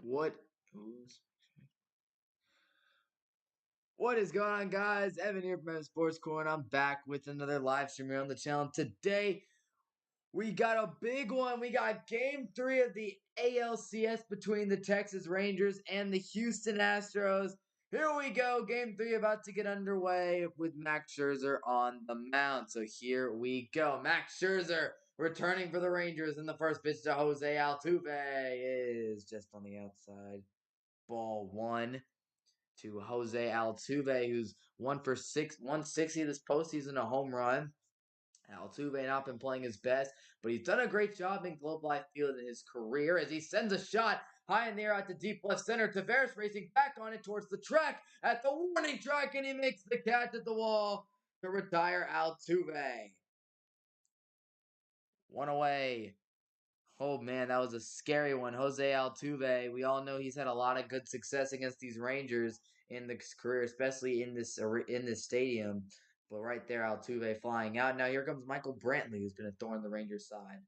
What what is going on, guys? Evan here from Sports Corner. I'm back with another live stream here on the channel. Today we got a big one. We got game 3 of the ALCS between the Texas Rangers and the Houston Astros. Here we go. Game 3 about to get underway with Max Scherzer on the mound. So here we go. Max Scherzer returning for the Rangers, in the first pitch to Jose Altuve is just on the outside. Ball 1 to Jose Altuve, who's 1 for 6, 160 this postseason, a home run. Altuve not been playing his best, but he's done a great job in Globe Life Field in his career as he sends a shot high in the air out to deep left center. Tavares racing back on it towards the track at the warning track, and he makes the catch at the wall to retire Altuve. One away. Oh man, that was a scary one. Jose Altuve. We all know he's had a lot of good success against these Rangers in his career, especially in this stadium. But right there, Altuve flying out. Now here comes Michael Brantley, who's been a thorn in the Rangers' side.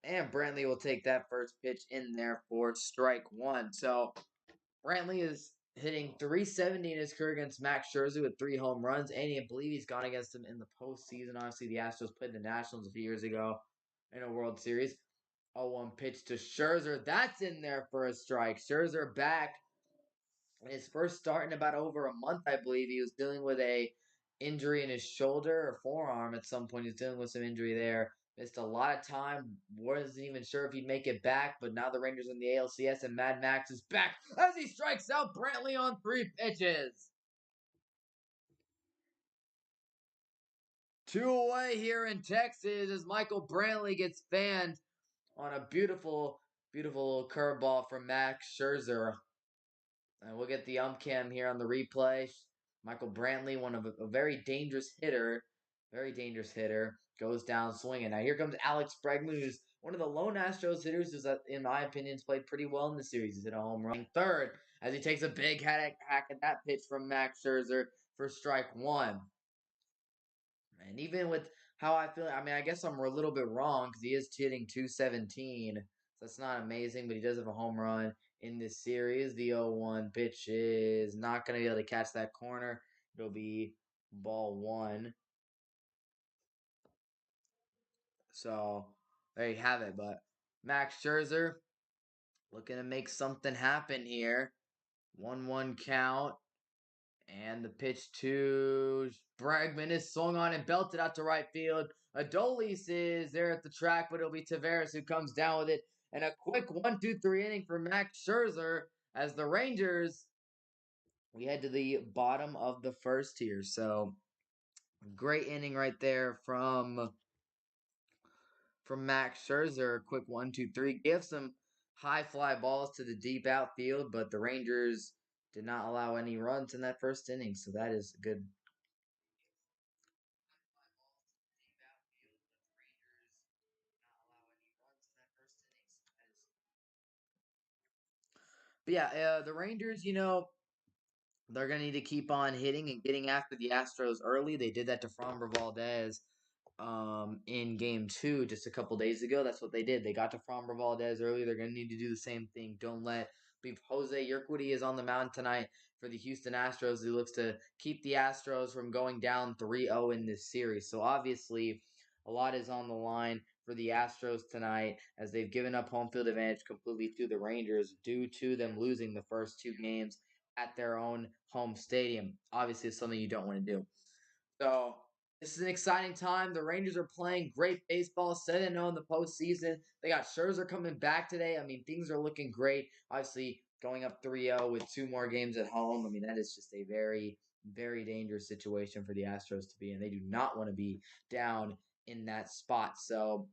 And Brantley will take that first pitch in there for strike 1. So Brantley is hitting .370 in his career against Max Scherzer with 3 home runs, and I believe he's gone against him in the postseason. Obviously, the Astros played the Nationals a few years ago in a World Series. 0-1 pitch to Scherzer. That's in there for a strike. Scherzer back in his first start in about over a month, I believe. He was dealing with a injury in his shoulder or forearm at some point. He's dealing with some injury there. Missed a lot of time. Wasn't even sure if he'd make it back, but now the Rangers in the ALCS, and Mad Max is back as he strikes out Brantley on 3 pitches. 2 away here in Texas as Michael Brantley gets fanned on a beautiful, beautiful curveball from Max Scherzer. And we'll get the cam here on the replay. Michael Brantley, one of a very dangerous hitter, goes down swinging. Now here comes Alex Bregman, who's one of the lone Astros hitters who's, in my opinion, has played pretty well in the series. He's hit a home run third as he takes a big hack at that pitch from Max Scherzer for strike 1. And even with how I feel, I mean, I guess I'm a little bit wrong because he is hitting .217. So that's not amazing, but he does have a home run in this series. The 0-1 pitch is not going to be able to catch that corner. It'll be ball 1. So there you have it. But Max Scherzer looking to make something happen here. 1-1 count. And the pitch to Bregman is swung on and belted out to right field. Adolis is there at the track, but it'll be Tavares who comes down with it. And a quick 1-2-3 inning for Max Scherzer as the Rangers, we head to the bottom of the first here. So great inning right there from Max Scherzer. Quick 1-2-3. Gave some high fly balls to the deep outfield, but the Rangers did not allow any runs in that first inning. So that is good. But yeah, the Rangers, they're going to need to keep on hitting and getting after the Astros early. They did that to Framber Valdez in game 2 just a couple days ago. That's what they did. They got to Framber Valdez early. They're going to need to do the same thing. Don't let I believe Jose Urquidy is on the mound tonight for the Houston Astros. He looks to keep the Astros from going down 3-0 in this series. So obviously, a lot is on the line for the Astros tonight as they've given up home field advantage completely to the Rangers due to them losing the first 2 games at their own home stadium. Obviously, it's something you don't want to do. So this is an exciting time. The Rangers are playing great baseball, 7-0 in the postseason. They got Scherzer coming back today. I mean, things are looking great. Obviously, going up 3-0 with 2 more games at home. I mean, that is just a very, very dangerous situation for the Astros to be in. They do not want to be down in that spot. So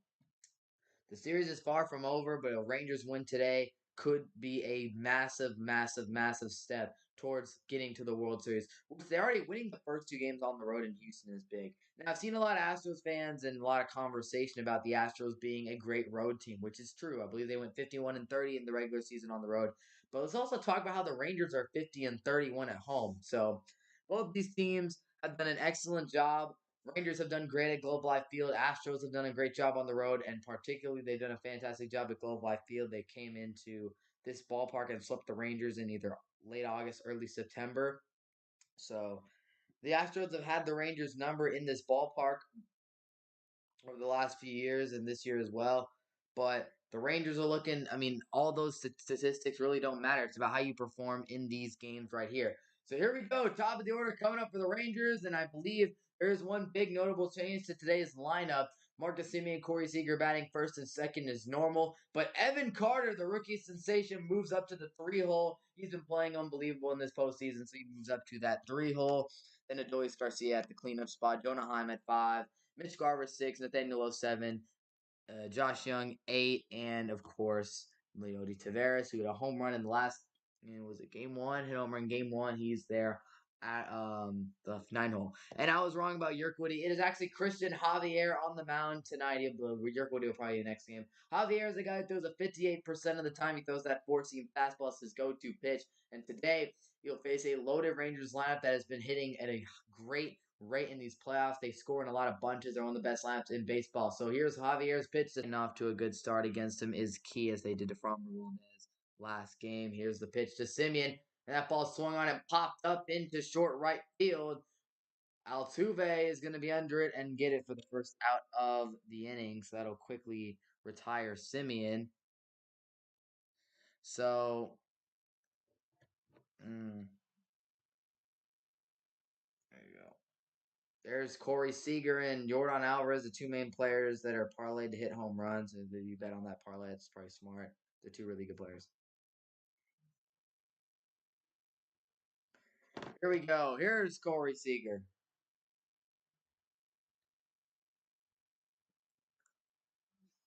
the series is far from over, but a Rangers win today could be a massive, massive, massive step towards getting to the World Series. They're already winning the first 2 games on the road in Houston is big. Now, I've seen a lot of Astros fans and a lot of conversation about the Astros being a great road team, which is true. I believe they went 51-30 in the regular season on the road. But let's also talk about how the Rangers are 50-31 at home. So Both these teams have done an excellent job. Rangers have done great at Globe Life Field. Astros have done a great job on the road, and particularly they've done a fantastic job at Globe Life Field. They came into this ballpark and swept the Rangers in either late August, early September. So the Astros have had the Rangers number in this ballpark over the last few years and this year as well. But the Rangers are looking, I mean, all those statistics really don't matter. It's about how you perform in these games right here. So here we go. Top of the order coming up for the Rangers. And I believe there is one big notable change to today's lineup. Marcus Semien, Corey Seager batting first and second is normal. But Evan Carter, the rookie sensation, moves up to the 3-hole. He's been playing unbelievable in this postseason, so he moves up to that 3-hole. Then Adolis Garcia at the cleanup spot. Jonah Heim at 5. Mitch Garver 6, Nathaniel 07, Josh Young 8, and of course Leody Taveras, who had a home run in the last. Was it game one? Hit home run game one. He's there at the 9-hole. And I was wrong about Yerkwoody. It is actually Christian Javier on the mound tonight. Yerkwoody will probably be the next game. Javier is a guy that throws a 58% of the time. He throws that four-seam fastball as his go-to pitch. And today he'll face a loaded Rangers lineup that has been hitting at a great rate in these playoffs. They score in a lot of bunches. They're one of the best lineups in baseball. So here's Javier's pitch. And off to a good start against him is key, as they did to Framber Valdez last game. Here's the pitch to Semien. And that ball swung on and popped up into short right field. Altuve is going to be under it and get it for the first out of the inning. So that'll quickly retire Semien. So, there you go. There's Corey Seager and Jordan Alvarez, the two main players that are parlayed to hit home runs. If you bet on that parlay, it's probably smart. They're two really good players. Here we go. Here's Corey Seager.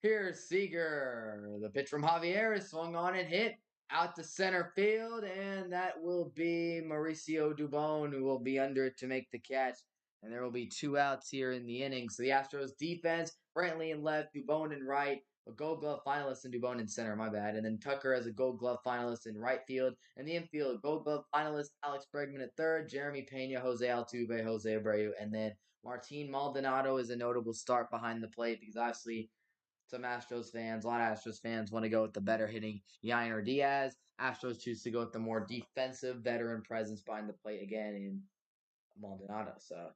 Here's Seager. The pitch from Javier is swung on and hit out to center field, and that will be Mauricio Dubon, who will be under it to make the catch. And there will be 2 outs here in the inning. So the Astros defense, Brantley in left, Dubon in right, a Gold Glove finalist in Dubon in center, my bad. And then Tucker as a Gold Glove finalist in right field. And the infield, Gold Glove finalist Alex Bregman at third, Jeremy Pena, Jose Altuve, Jose Abreu, and then Martin Maldonado is a notable start behind the plate because obviously some Astros fans, a lot of Astros fans want to go with the better hitting Yainer Diaz. Astros choose to go with the more defensive veteran presence behind the plate again in Maldonado. So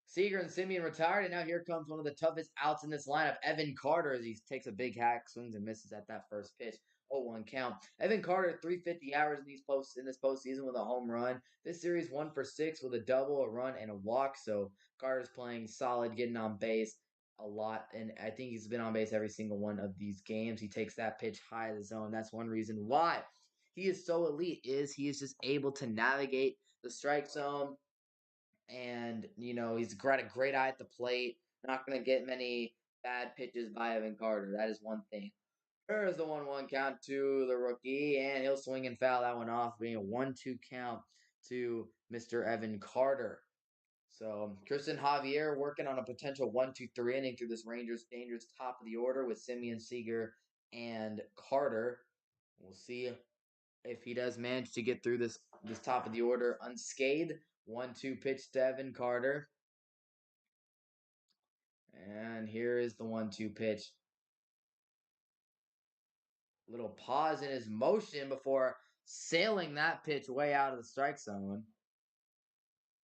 Seager and Semien retired, and now here comes one of the toughest outs in this lineup, Evan Carter, as he takes a big hack, swings and misses at that first pitch. 0-1 count. Evan Carter, 350 hours in this postseason with a home run. This series 1 for 6 with a double, a run, and a walk. So Carter's playing solid, getting on base a lot, and I think he's been on base every single one of these games. He takes that pitch high of the zone. That's one reason why he is so elite. He is just able to navigate the strike zone, and he's got a great eye at the plate. Not going to get many bad pitches by Evan Carter. That is one thing. There's the 1-1 count to the rookie, and he'll swing and foul that one off, being a 1-2 count to Mr. Evan Carter. So Christian Javier working on a potential 1-2-3 inning through this Rangers dangerous top of the order with Semien, Seager, and Carter. We'll see if he does manage to get through this top of the order unscathed. 1-2 pitch to Evan Carter. And here is the 1-2 pitch. Little pause in his motion before sailing that pitch way out of the strike zone.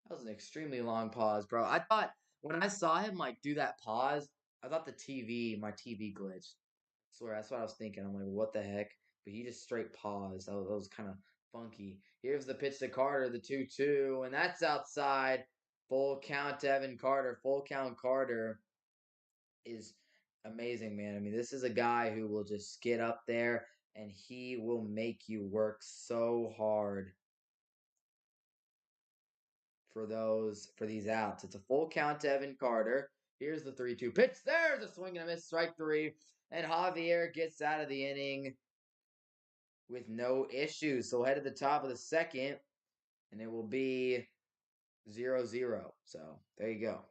That was an extremely long pause, bro. I thought when I saw him do that pause, I thought my TV glitched. I swear, that's what I was thinking. I'm like, what the heck? But he just straight paused. That was kind of funky. Here's the pitch to Carter, the 2-2, and that's outside. Full count to Evan Carter. Full count Carter is amazing, man. I mean, this is a guy who will just get up there and he will make you work so hard for these outs. It's a full count to Evan Carter. Here's the 3-2 pitch. There's a swing and a miss, strike 3. And Javier gets out of the inning with no issues. So head to the top of the second, and it will be 0-0. So there you go.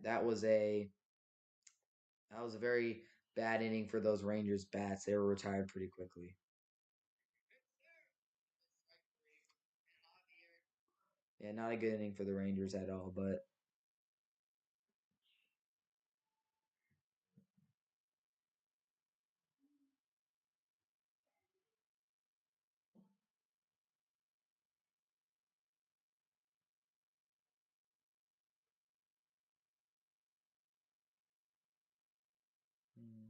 That was a very bad inning for those Rangers bats. They were retired pretty quickly. Yeah, not a good inning for the Rangers at all, but mm,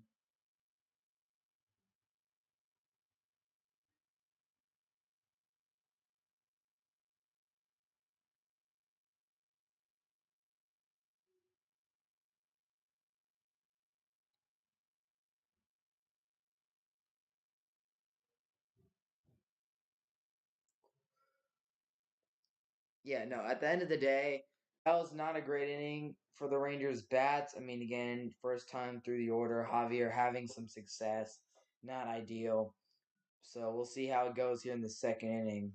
yeah, no, at the end of the day, that was not a great inning for the Rangers bats. I mean, again, first time through the order, Javier having some success, not ideal. So we'll see how it goes here in the second inning.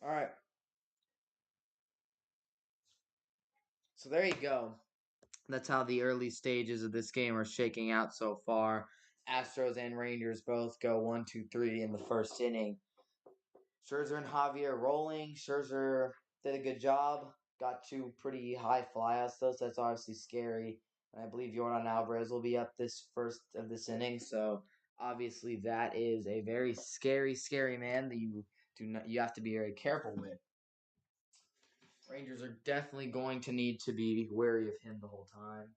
All right, so there you go. That's how the early stages of this game are shaking out so far. Astros and Rangers both go 1-2-3 in the first inning. Scherzer and Javier rolling. Scherzer did a good job. Got two pretty high flyouts though, so that's obviously scary. And I believe Jordan Alvarez will be up this first of this inning, so obviously that is a very scary, scary man that you have to be very careful with. Rangers are definitely going to need to be wary of him the whole time.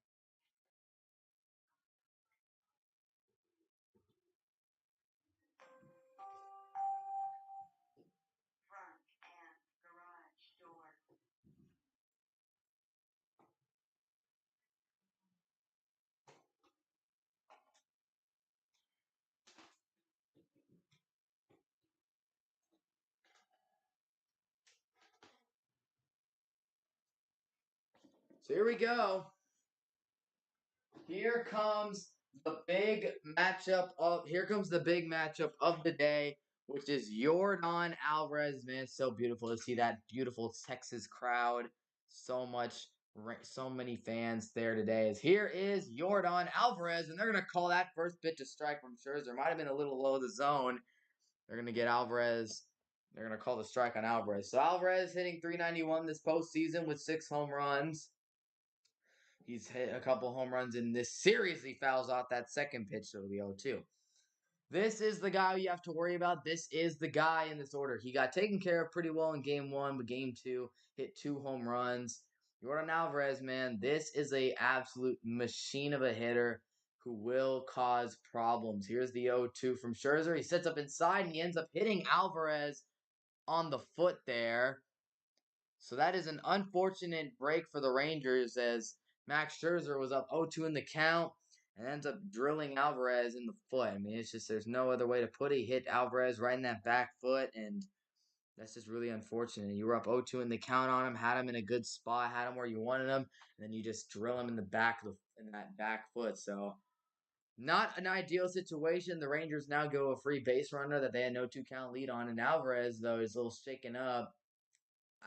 So here we go. Here comes the big here comes the big matchup of the day, which is Jordan Alvarez. Man, it's so beautiful to see that beautiful Texas crowd. So many fans there today. As here is Jordan Alvarez, and they're gonna call that first pitch a strike from Scherzer. Might have been a little low the zone. They're gonna get Alvarez. They're gonna call the strike on Alvarez. So Alvarez hitting 391 this postseason with 6 home runs. He's hit a couple home runs in this series. He fouls off that second pitch, so it'll be 0-2. This is the guy you have to worry about. This is the guy in this order. He got taken care of pretty well in game one, but game two hit 2 home runs. Jordan Alvarez, man, this is a absolute machine of a hitter who will cause problems. Here's the 0-2 from Scherzer. He sets up inside and he ends up hitting Alvarez on the foot there. So that is an unfortunate break for the Rangers as Max Scherzer was up 0-2 in the count and ends up drilling Alvarez in the foot. I mean, it's just there's no other way to put it. He hit Alvarez right in that back foot, and that's just really unfortunate. You were up 0-2 in the count on him, had him in a good spot, had him where you wanted him, and then you just drill him in the back of in that back foot. So not an ideal situation. The Rangers now go a free base runner that they had no 2 count lead on, and Alvarez though is a little shaken up.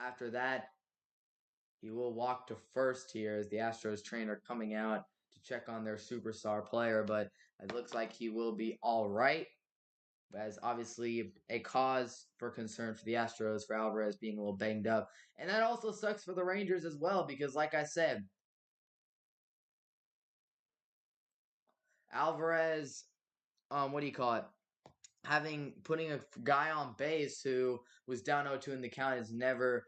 After that, he will walk to first here as the Astros trainer coming out to check on their superstar player, but it looks like he will be all right. As obviously a cause for concern for the Astros for Alvarez being a little banged up. And that also sucks for the Rangers as well because, like I said, Alvarez, what do you call it? Putting a guy on base who was down 0-2 in the count is never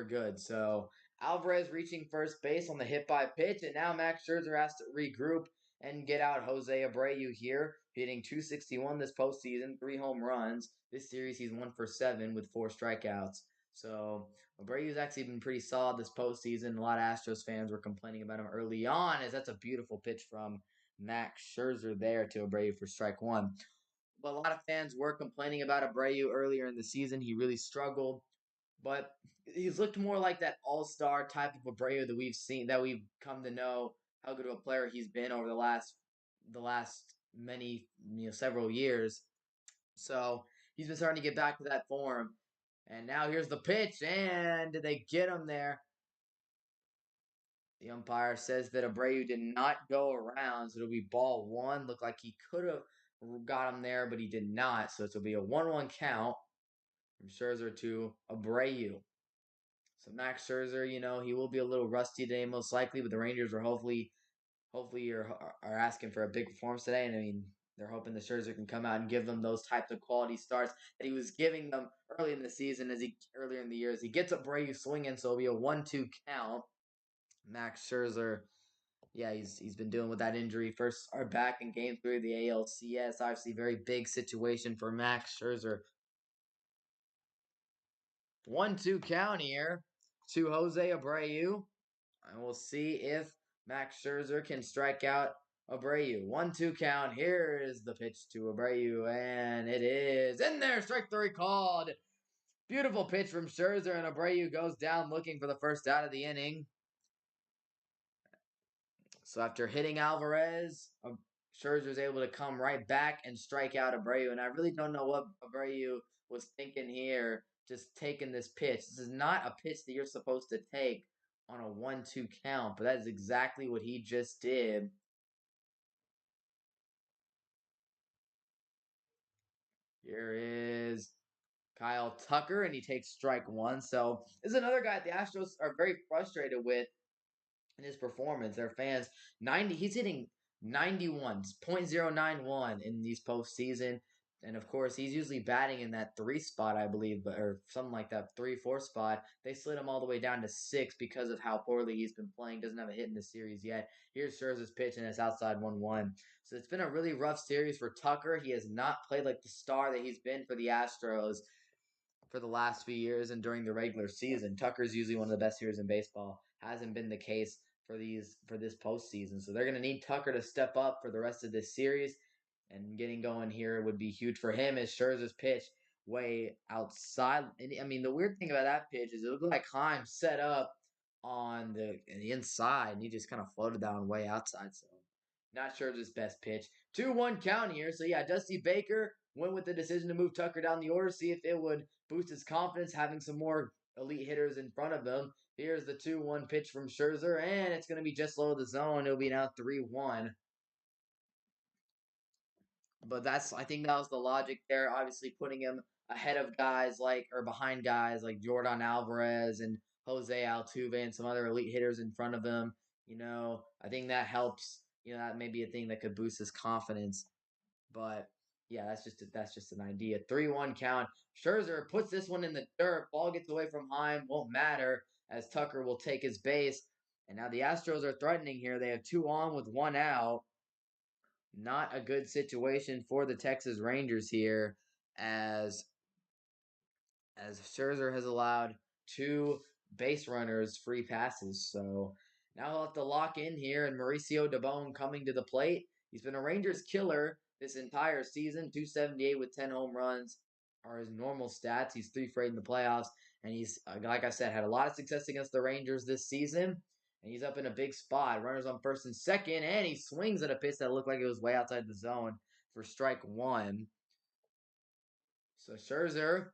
good. So Alvarez reaching first base on the hit by pitch, and now Max Scherzer has to regroup and get out Jose Abreu here, hitting 261 this postseason, 3 home runs. This series he's 1 for 7 with 4 strikeouts. So Abreu's actually been pretty solid this postseason. A lot of Astros fans were complaining about him early on, as that's a beautiful pitch from Max Scherzer there to Abreu for strike one. But a lot of fans were complaining about Abreu earlier in the season. He really struggled, but he's looked more like that all-star type of Abreu that we've come to know how good of a player he's been over the last several years. So he's been starting to get back to that form. And now here's the pitch, and did they get him there? The umpire says that Abreu did not go around, so it'll be ball one. Looked like he could have got him there, but he did not. So it'll be a 1-1 count from Scherzer to Abreu. So Max Scherzer, he will be a little rusty today, most likely, but the Rangers are hopefully are asking for a big performance today. And I mean, they're hoping the Scherzer can come out and give them those types of quality starts that he was giving them early in the season, earlier in the year. As he gets Abreu swinging, so it'll be a 1-2 count. Max Scherzer, yeah, he's been dealing with that injury. First are back in Game 3 of the ALCS. Obviously, very big situation for Max Scherzer. 1-2 count here to Jose Abreu. And we'll see if Max Scherzer can strike out Abreu. 1-2 count. Here is the pitch to Abreu, and it is in there. Strike three called. Beautiful pitch from Scherzer, and Abreu goes down looking for the first out of the inning. So after hitting Alvarez, Scherzer's able to come right back and strike out Abreu. And I really don't know what Abreu was thinking here, just taking this pitch. This is not a pitch that you're supposed to take on a 1-2 count, but that is exactly what he just did. Here is Kyle Tucker, and he takes strike one. So this is another guy the Astros are very frustrated with in his performance. Their fans, he's hitting 91, 0.091 in these postseason. And of course, he's usually batting in that 3 spot, I believe, or something like that, 3-4 spot. They slid him all the way down to 6 because of how poorly he's been playing. Doesn't have a hit in the series yet. Here's Scherzer's pitch, and it's outside 1-1. So it's been a really rough series for Tucker. He has not played like the star that he's been for the Astros for the last few years and during the regular season. Tucker's usually one of the best hitters in baseball. Hasn't been the case for this postseason. So they're going to need Tucker to step up for the rest of this series. And getting going here would be huge for him as Scherzer's pitch way outside. And, I mean, the weird thing about that pitch is it looked like Heim set up on the inside, and he just kind of floated down way outside. So not Scherzer's best pitch. 2-1 count here. So yeah, Dusty Baker went with the decision to move Tucker down the order, see if it would boost his confidence having some more elite hitters in front of him. Here's the 2-1 pitch from Scherzer, and it's going to be just low of the zone. It'll be now 3-1. But I think that was the logic there. Obviously, putting him ahead of guys or behind guys like Jordan Alvarez and Jose Altuve and some other elite hitters in front of him. I think that helps. That may be a thing that could boost his confidence. But yeah, that's just an idea. 3-1 count. Scherzer puts this one in the dirt. Ball gets away from Heim. Won't matter as Tucker will take his base. And now the Astros are threatening here. They have 2 on with 1 out. Not a good situation for the Texas Rangers here as Scherzer has allowed 2 base runners free passes. So now he'll have to lock in here, and Mauricio Dubon coming to the plate. He's been a Rangers killer this entire season. 278 with 10 home runs are his normal stats. He's 3 for 8 in the playoffs, and he's, like I said, had a lot of success against the Rangers this season. And he's up in a big spot. Runners on first and second, and he swings at a pitch that looked like it was way outside the zone for strike 1. So Scherzer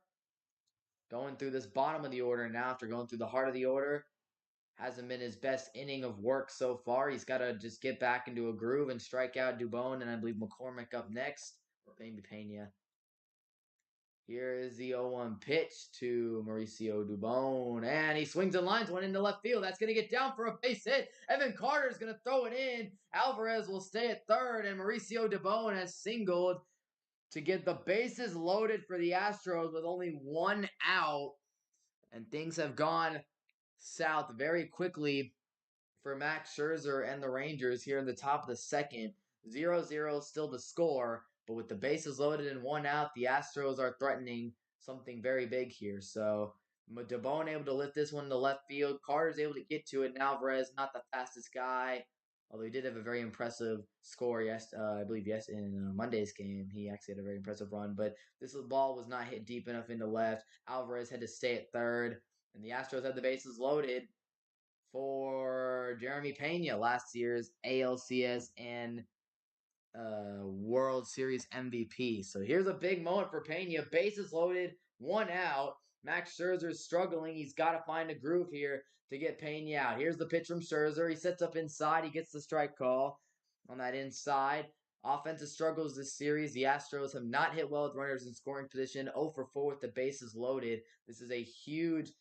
going through this bottom of the order now after going through the heart of the order. Hasn't been his best inning of work so far. He's got to just get back into a groove and strike out Dubon, and I believe McCormick up next, or maybe Pena. Here is the 0-1 pitch to Mauricio Dubon, and he swings and lines one into left field. That's going to get down for a base hit. Evan Carter's going to throw it in. Alvarez will stay at third, and Mauricio Dubon has singled to get the bases loaded for the Astros with only 1 out. And things have gone south very quickly for Max Scherzer and the Rangers here in the top of the second. 0-0 still the score, but with the bases loaded and 1 out, the Astros are threatening something very big here. So Dubon able to lift this one to left field. Carter's able to get to it. And Alvarez, not the fastest guy, although he did have a very impressive score, I believe, in Monday's game. He actually had a very impressive run, but this ball was not hit deep enough into left. Alvarez had to stay at third, and the Astros had the bases loaded for Jeremy Pena, last year's ALCS and World Series MVP. So here's a big moment for Pena. Bases loaded, one out. Max Scherzer's struggling. He's got to find a groove here to get Pena out. Here's the pitch from Scherzer. He sets up inside. He gets the strike call on that inside. Offensive struggles this series. The Astros have not hit well with runners in scoring position. 0 for 4 with the bases loaded. This is a huge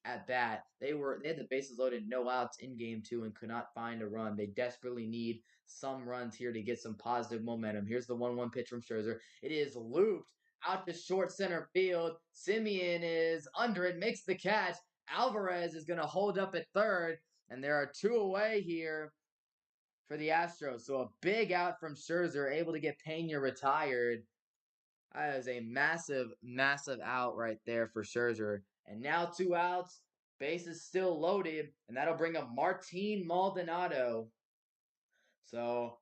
at bat. They had the bases loaded, no outs in game 2 and could not find a run. They desperately need some runs here to get some positive momentum. Here's the 1-1 pitch from Scherzer. It is looped out to short center field. Simeon is under it, makes the catch. Alvarez is going to hold up at third, and there are 2 away here for the Astros. So a big out from Scherzer, able to get Pena retired. That is a massive out right there for Scherzer. And now 2 outs, bases still loaded, and that'll bring up Martin Maldonado. So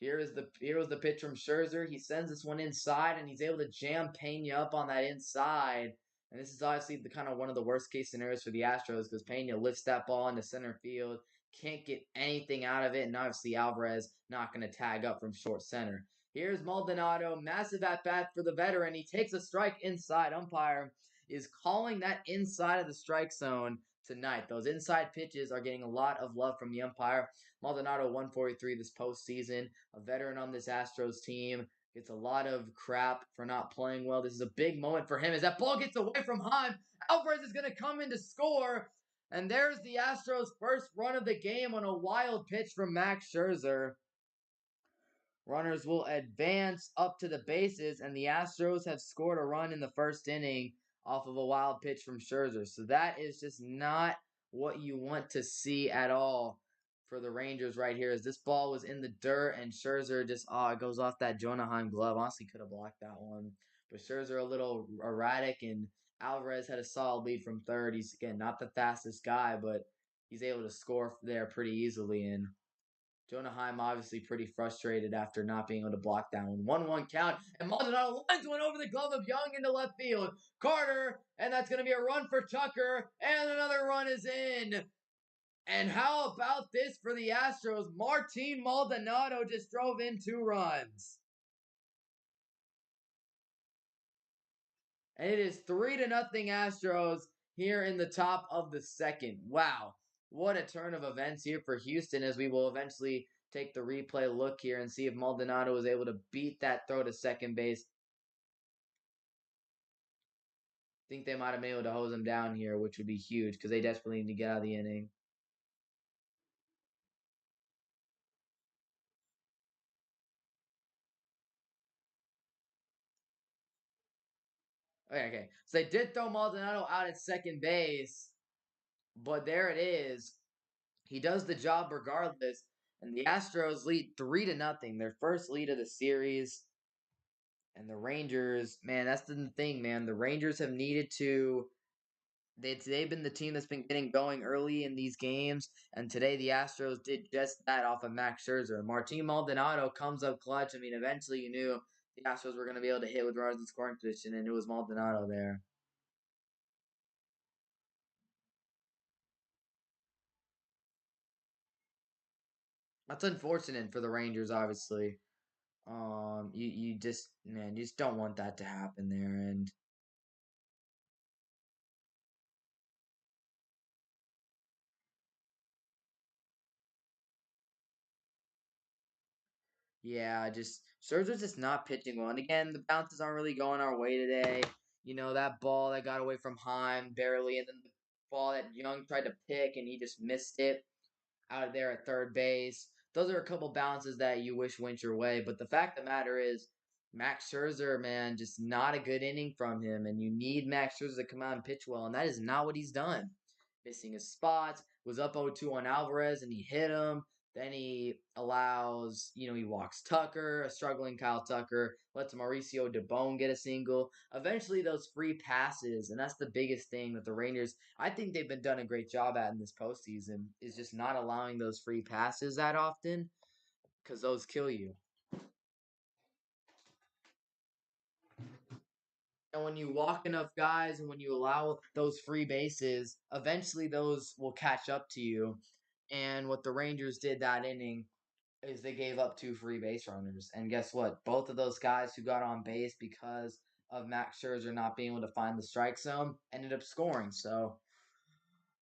here was the pitch from Scherzer. He sends this one inside, and he's able to jam Pena up on that inside. And this is obviously the kind of one of the worst case scenarios for the Astros because Pena lifts that ball into center field, can't get anything out of it, and obviously Alvarez not going to tag up from short center. Here's Maldonado, massive at bat for the veteran. He takes a strike inside. Umpire is calling that inside of the strike zone tonight. Those inside pitches are getting a lot of love from the umpire. Maldonado 143 this postseason, a veteran on this Astros team. Gets a lot of crap for not playing well. This is a big moment for him as that ball gets away from Heim. Alvarez is going to come in to score. And there's the Astros' first run of the game on a wild pitch from Max Scherzer. Runners will advance up to the bases, and the Astros have scored a run in the first inning off of a wild pitch from Scherzer. So that is just not what you want to see at all for the Rangers right here. As this ball was in the dirt, and Scherzer just it goes off that Jonah Heim glove. Honestly, could have blocked that one, but Scherzer a little erratic, and Alvarez had a solid lead from third. He's again not the fastest guy, but he's able to score there pretty easily. And Jonah Heim obviously pretty frustrated after not being able to block that one. 1-1 count, and Maldonado lines one over the glove of Young into left field. Carter, and that's going to be a run for Tucker, and another run is in. And how about this for the Astros? Martin Maldonado just drove in 2 runs. And it is 3-0 Astros here in the top of the second. Wow. What a turn of events here for Houston as we will eventually take the replay look here and see if Maldonado was able to beat that throw to second base. I think they might have been able to hose him down here, which would be huge because they desperately need to get out of the inning. Okay. So they did throw Maldonado out at second base, but there it is. He does the job regardless, and the Astros lead 3-0, their first lead of the series. And the Rangers, man, that's the thing, man. The Rangers have needed to. They've been the team that's been getting going early in these games, and today the Astros did just that off of Max Scherzer. Martin Maldonado comes up clutch. I mean, eventually you knew the Astros were going to be able to hit with runners in scoring position, and it was Maldonado there. That's unfortunate for the Rangers, obviously. You just man, you just don't want that to happen there, and yeah, just Scherzer's just not pitching well. And again, the bounces aren't really going our way today. You know, that ball that got away from Heim barely, and then the ball that Young tried to pick and he just missed it out of there at third base. Those are a couple bounces that you wish went your way. But the fact of the matter is, Max Scherzer, man, just not a good inning from him. And you need Max Scherzer to come out and pitch well. And that is not what he's done. Missing his spots, was up 0-2 on Alvarez, and he hit him. Then he allows, he walks Tucker, a struggling Kyle Tucker, lets Mauricio DeBone get a single. Eventually, those free passes, and that's the biggest thing that the Rangers, I think they've been done a great job at in this postseason, is just not allowing those free passes that often because those kill you. And when you walk enough guys and when you allow those free bases, eventually those will catch up to you. And what the Rangers did that inning is they gave up 2 free base runners. And guess what? Both of those guys who got on base because of Max Scherzer not being able to find the strike zone ended up scoring. So,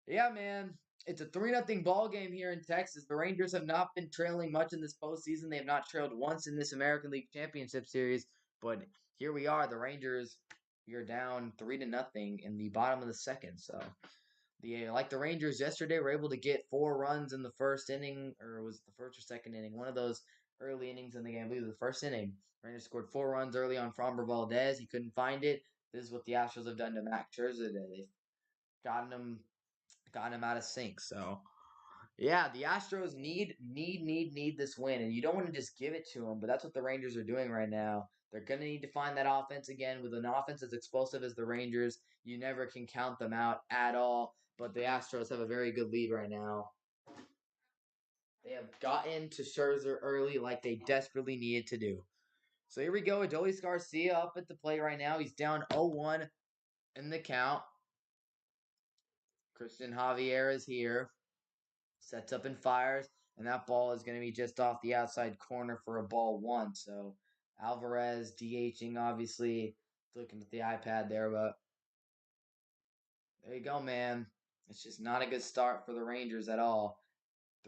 yeah, man. It's a 3-0 ball game here in Texas. The Rangers have not been trailing much in this postseason. They have not trailed once in this American League Championship Series. But here we are. The Rangers, you're down 3-0 in the bottom of the second. So like the Rangers yesterday were able to get 4 runs in the first inning, or was it the first or second inning? One of those early innings in the game. I believe it was the first inning. Rangers scored 4 runs early on Framber Valdez. He couldn't find it. This is what the Astros have done to Max Scherzer today. They've gotten him out of sync. So yeah, the Astros need this win, and you don't want to just give it to them. But that's what the Rangers are doing right now. They're gonna need to find that offense again. With an offense as explosive as the Rangers, you never can count them out at all. But the Astros have a very good lead right now. They have gotten to Scherzer early like they desperately needed to do. So here we go. Adolis Garcia up at the plate right now. He's down 0-1 in the count. Christian Javier is here. Sets up and fires. And that ball is going to be just off the outside corner for a ball 1. So Alvarez DHing, obviously. Looking at the iPad there, but there you go, man. It's just not a good start for the Rangers at all.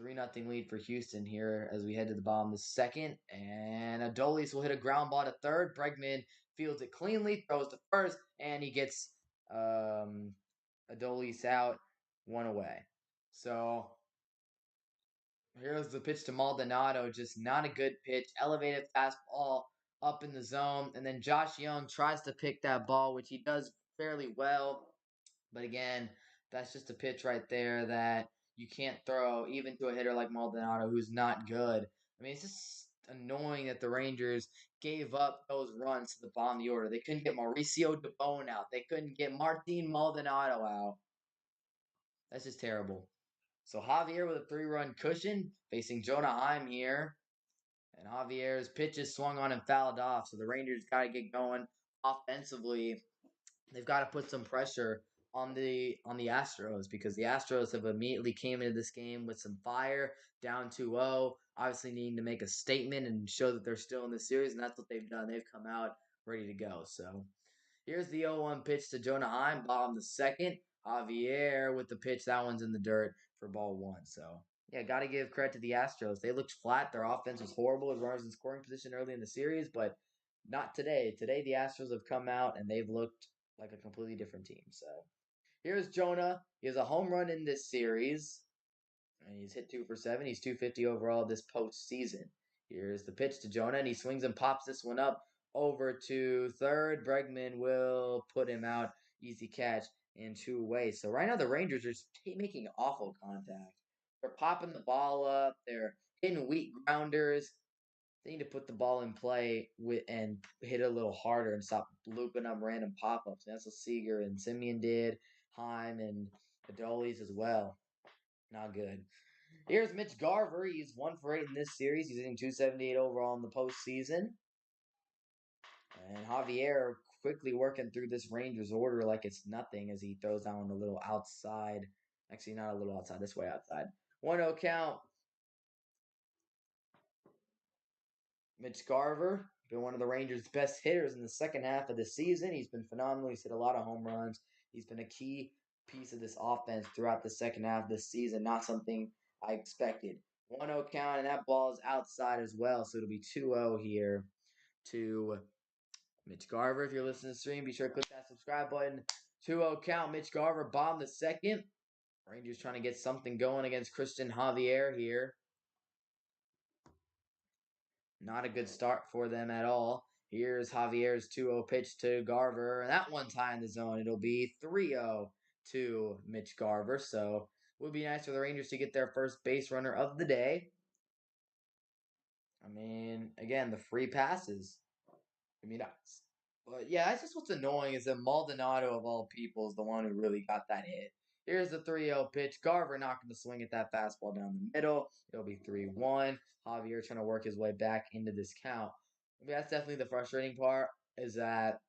3-0 lead for Houston here as we head to the bottom of the second. And Adolis will hit a ground ball to third. Bregman fields it cleanly, throws to first, and he gets Adolis out, 1 away. So here's the pitch to Maldonado. Just not a good pitch. Elevated fastball up in the zone. And then Josh Young tries to pick that ball, which he does fairly well. But again, that's just a pitch right there that you can't throw even to a hitter like Maldonado, who's not good. I mean, it's just annoying that the Rangers gave up those runs to the bottom of the order. They couldn't get Mauricio DeBone out. They couldn't get Martin Maldonado out. That's just terrible. So Javier with a 3-run cushion facing Jonah Heim here. And Javier's pitches swung on and fouled off. So the Rangers got to get going offensively. They've got to put some pressure on the Astros because the Astros have immediately came into this game with some fire, down 2-0, obviously needing to make a statement and show that they're still in the series, and that's what they've done. They've come out ready to go. So here's the 0-1 pitch to Jonah Heim, bottom the second. Javier with the pitch. That one's in the dirt for ball 1. So yeah, got to give credit to the Astros. They looked flat. Their offense was horrible as runners in scoring position early in the series, but not today. Today, the Astros have come out and they've looked like a completely different team. So here's Jonah. He has a home run in this series, and he's hit 2 for 7. He's 250 overall this postseason. Here's the pitch to Jonah, and he swings and pops this one up over to third. Bregman will put him out. Easy catch in 2 ways. So right now the Rangers are making awful contact. They're popping the ball up. They're hitting weak grounders. They need to put the ball in play and hit it a little harder and stop looping up random pop-ups. That's what Seager and Simeon did. Heim and Adolis as well. Not good. Here's Mitch Garver. He's 1 for 8 in this series. He's hitting 278 overall in the postseason. And Javier quickly working through this Rangers order like it's nothing as he throws down a little outside. Actually, not a little outside. This way outside. 1-0 count. Mitch Garver, been one of the Rangers' best hitters in the second half of the season. He's been phenomenal. He's hit a lot of home runs. He's been a key piece of this offense throughout the second half of this season. Not something I expected. 1-0 count, and that ball is outside as well. So it'll be 2-0 here to Mitch Garver. If you're listening to the stream, be sure to click that subscribe button. 2-0 count. Mitch Garver bombed the second. Rangers trying to get something going against Christian Javier here. Not a good start for them at all. Here's Javier's 2-0 pitch to Garver. And that one's high in the zone. It'll be 3-0 to Mitch Garver. So it would be nice for the Rangers to get their first base runner of the day. I mean, again, the free passes. I mean, nuts. But yeah, that's just what's annoying is that Maldonado, of all people, is the one who really got that hit. Here's the 3-0 pitch. Garver not going to swing at that fastball down the middle. It'll be 3-1. Javier trying to work his way back into this count. I mean, that's definitely the frustrating part is that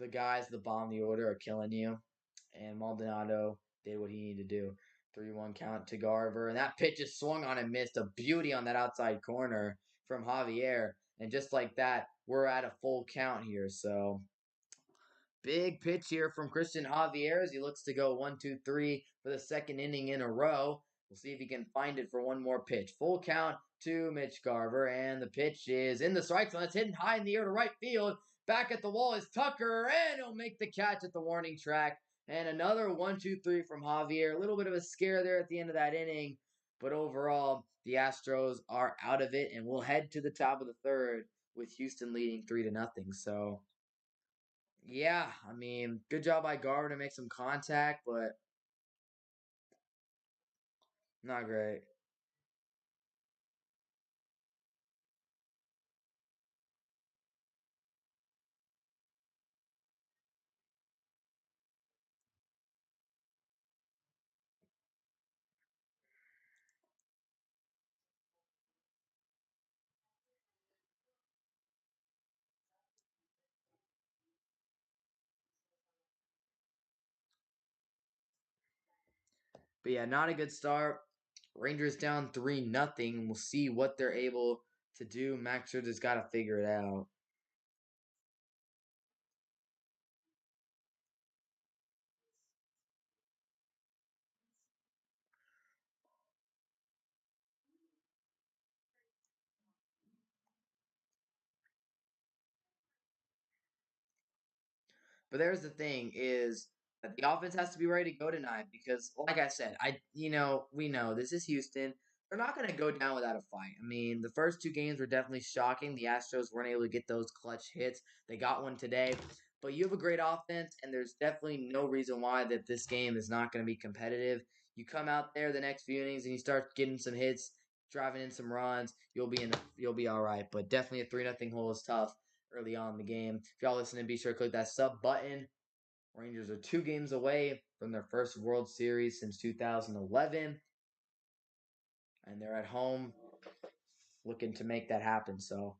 the guys at the bottom of the order are killing you. And Maldonado did what he needed to do. 3-1 count to Garver. And that pitch is swung on and missed. A beauty on that outside corner from Javier. And just like that, we're at a full count here. So big pitch here from Christian Javier as he looks to go 1-2-3 for the second inning in a row. We'll see if he can find it for one more pitch. Full count to Mitch Garver, and the pitch is in the strike zone. That's hitting high in the air to right field. Back at the wall is Tucker, and he'll make the catch at the warning track. And another 1-2-3 from Javier. A little bit of a scare there at the end of that inning, but overall, the Astros are out of it, and we'll head to the top of the third with Houston leading 3-0. So yeah, I mean, good job by Garver to make some contact, but not great. But yeah, not a good start. Rangers down 3-0. We'll see what they're able to do. Max Scherzer's got to figure it out. But there's the thing is that the offense has to be ready to go tonight because, like I said, we know this is Houston. They're not going to go down without a fight. I mean, the first two games were definitely shocking. The Astros weren't able to get those clutch hits. They got one today, but you have a great offense, and there's definitely no reason why that this game is not going to be competitive. You come out there the next few innings and you start getting some hits, driving in some runs. You'll be all right. But definitely a 3-0 hole is tough early on in the game. If y'all listening, be sure to click that sub button. Rangers are 2 games away from their first World Series since 2011, and they're at home looking to make that happen. So,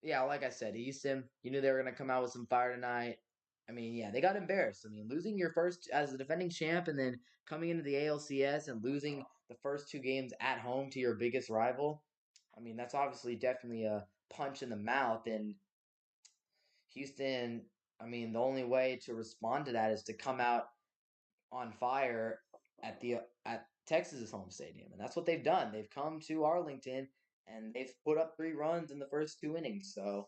yeah, like I said, Houston, you knew they were going to come out with some fire tonight. I mean, yeah, they got embarrassed. I mean, losing your first as the defending champ and then coming into the ALCS and losing the first 2 games at home to your biggest rival. I mean, that's obviously definitely a punch in the mouth. And Houston, I mean, the only way to respond to that is to come out on fire at Texas's home stadium, and that's what they've done. They've come to Arlington and they've put up 3 runs in the first 2 innings. So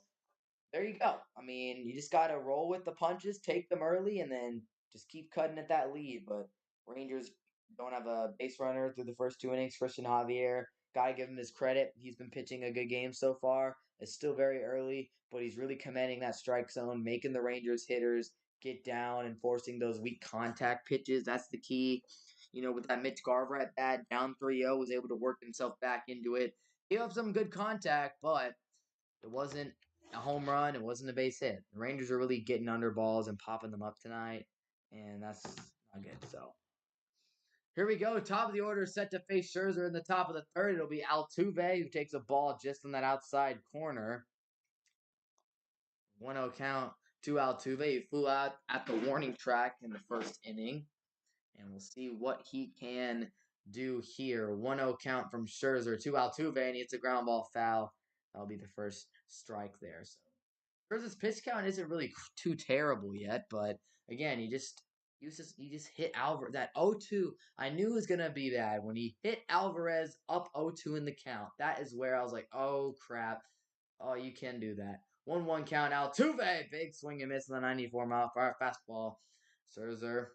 there you go. I mean, you just got to roll with the punches, take them early, and then just keep cutting at that lead. But Rangers don't have a base runner through the first 2 innings. Christian Javier, got to give him his credit. He's been pitching a good game so far. It's still very early, but he's really commanding that strike zone, making the Rangers hitters get down and forcing those weak contact pitches. That's the key. With that Mitch Garver at bat, down 3-0, was able to work himself back into it. He have some good contact, but it wasn't a home run. It wasn't a base hit. The Rangers are really getting under balls and popping them up tonight, and that's not good. So here we go. Top of the order set to face Scherzer in the top of the third. It'll be Altuve who takes a ball just on that outside corner. 1-0 count to Altuve. He flew out at the warning track in the first inning, and we'll see what he can do here. 1-0 count from Scherzer to Altuve, and he hits a ground ball foul. That'll be the first strike there. So Scherzer's pitch count isn't really too terrible yet, but again, he just hit Alvarez. That 0-2, I knew it was gonna be bad when he hit Alvarez up 0-2 in the count. That is where I was like, oh crap. Oh, you can do that. 1-1 count. Altuve, big swing and miss on the 94-mile-per-hour fastball. Scherzer,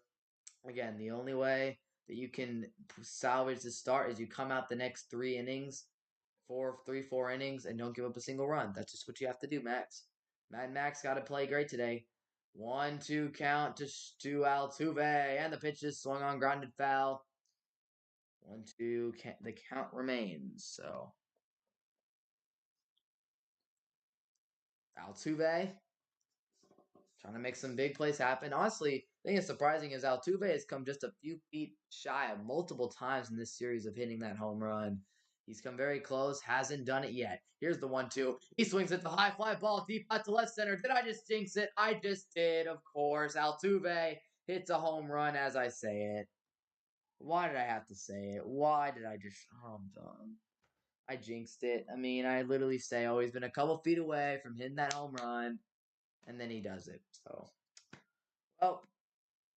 again, the only way that you can salvage the start is you come out the next 3 innings, 4 innings, and don't give up a single run. That's just what you have to do, Max. Mad Max got to play great today. 1-2 count to Altuve, and the pitch is swung on, grounded foul. 1-2, the count remains. So Altuve trying to make some big plays happen. Honestly, I think it's surprising is Altuve has come just a few feet shy of multiple times in this series of hitting that home run. He's come very close, hasn't done it yet. Here's the 1-2. He swings at the high fly ball deep out to left center. Did I just jinx it? I just did, of course. Altuve hits a home run as I say it. Why did I have to say it? Why did I just? Oh, I'm done. I jinxed it. I mean, I literally say, oh, he's been a couple feet away from hitting that home run, and then he does it. So, well,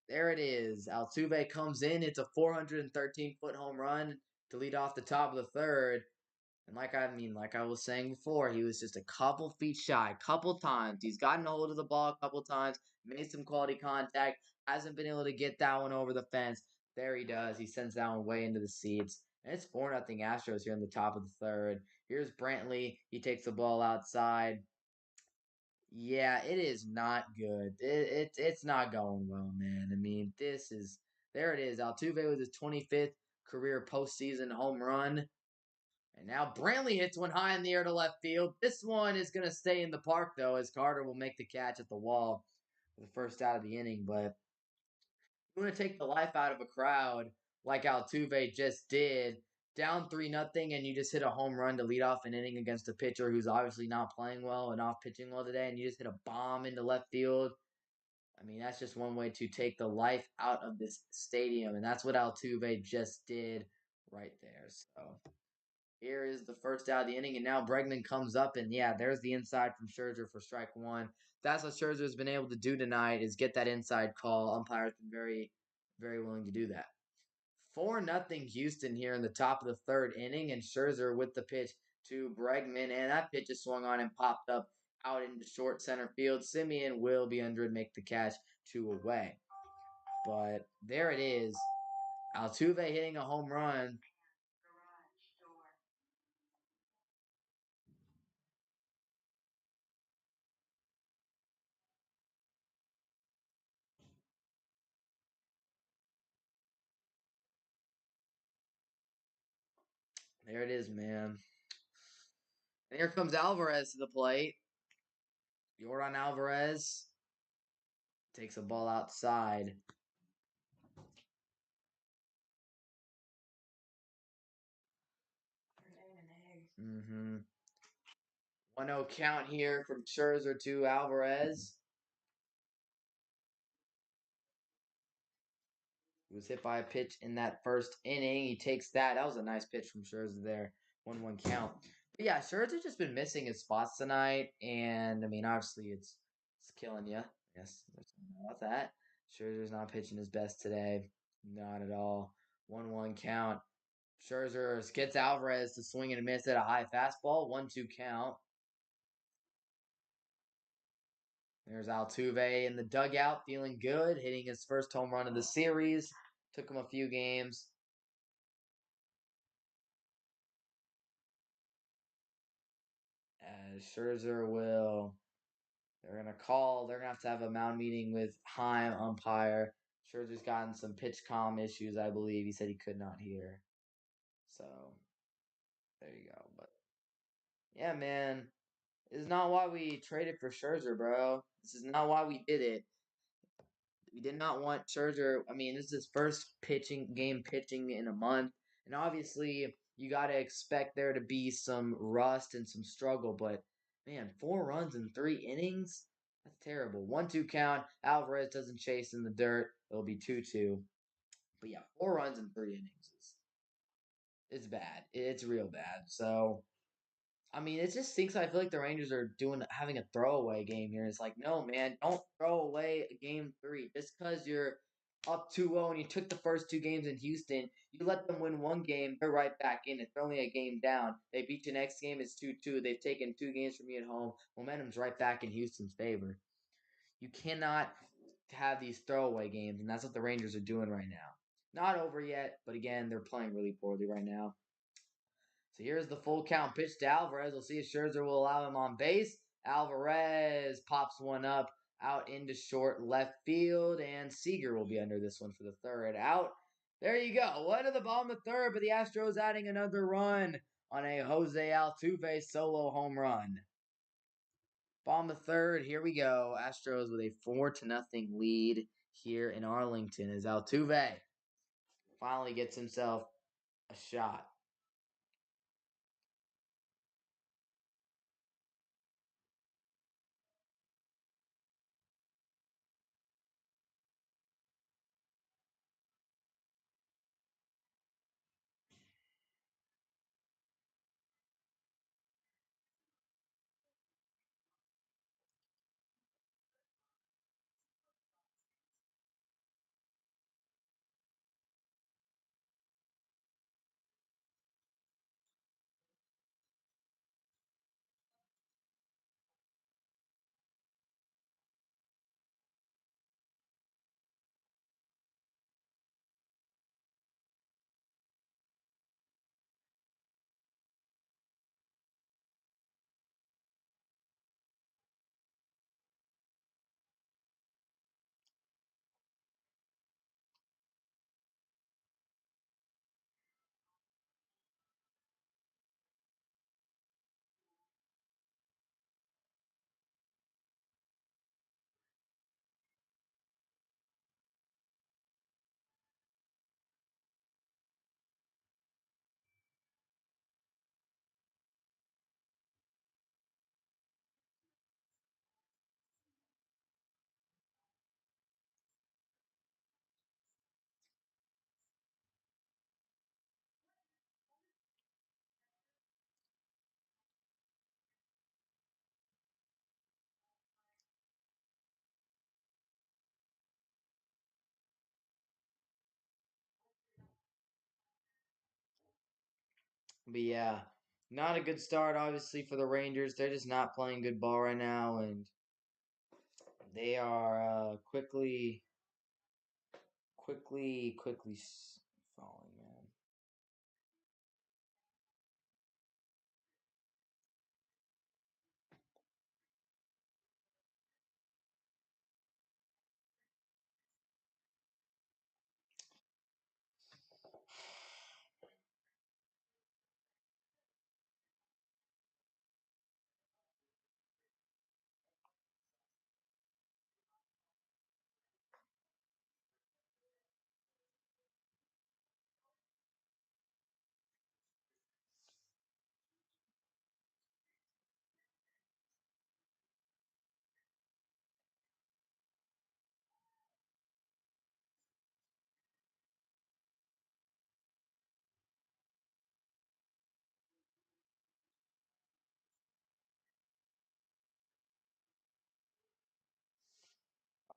there it is. Altuve comes in. It's a 413-foot home run to lead off the top of the third. And like I was saying before, he was just a couple feet shy, a couple times. He's gotten a hold of the ball a couple times, made some quality contact, hasn't been able to get that one over the fence. There he does. He sends that one way into the seats. And it's 4-0 Astros here in the top of the third. Here's Brantley. He takes the ball outside. Yeah, it is not good. It's not going well, man. I mean, there it is. Altuve with his 25th career postseason home run. And now Brantley hits one high in the air to left field. This one is going to stay in the park, though, as Carter will make the catch at the wall for the first out of the inning. But you want to take the life out of a crowd like Altuve just did, down 3-0, and you just hit a home run to lead off an inning against a pitcher who's obviously not playing well and off pitching well today, and you just hit a bomb into left field. I mean, that's just one way to take the life out of this stadium, and that's what Altuve just did right there. So here is the first out of the inning, and now Bregman comes up, and yeah, there's the inside from Scherzer for strike one. That's what Scherzer's been able to do tonight is get that inside call. Umpire's been very, very willing to do that. 4-0 Houston here in the top of the third inning, and Scherzer with the pitch to Bregman, and that pitch is swung on and popped up out into short center field. Simeon will be under and make the catch 2 away. But there it is. Altuve hitting a home run. There it is, man. And here comes Alvarez to the plate. Yordan Alvarez takes a ball outside. Mm-hmm. 1-0 count here from Scherzer to Alvarez. He was hit by a pitch in that first inning. He takes that. That was a nice pitch from Scherzer there. 1-1 count. But yeah, Scherzer's just been missing his spots tonight. And, I mean, obviously it's killing you. Yes, there's something about that. Scherzer's not pitching his best today. Not at all. 1-1 count. Scherzer gets Alvarez to swing and miss at a high fastball. 1-2 count. There's Altuve in the dugout, feeling good, hitting his first home run of the series. Took him a few games. As Scherzer will, they're gonna have a mound meeting with Heim, umpire. Scherzer's gotten some pitch comm issues, I believe. He said he could not hear. So there you go. But yeah, man, this is not why we traded for Scherzer, bro. This is not why we did it. We did not want Scherzer. I mean, this is his first game pitching in a month. And obviously, you got to expect there to be some rust and some struggle. But, man, 4 runs in 3 innings? That's terrible. 1-2 count. Alvarez doesn't chase in the dirt. It'll be 2-2. But, yeah, 4 runs in 3 innings is bad. It's real bad. So, I mean, it just stinks. I feel like the Rangers are having a throwaway game here. It's like, no, man, don't throw away a game three just because you're up 2-0 and you took the first 2 games in Houston. You let them win one game, they're right back in it. They're only a game down. They beat you next game. It's 2-2. They've taken 2 games from you at home. Momentum's right back in Houston's favor. You cannot have these throwaway games, and that's what the Rangers are doing right now. Not over yet, but again, they're playing really poorly right now. So here's the full count pitch to Alvarez. We'll see if Scherzer will allow him on base. Alvarez pops one up out into short left field, and Seager will be under this one for the third out. There you go. One to the bottom of the third, but the Astros adding another run on a Jose Altuve solo home run. Bottom of the third, here we go. Astros with a 4-0 lead here in Arlington as Altuve finally gets himself a shot. But yeah, not a good start, obviously, for the Rangers. They're just not playing good ball right now, and they are quickly falling, man.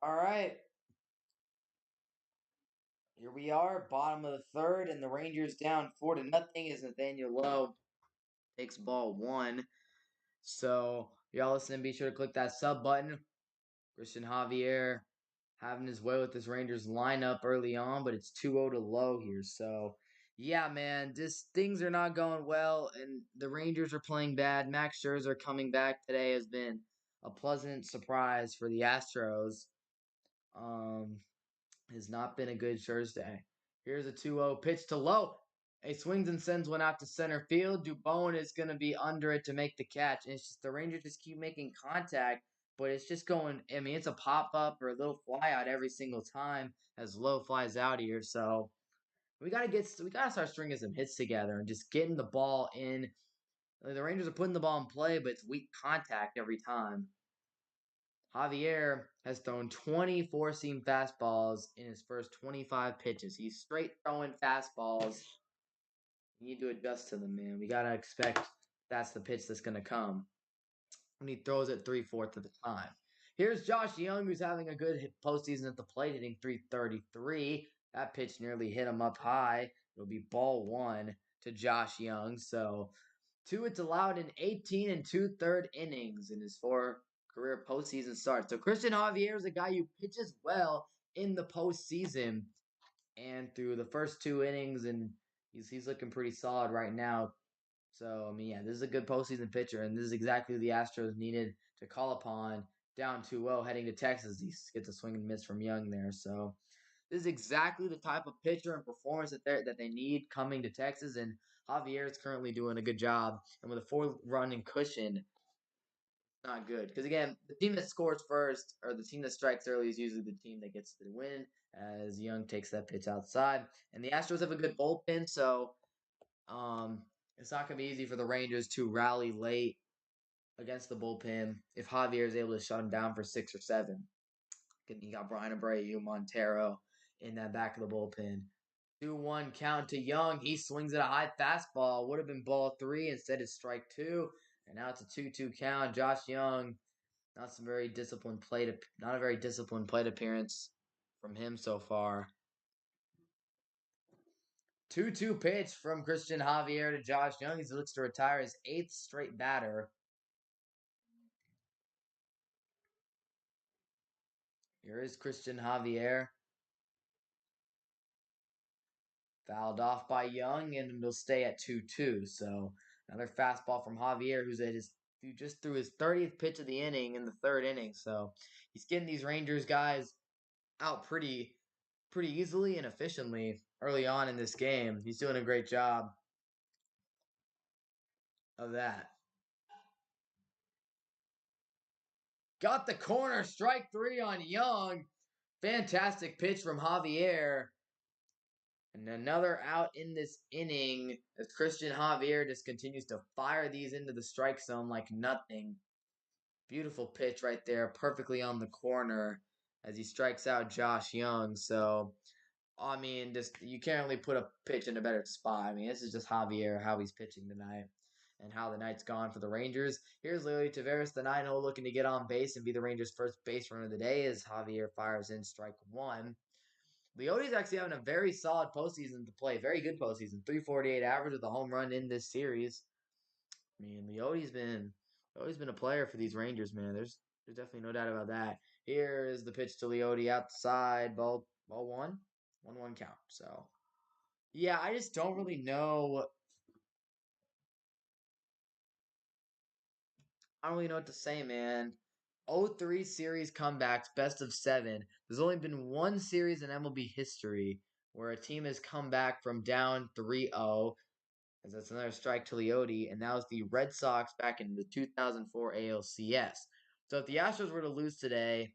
All right, here we are, bottom of the third, and the Rangers down 4-0 as Nathaniel Lowe takes ball one. So, y'all listening, be sure to click that sub button. Christian Javier having his way with this Rangers lineup early on, but it's 2-0 to Lowe here. So, yeah, man, just things are not going well, and the Rangers are playing bad. Max Scherzer coming back today has been a pleasant surprise for the Astros. Um, has not been a good Thursday. Here's a 2-0 pitch to Lowe. A swings and sends one out to center field. Dubon is going to be under it to make the catch. And it's just the Rangers just keep making contact, but it's just going. I mean, it's a pop up or a little fly out every single time as Lowe flies out here. So we gotta start stringing some hits together and just getting the ball in. The Rangers are putting the ball in play, but it's weak contact every time. Javier has thrown 24 seam fastballs in his first 25 pitches. He's straight throwing fastballs. You need to adjust to them, man. We got to expect that's the pitch that's going to come. And he throws it 3/4 of the time. Here's Josh Young, who's having a good postseason at the plate, hitting 333. That pitch nearly hit him up high. It'll be ball one to Josh Young. So, two hits allowed in 18 and 2/3 innings in his four career postseason starts. So Christian Javier is a guy who pitches well in the postseason, and through the first two innings, and he's looking pretty solid right now. So I mean, yeah, this is a good postseason pitcher, and this is exactly who the Astros needed to call upon down 2-0 heading to Texas. He gets a swing and miss from Young there. So this is exactly the type of pitcher and performance that they need coming to Texas, and Javier is currently doing a good job. And with a 4-run cushion, not good. Because again, the team that scores first or the team that strikes early is usually the team that gets the win. As Young takes that pitch outside, and the Astros have a good bullpen, so it's not going to be easy for the Rangers to rally late against the bullpen if Javier is able to shut him down for 6 or 7. You got Brian Abreu, Montero in that back of the bullpen. 2-1 count to Young. He swings at a high fastball. Would have been ball three. Instead, it's strike two. And now it's a 2-2 count. Josh Young, not a very disciplined plate appearance from him so far. 2-2 pitch from Christian Javier to Josh Young. He looks to retire his 8th straight batter. Here is Christian Javier. Fouled off by Young, and it'll stay at 2-2. So another fastball from Javier, who's at his just threw his 30th pitch of the inning in the third inning. So he's getting these Rangers guys out pretty easily and efficiently early on in this game. He's doing a great job of that. Got the corner, strike three on Young. Fantastic pitch from Javier. And another out in this inning as Christian Javier just continues to fire these into the strike zone like nothing. Beautiful pitch right there, perfectly on the corner as he strikes out Josh Young. So, I mean, just you can't really put a pitch in a better spot. I mean, this is just Javier, how he's pitching tonight and how the night's gone for the Rangers. Here's Lily Taveras, the 9-0, looking to get on base and be the Rangers' first base runner of the day as Javier fires in strike one. Leote's actually having a very solid postseason to play. Very good postseason. 348 average with a home run in this series. I mean, Leote's been a player for these Rangers, man. There's definitely no doubt about that. Here is the pitch to Leote outside. Ball one. 1-1 count. So yeah, I just don't really know. I don't really know what to say, man. 0-3 series comebacks, best of 7. There's only been one series in MLB history where a team has come back from down 3-0, as that's another strike to Leote, and that was the Red Sox back in the 2004 ALCS. So if the Astros were to lose today,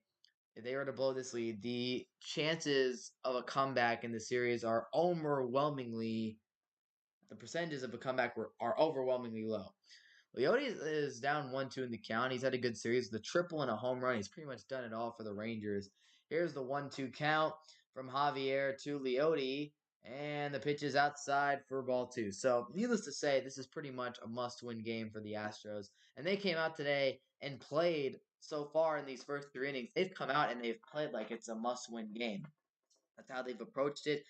if they were to blow this lead, the chances of a comeback in the series are overwhelmingly, the percentages of a comeback are overwhelmingly low. Leote is down 1-2 in the count. He's had a good series, the triple and a home run. He's pretty much done it all for the Rangers. Here's the 1-2 count from Javier to Leote, and the pitch is outside for ball two. So, needless to say, this is pretty much a must-win game for the Astros. And they came out today and played so far in these first 3 innings. They've come out and they've played like it's a must-win game. That's how they've approached it.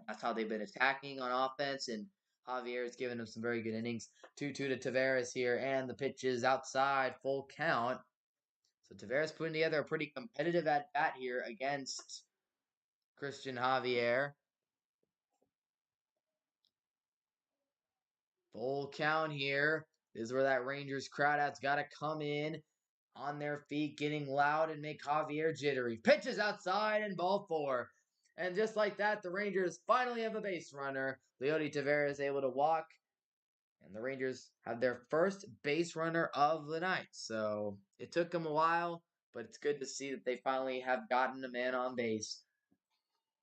That's how they've been attacking on offense. And Javier has given them some very good innings. 2-2 to Taveras here, and the pitch is outside, full count. So Taveras putting together a pretty competitive at bat here against Christian Javier. Full count here. This is where that Rangers crowd out's got to come in on their feet, getting loud and make Javier jittery. Pitches outside and ball four. And just like that, the Rangers finally have a base runner. Leote Taveras able to walk, and the Rangers have their first base runner of the night. So it took them a while, but it's good to see that they finally have gotten a man on base.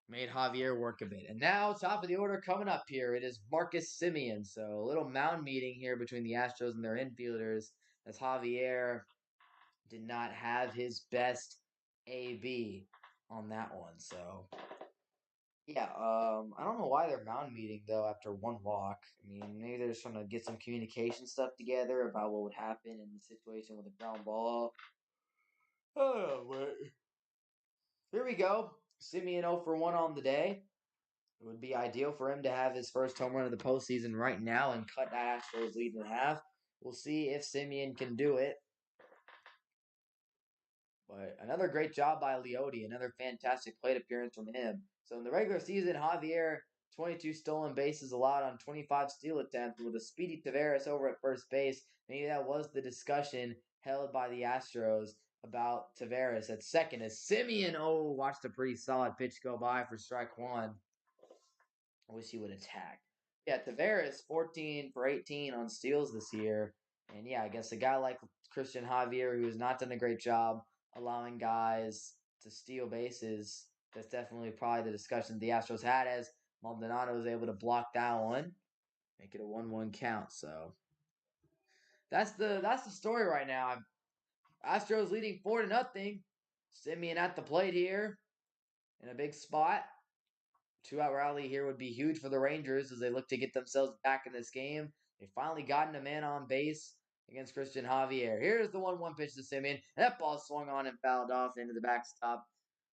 Made Javier work a bit. And now, top of the order coming up here, it is Marcus Semien. So a little mound meeting here between the Astros and their infielders, as Javier did not have his best AB on that one. So yeah, I don't know why they're mound meeting though after one walk. I mean, maybe they're just trying to get some communication stuff together about what would happen in the situation with a ground ball. Oh, but here we go. Simeon 0 for 1 on the day. It would be ideal for him to have his first home run of the postseason right now and cut that Astros lead in half. We'll see if Simeon can do it. But another great job by Leote, another fantastic plate appearance from him. So in the regular season, Javier, 22 stolen bases allowed on 25 steal attempts with a speedy Taveras over at first base. Maybe that was the discussion held by the Astros about Taveras at second as Semien, watched a pretty solid pitch go by for strike one. I wish he would attack. Yeah, Taveras, 14 for 18 on steals this year. And yeah, I guess a guy like Christian Javier, who has not done a great job allowing guys to steal bases, that's definitely probably the discussion the Astros had as Maldonado was able to block that one, make it a 1-1 count. So that's the story right now. Astros leading 4-0. Semien at the plate here in a big spot. 2-out rally here would be huge for the Rangers as they look to get themselves back in this game. They finally gotten a man on base against Christian Javier. Here's the 1-1 pitch to Semien. That ball swung on and fouled off into the backstop,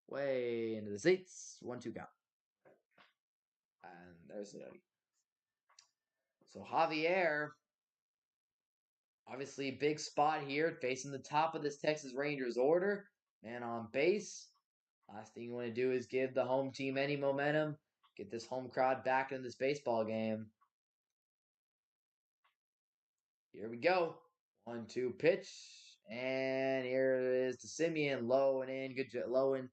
way into the seats. 1-2 count. And there's the. So Javier, obviously big spot here, facing the top of this Texas Rangers order. Man on base. Last thing you want to do is give the home team any momentum. Get this home crowd back in this baseball game. Here we go. 1-2 pitch. And here it is to Semien. Low and in. Good job. Low and.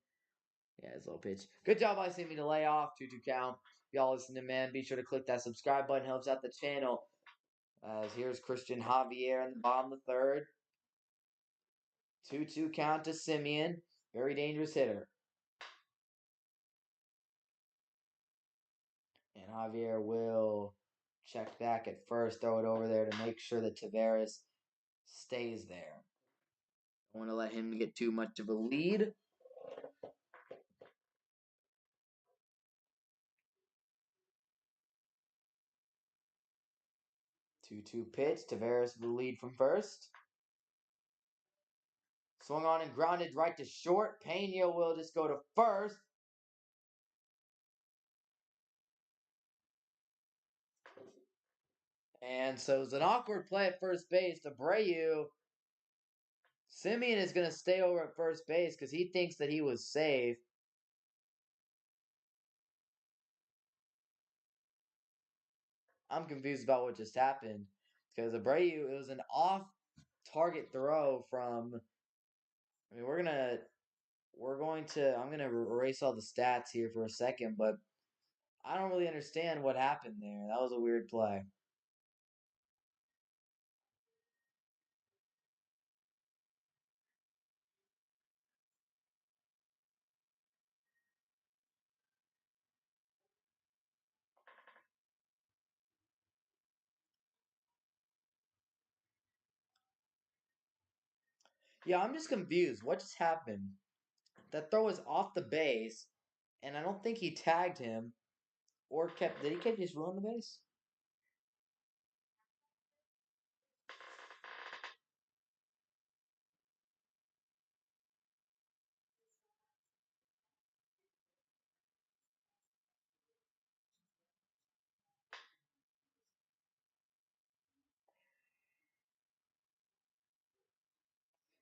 Yeah, it's a little pitch. Good job by Semien to lay off. 2-2 count. If y'all listening, man, be sure to click that subscribe button. Helps out the channel. As here's Christian Javier in the bottom of the third. 2-2 count to Semien. Very dangerous hitter. And Javier will check back at first. Throw it over there to make sure that Taveras stays there. Don't want to let him get too much of a lead. 2-2 pitch. Taveras with the lead from first. Swung on and grounded right to short. Pena will just go to first. And so it was an awkward play at first base. Abreu, Simeon is going to stay over at first base because he thinks that he was safe. I'm confused about what just happened because Abreu, it was an off target throw from. I mean, I'm gonna erase all the stats here for a second, but I don't really understand what happened there. That was a weird play. Yeah, I'm just confused. What just happened? That throw was off the base, and I don't think he tagged him or kept. Did he keep just run the base?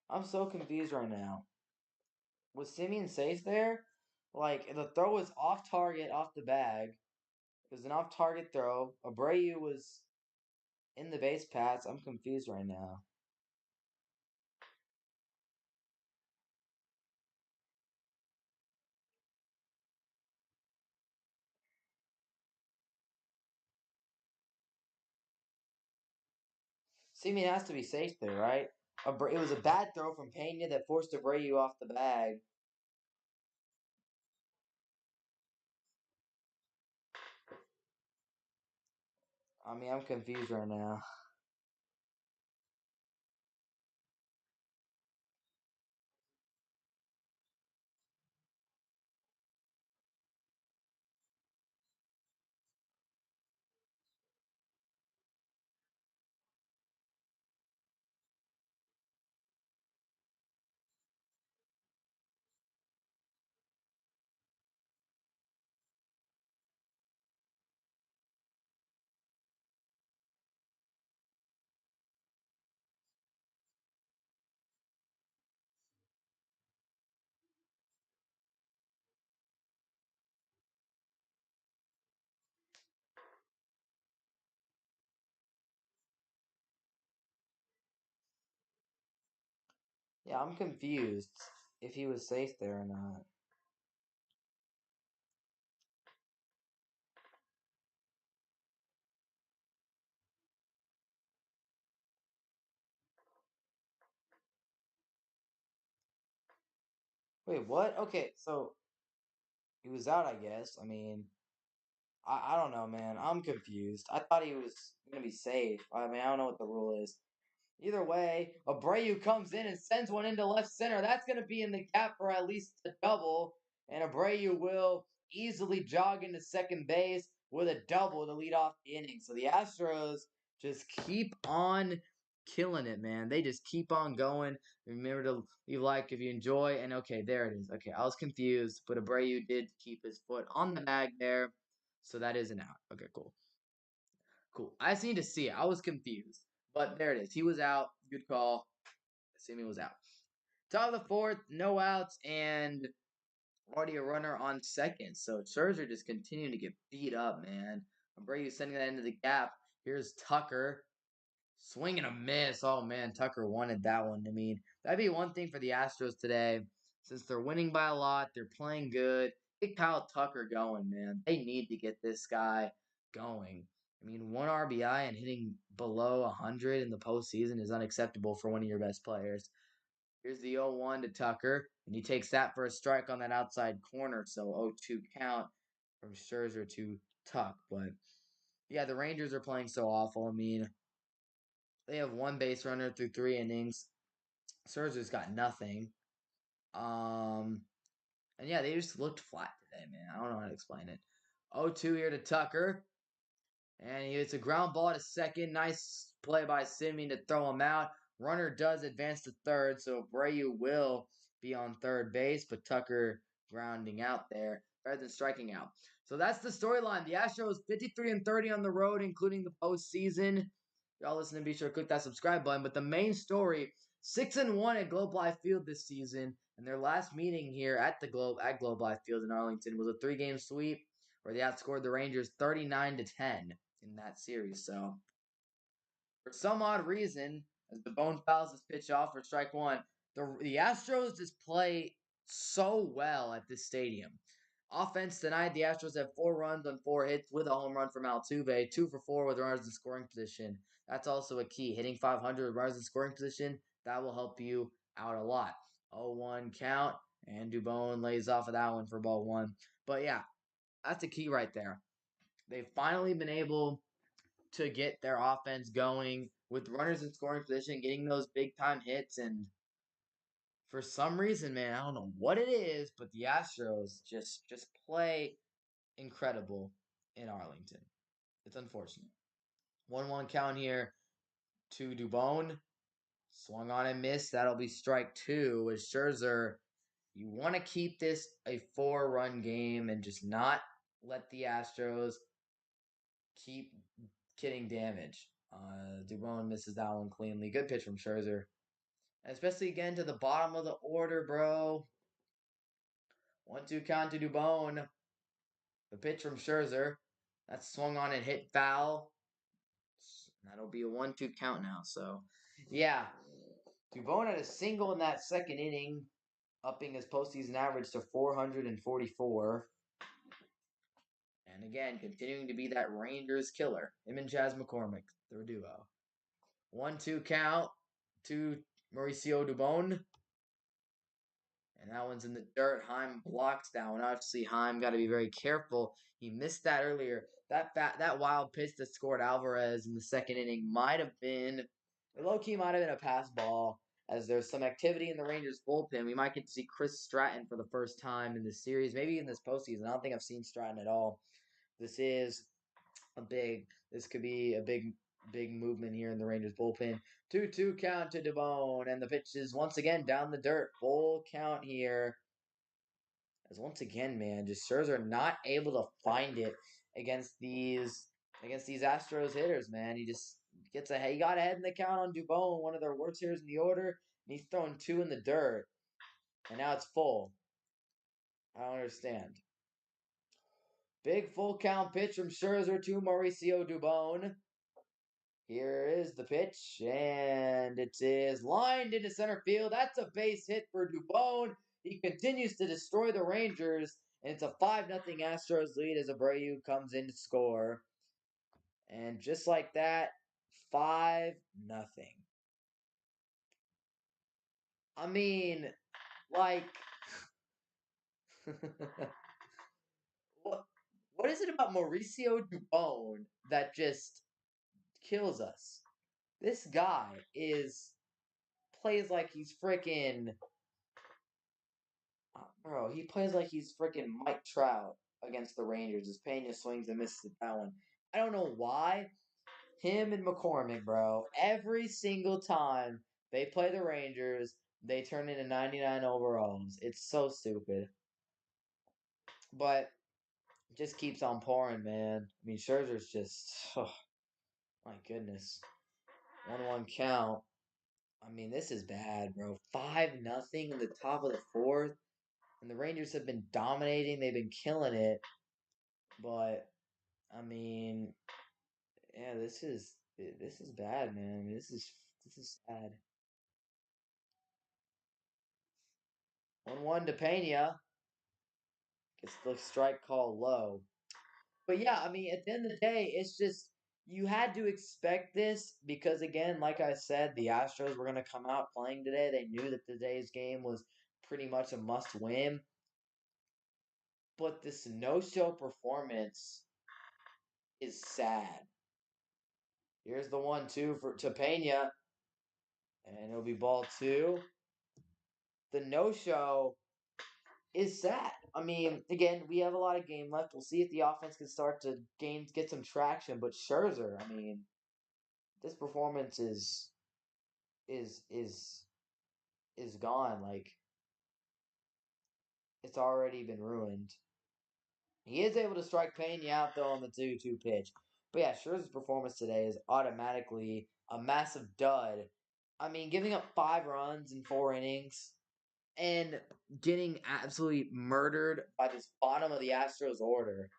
I'm so confused right now. Was Simeon safe there? Like the throw was off target, off the bag. It was an off target throw. Abreu was in the base paths. I'm confused right now. Simeon has to be safe there, right? It was a bad throw from Pena that forced Abreu off the bag. I mean, I'm confused right now. Yeah, I'm confused if he was safe there or not. Wait, what? Okay, so he was out, I guess. I mean, I don't know, man. I'm confused. I thought he was gonna be safe. I mean, I don't know what the rule is. Either way, Abreu comes in and sends one into left center. That's going to be in the gap for at least a double. And Abreu will easily jog into second base with a double to lead off the inning. So the Astros just keep on killing it, man. They just keep on going. Remember to leave a like if you enjoy. And okay, there it is. Okay, I was confused, but Abreu did keep his foot on the bag there. So that is an out. Okay, cool. Cool. I just need to see it. I was confused. But there it is. He was out. Good call. Simeon was out. Top of the fourth, no outs, and already a runner on second. So Scherzer just continuing to get beat up, man. Abreu sending that into the gap. Here's Tucker. Swing and a miss. Oh, man. Tucker wanted that one. I mean, that'd be one thing for the Astros today. Since they're winning by a lot, they're playing good. Get Kyle Tucker going, man. They need to get this guy going. I mean, one RBI and hitting below 100 in the postseason is unacceptable for one of your best players. Here's the 0-1 to Tucker, and he takes that for a strike on that outside corner. So 0-2 count from Scherzer to Tuck. But yeah, the Rangers are playing so awful. I mean, they have one base runner through 3 innings. Scherzer's got nothing. Um, and yeah, they just looked flat today, man. I don't know how to explain it. 0-2 here to Tucker. And it's a ground ball to second. Nice play by Simeon to throw him out. Runner does advance to third, so Abreu will be on third base, but Tucker grounding out there, better than striking out. So that's the storyline. The Astros 53-30 on the road, including the postseason. Y'all listening, be sure to click that subscribe button. But the main story, 6-1 at Globe Life Field this season. And their last meeting here at Globe Life Field in Arlington was a 3-game sweep where they outscored the Rangers 39-10 in that series. So for some odd reason, as DeBone fouls his pitch off for strike one, the Astros just play so well at this stadium. Offense tonight, the Astros have 4 runs on 4 hits with a home run from Altuve, 2 for 4 with runners in scoring position. That's also a key. Hitting 500 with runners in scoring position, that will help you out a lot. 0-1 count, and Dubon lays off of that one for ball 1. But yeah, that's a key right there. They've finally been able to get their offense going with runners in scoring position, getting those big time hits, and for some reason, man, I don't know what it is, but the Astros just play incredible in Arlington. It's unfortunate. 1-1 count here to Dubon. Swung on and missed. That'll be strike 2 with Scherzer. You want to keep this a 4-run game and just not let the Astros keep getting damage. Dubon misses that one cleanly. Good pitch from Scherzer. Especially again to the bottom of the order, bro. 1-2 count to Dubon. The pitch from Scherzer. That's swung on and hit foul. That'll be a 1-2 count now. So, yeah. Dubon had a single in that second inning, upping his postseason average to 444. And again, continuing to be that Rangers killer. Him and Chas McCormick, their duo. 1-2 count to Mauricio Dubon. And that one's in the dirt. Heim blocks that one. Obviously, Heim got to be very careful. He missed that earlier. That wild pitch that scored Alvarez in the second inning might have been, low-key might have been a pass ball, as there's some activity in the Rangers bullpen. We might get to see Chris Stratton for the first time in this series, maybe in this postseason. I don't think I've seen Stratton at all. This could be a big movement here in the Rangers bullpen. 2-2 count to Dubon, and the pitch is once again down the dirt. Full count here. As once again, man, just Scherzer not able to find it against these Astros hitters, man. He just gets ahead. He got ahead in the count on Dubon, one of their worst hitters in the order, and he's throwing 2 in the dirt. And now it's full. I don't understand. Big full count pitch from Scherzer to Mauricio Dubon. Here is the pitch, and it is lined into center field. That's a base hit for Dubon. He continues to destroy the Rangers, and it's a 5-0 Astros lead as Abreu comes in to score. And just like that, 5-0. I mean, like, what is it about Mauricio Dubon that just kills us? This guy plays like he's freaking, bro. He plays like he's freaking Mike Trout against the Rangers. As Pena swings and misses that one. I don't know why. Him and McCormick, bro. Every single time they play the Rangers, they turn into 99 overalls. It's so stupid. But it just keeps on pouring, man. I mean, Scherzer's just, oh, my goodness. 1-1 count. I mean, this is bad, bro. 5-0 in the top of the 4th. And the Rangers have been dominating. They've been killing it. But, I mean, yeah, this is bad, man. I mean, this is sad. 1-1 to Pena. Gets the strike call low. But yeah, I mean, at the end of the day, it's just you had to expect this because, again, like I said, the Astros were going to come out playing today. They knew that today's game was pretty much a must-win. But this no-show performance is sad. Here's the 1-2 to Pena, and it'll be ball 2. The no-show is sad. I mean, again, we have a lot of game left. We'll see if the offense can start to get some traction. But Scherzer, I mean, this performance is gone. Like, it's already been ruined. He is able to strike Pena out though on the 2-2 pitch. But yeah, Scherzer's performance today is automatically a massive dud. I mean, giving up 5 runs in 4 innings and getting absolutely murdered by this bottom of the Astros order.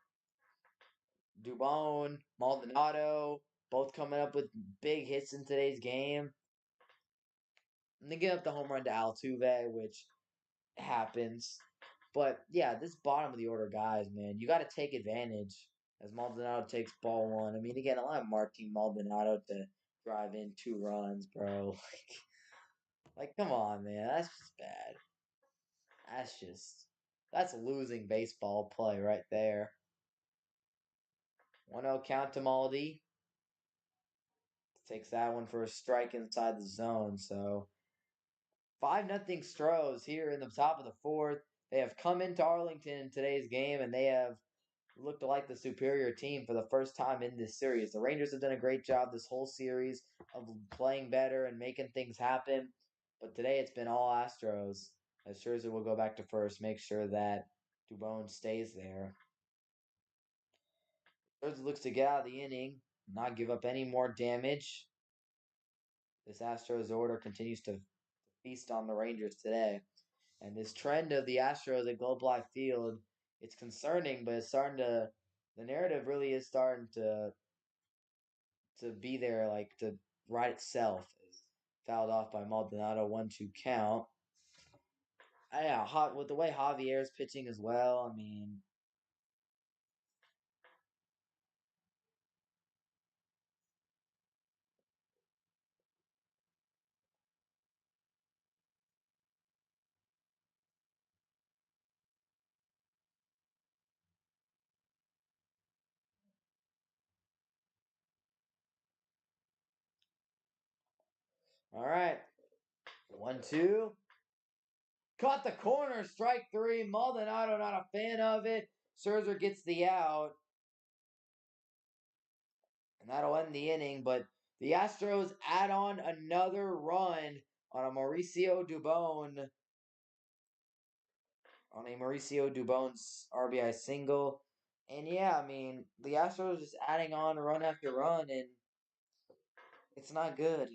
Dubon, Maldonado, both coming up with big hits in today's game. And they give up the home run to Altuve, which happens. But yeah, this bottom of the order guys, man, you got to take advantage as Maldonado takes ball one. I mean, again, I like Martin Maldonado to drive in 2 runs, bro. Like, come on, man, that's just bad. That's losing baseball play right there. 1-0 count to Maldi. Takes that one for a strike inside the zone. So 5-0 Stros here in the top of the fourth. They have come into Arlington in today's game, and they have looked like the superior team for the first time in this series. The Rangers have done a great job this whole series of playing better and making things happen. But today it's been all Astros. As Scherzer will go back to first, make sure that Dubon stays there. Scherzer looks to get out of the inning, not give up any more damage. This Astros order continues to feast on the Rangers today. And this trend of the Astros at Globe Life Field, it's concerning, but it's starting to, the narrative really is starting to be there, like to write itself. Fouled off by Maldonado, 1-2 count. Yeah, with the way Javier's pitching as well, I mean, all right. 1-2. Caught the corner, strike 3. Maldonado not a fan of it. Scherzer gets the out. And that'll end the inning. But the Astros add on another run on a Mauricio Dubon's RBI single. And yeah, I mean, the Astros just adding on run after run, and it's not good.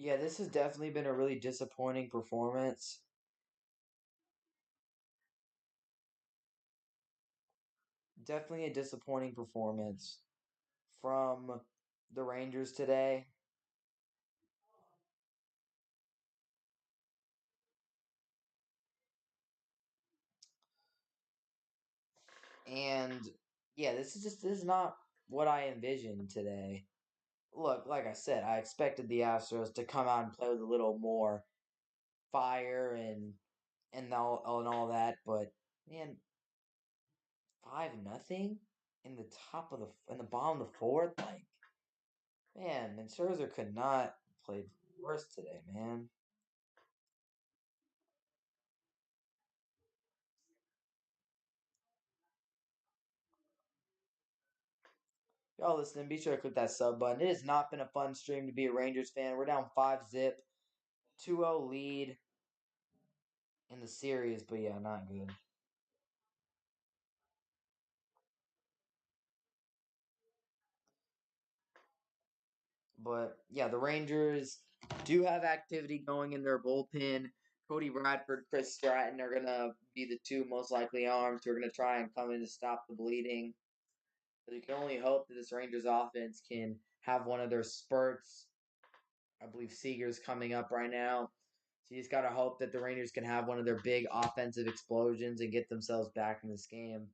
Yeah, this has definitely been a really disappointing performance. Definitely a disappointing performance from the Rangers today. And yeah, this is not what I envisioned today. Look, like I said, I expected the Astros to come out and play with a little more fire and all that, but man, 5-0 in the in the bottom of the fourth, like man, and Scherzer could not play worse today, man. Y'all listening, be sure to click that sub button. It has not been a fun stream to be a Rangers fan. We're down 5-0, 2-0 lead in the series, but yeah, not good. But yeah, the Rangers do have activity going in their bullpen. Cody Bradford, Chris Stratton are gonna be the two most likely arms who are gonna try and come in to stop the bleeding. But you can only hope that this Rangers offense can have one of their spurts. I believe Seager's coming up right now. So you just gotta hope that the Rangers can have one of their big offensive explosions and get themselves back in this game.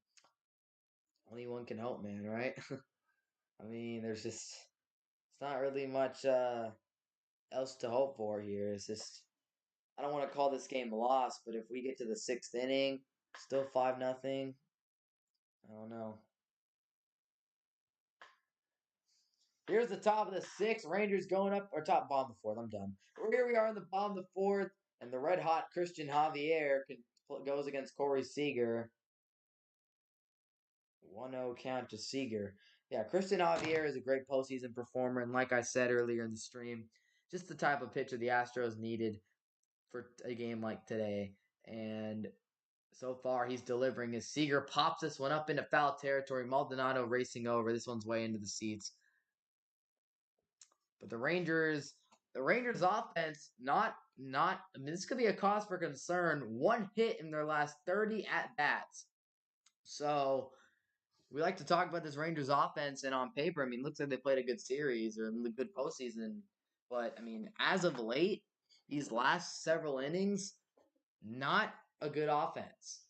Only one can hope, man, right? I mean, there's just It's not really much else to hope for here. It's just I don't want to call this game lost, but if we get to the sixth inning, still 5-0, I don't know. Here's the top of the sixth. Rangers going up, or top bottom of the fourth. I'm done. Here we are in the bottom of the fourth, and the red hot Christian Javier goes against Corey Seager. 1-0 count to Seager. Yeah, Christian Javier is a great postseason performer, and like I said earlier in the stream, just the type of pitcher the Astros needed for a game like today. And so far, he's delivering as Seager pops this one up into foul territory. Maldonado racing over. This one's way into the seats. But the Rangers offense, I mean, this could be a cause for concern. One hit in their last 30 at bats. So we like to talk about this Rangers offense, and on paper, I mean, looks like they played a good series or a good postseason. But I mean, as of late, these last several innings, not a good offense.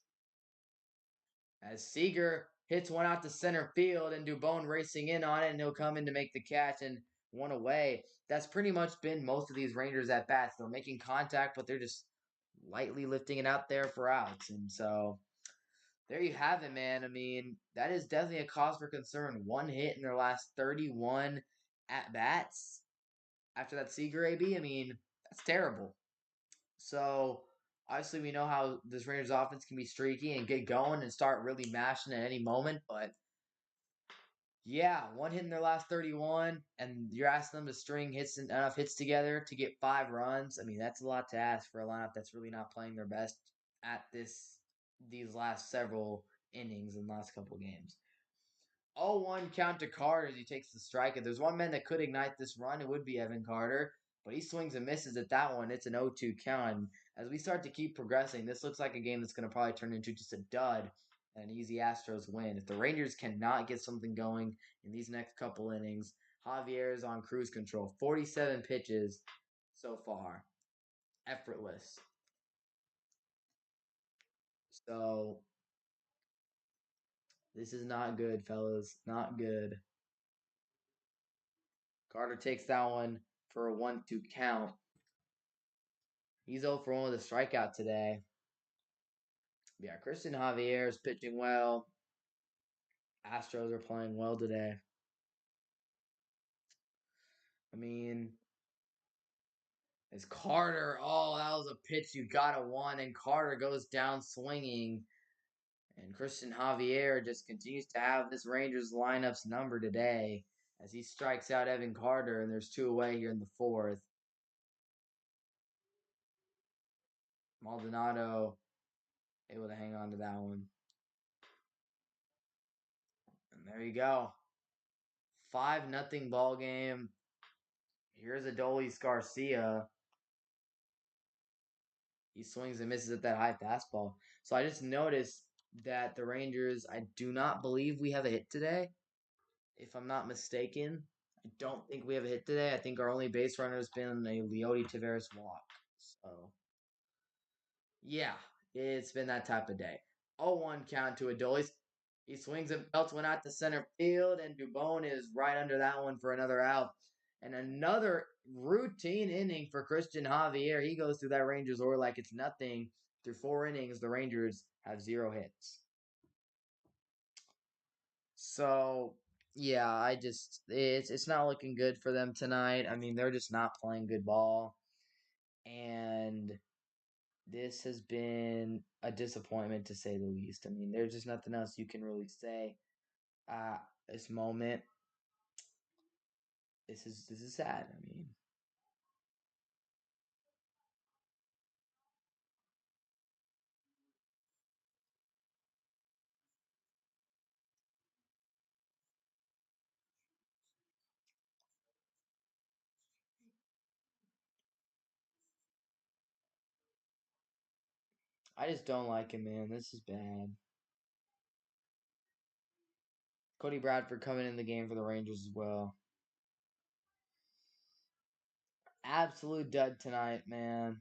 As Seager hits one out to center field and Dubon racing in on it, and he'll come in to make the catch and one away. That's pretty much been most of these Rangers at bats. They're making contact, but they're just lightly lifting it out there for outs. And so there you have it, man. I mean, that is definitely a cause for concern. One hit in their last 31 at bats after that Seager AB. I mean, that's terrible. So obviously we know how this Rangers offense can be streaky and get going and start really mashing at any moment. But yeah, one hit in their last 31, and you're asking them to string enough hits together to get 5 runs. I mean, that's a lot to ask for a lineup that's really not playing their best at these last several innings and last couple games. 0-1 count to Carter as he takes the strike. If there's one man that could ignite this run, it would be Evan Carter. But he swings and misses at that one. It's an 0-2 count. And as we start to keep progressing, this looks like a game that's going to probably turn into just a dud and an easy Astros win. If the Rangers cannot get something going in these next couple innings, Javier is on cruise control. 47 pitches so far. Effortless. So this is not good, fellas. Not good. Carter takes that one for a 1-2 count. He's 0 for 1 with a strikeout today. Yeah, Christian Javier is pitching well. Astros are playing well today. I mean, it's Carter. Oh, that was a pitch you gotta want, and Carter goes down swinging. And Christian Javier just continues to have this Rangers lineup's number today as he strikes out Evan Carter, and there's 2 away here in the fourth. Maldonado able to hang on to that one. And there you go. 5-0 ball game. Here's Adolis Garcia. He swings and misses at that high fastball. So I just noticed that the Rangers, I do not believe we have a hit today. If I'm not mistaken, I don't think we have a hit today. I think our only base runner has been a Leody Taveras walk. So, yeah, it's been that type of day. 0-1 count to Adolis. He swings and belts one out to center field, and Dubon is right under that one for another out. And another routine inning for Christian Javier. He goes through that Rangers order like it's nothing. Through 4 innings, the Rangers have 0 hits. So yeah, it's not looking good for them tonight. I mean, they're just not playing good ball. And this has been a disappointment to say the least. I mean, there's just nothing else you can really say at this moment. This is sad. I mean, I just don't like it, man. This is bad. Cody Bradford coming in the game for the Rangers as well. Absolute dud tonight, man.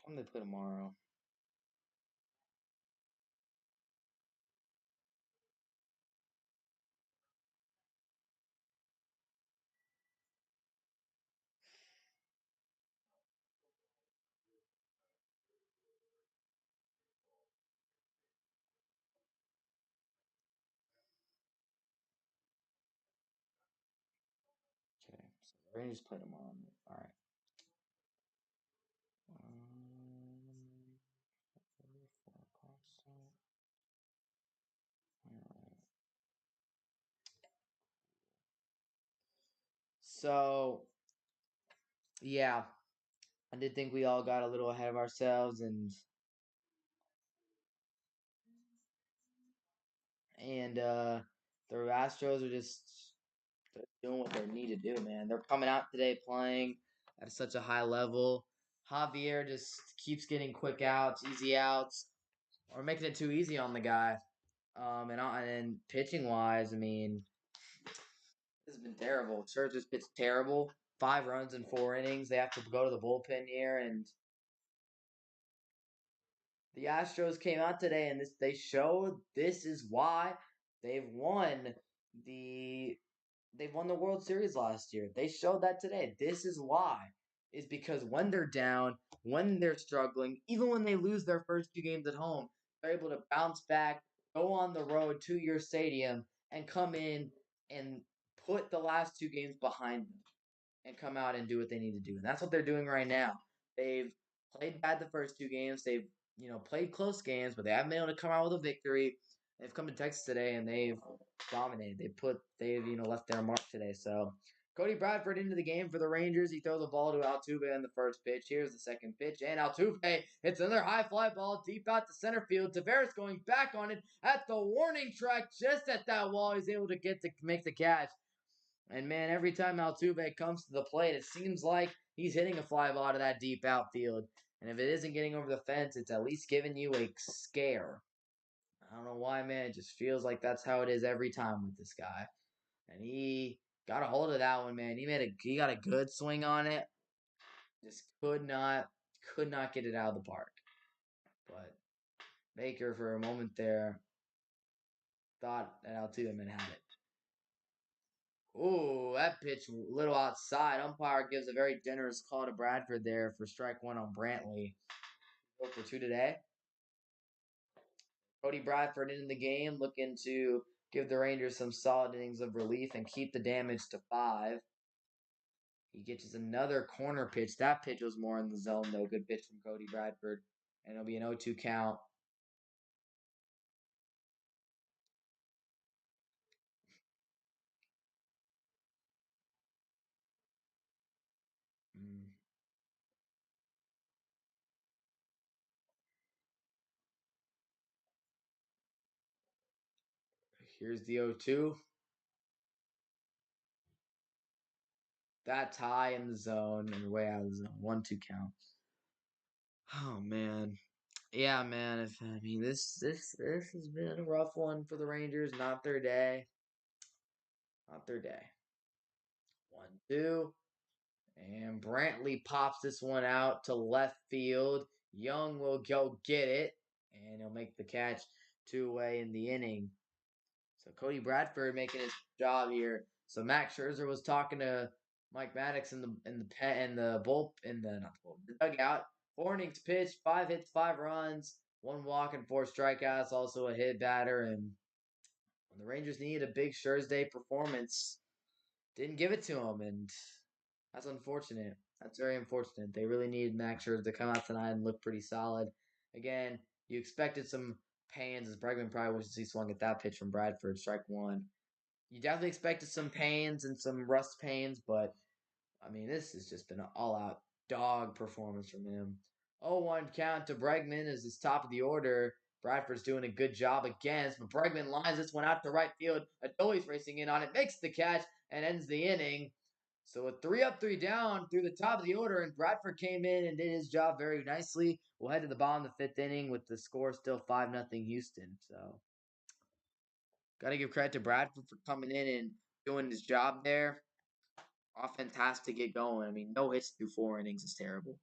When they play tomorrow. Okay, so the Rangers play tomorrow. All right. 4 o'clock start. All right. So yeah, I did think we all got a little ahead of ourselves, and the Astros are just they're doing what they need to do, man. They're coming out today playing at such a high level. Javier just keeps getting quick outs, easy outs, or making it too easy on the guy. And pitching wise, I mean, this has been terrible. Scherzer's pitched terrible. 5 runs in 4 innings. They have to go to the bullpen here, and the Astros came out today, and they showed this is why they've won the They've won the World Series last year. They showed that today. This is why. Is because when they're down, when they're struggling, even when they lose their first 2 games at home, they're able to bounce back, go on the road to your stadium, and come in and put the last 2 games behind them and come out and do what they need to do. And that's what they're doing right now. They've played bad the first 2 games. They've, played close games, but they haven't been able to come out with a victory. They've come to Texas today and they've dominated. They've, left their mark today. So Cody Bradford into the game for the Rangers. He throws the ball to Altuve in the first pitch. Here's the second pitch. And Altuve hits another high fly ball deep out to center field. Tavares going back on it at the warning track just at that wall. He's able to make the catch. And man, every time Altuve comes to the plate, it seems like he's hitting a fly ball to that deep outfield. And if it isn't getting over the fence, it's at least giving you a scare. I don't know why, man. It just feels like that's how it is every time with this guy. And he got a hold of that one, man. He got a good swing on it. Just could not get it out of the park. But Baker, for a moment there, thought that Altuve had it. Ooh, that pitch a little outside. Umpire gives a very generous call to Bradford there for strike one on Brantley. 0 for 2 today. Cody Bradford in the game, looking to give the Rangers some solid innings of relief and keep the damage to 5. He gets another corner pitch. That pitch was more in the zone, though. Good pitch from Cody Bradford. And it'll be an 0-2 count. Mm. Here's the 0-2. That's high in the zone and way out of the zone. 1-2 count. Oh, man. Yeah, man. This has been a rough one for the Rangers. Not their day. Not their day. 1-2. And Brantley pops this one out to left field. Young will go get it, and he'll make the catch 2 away in the inning. So Cody Bradford making his job here. So Max Scherzer was talking to Mike Maddox in the bull in the not the bull, the dugout. 4 innings pitched, 5 hits, 5 runs, 1 walk and 4 strikeouts. Also a hit batter, and when the Rangers needed a big Scherzer performance, didn't give it to him, and that's unfortunate. That's very unfortunate. They really needed Max Scherzer to come out tonight and look pretty solid. Again, you expected some pains as Bregman probably wishes he swung at that pitch from Bradford, strike one. You definitely expected some pains and some rust pains, but I mean, this has just been an all-out dog performance from him. 0-1 count to Bregman as his top of the order. Bradford's doing a good job against, but Bregman lines this one out to right field. Adolis racing in on it, makes the catch, and ends the inning. So with 3 up, 3 down through the top of the order, and Bradford came in and did his job very nicely. We'll head to the bottom of the 5th inning with the score still 5-0 Houston. So got to give credit to Bradford for coming in and doing his job there. Offense has to get going. I mean, no hits through 4 innings is terrible.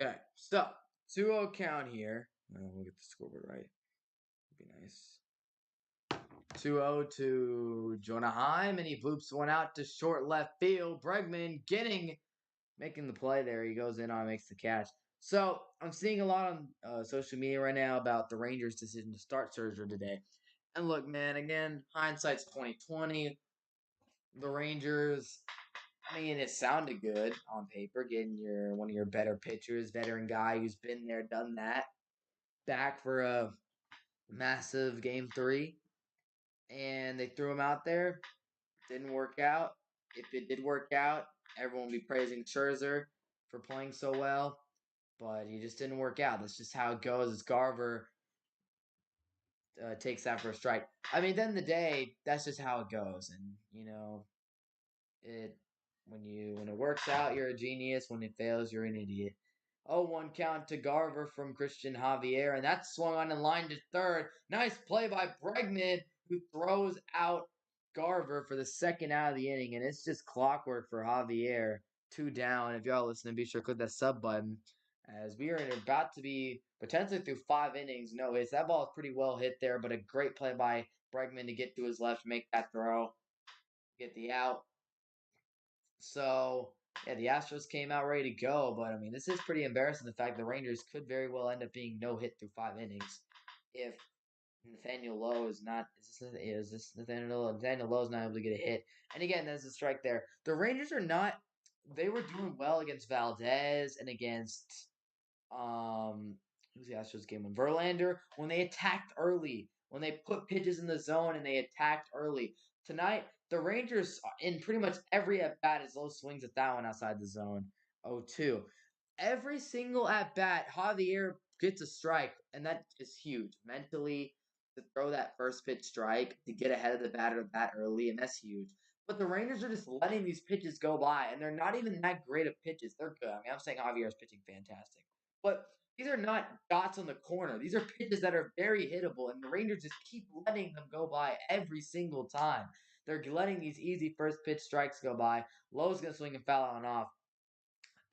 Okay, so 2-0 count here. We'll get the scoreboard right. Would be nice. 2-0 to Jonah Heim, and he bloops one out to short left field. Bregman making the play there. He goes in on, makes the catch. So I'm seeing a lot on social media right now about the Rangers' decision to start Scherzer today. And look, man, again, hindsight's 2020. The Rangers, I mean, it sounded good on paper, getting one of your better pitchers, veteran guy who's been there, done that, back for a massive game 3, and they threw him out there. Didn't work out. If it did work out, everyone would be praising Scherzer for playing so well, but he just didn't work out. That's just how it goes. As Garver takes that for a strike. I mean, at the end of the day, that's just how it goes, and it when it works out, you're a genius. When it fails, you're an idiot. 0-1 count to Garver from Christian Javier, and that's swung on and line to third. Nice play by Bregman, who throws out Garver for the second out of the inning, and it's just clockwork for Javier. 2 down. If y'all listening, be sure to click that sub button, as we are about to be potentially through 5 innings. No hits. That ball is pretty well hit there, but a great play by Bregman to get to his left, make that throw, get the out. So, yeah, the Astros came out ready to go, but I mean, this is pretty embarrassing. The fact the Rangers could very well end up being no hit through 5 innings if Nathaniel Lowe is not. Is this Nathaniel Lowe? Nathaniel Lowe is not able to get a hit. And again, there's a strike there. The Rangers are not. They were doing well against Valdez and against who's the Astros game on Verlander when they attacked early, when they put pitches in the zone and they attacked early. Tonight, the Rangers in pretty much every at bat is low swings at that one outside the zone. 0-2. Every single at bat, Javier gets a strike, and that is huge mentally to throw that first pitch strike to get ahead of the batter that early, and that's huge. But the Rangers are just letting these pitches go by, and they're not even that great of pitches. They're good. I mean, I'm saying Javier's pitching fantastic. But these are not dots on the corner. These are pitches that are very hittable, and the Rangers just keep letting them go by every single time. They're letting these easy first pitch strikes go by. Lowe's going to swing and foul on off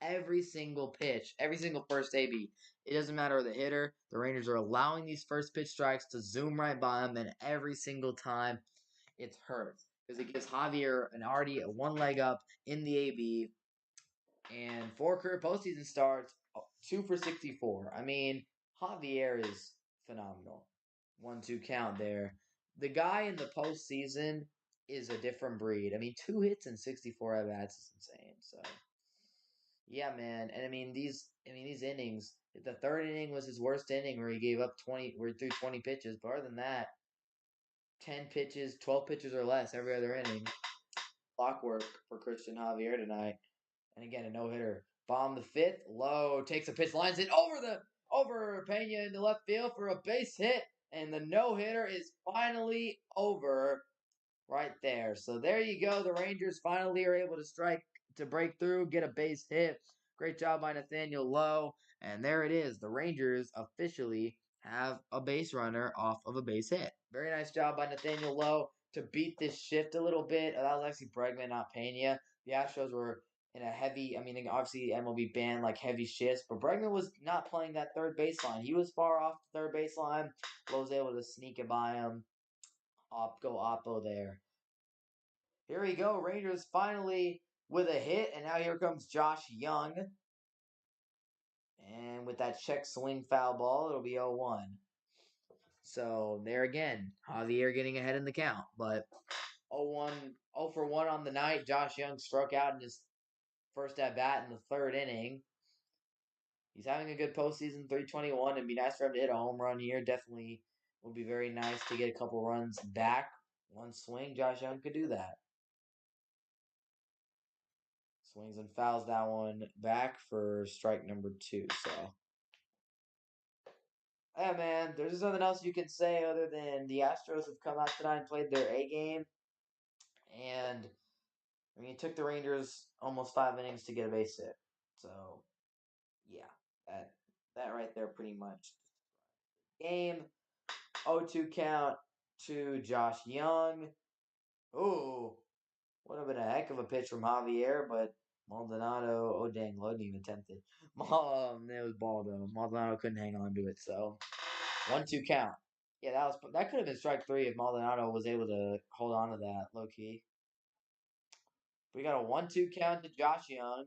every single pitch, every single first AB. It doesn't matter the hitter. The Rangers are allowing these first pitch strikes to zoom right by them, and every single time it's hurt because it gives Javier an already a one leg up in the AB. And 4 career postseason starts, 2 for 64. I mean, Javier is phenomenal. 1-2 count there. The guy in the postseason is a different breed. I mean, 2 hits and 64 at bats is insane. So, yeah, man. And I mean these innings. The third inning was his worst inning, where he gave up 20, where he threw 20 pitches. But other than that, 10 pitches, 12 pitches or less every other inning. Clockwork for Christian Javier tonight. And again, a no-hitter. Bomb the 5th. Low takes a pitch, lines it over Pena into left field for a base hit. And the no-hitter is finally over right there. So there you go. The Rangers finally are able to break through, get a base hit. Great job by Nathaniel Lowe. And there it is. The Rangers officially have a base runner off of a base hit. Very nice job by Nathaniel Lowe to beat this shift a little bit. That was actually Bregman, not Pena. The Astros were in a heavy, I mean, obviously MLB banned like heavy shifts, but Bregman was not playing that third baseline. He was far off the third baseline. Lowe was able to sneak it by him. Go Oppo there. Here we go. Rangers finally with a hit, and now here comes Josh Young. And with that check swing foul ball, it'll be 0-1. So there again, Javier getting ahead in the count. But 0-1, 0 for 1 on the night. Josh Young struck out in his first at bat in the third inning. He's having a good postseason, 321. It'd be nice for him to hit a home run here. Definitely would be very nice to get a couple runs back. One swing, Josh Young could do that. Swings and fouls that one back for strike number 2. So, yeah, man, there's just nothing else you can say other than the Astros have come out tonight and played their A game. And, I mean, it took the Rangers almost 5 innings to get a base hit. So, yeah, that right there pretty much. Game 0-2 count to Josh Young. Ooh, would have been a heck of a pitch from Javier, but Maldonado. Oh dang, Loden even attempted. It was ball though. Maldonado couldn't hang on to it, so 1-2 count. Yeah, that could have been strike three if Maldonado was able to hold on to that low key. We got a 1-2 count to Josh Young.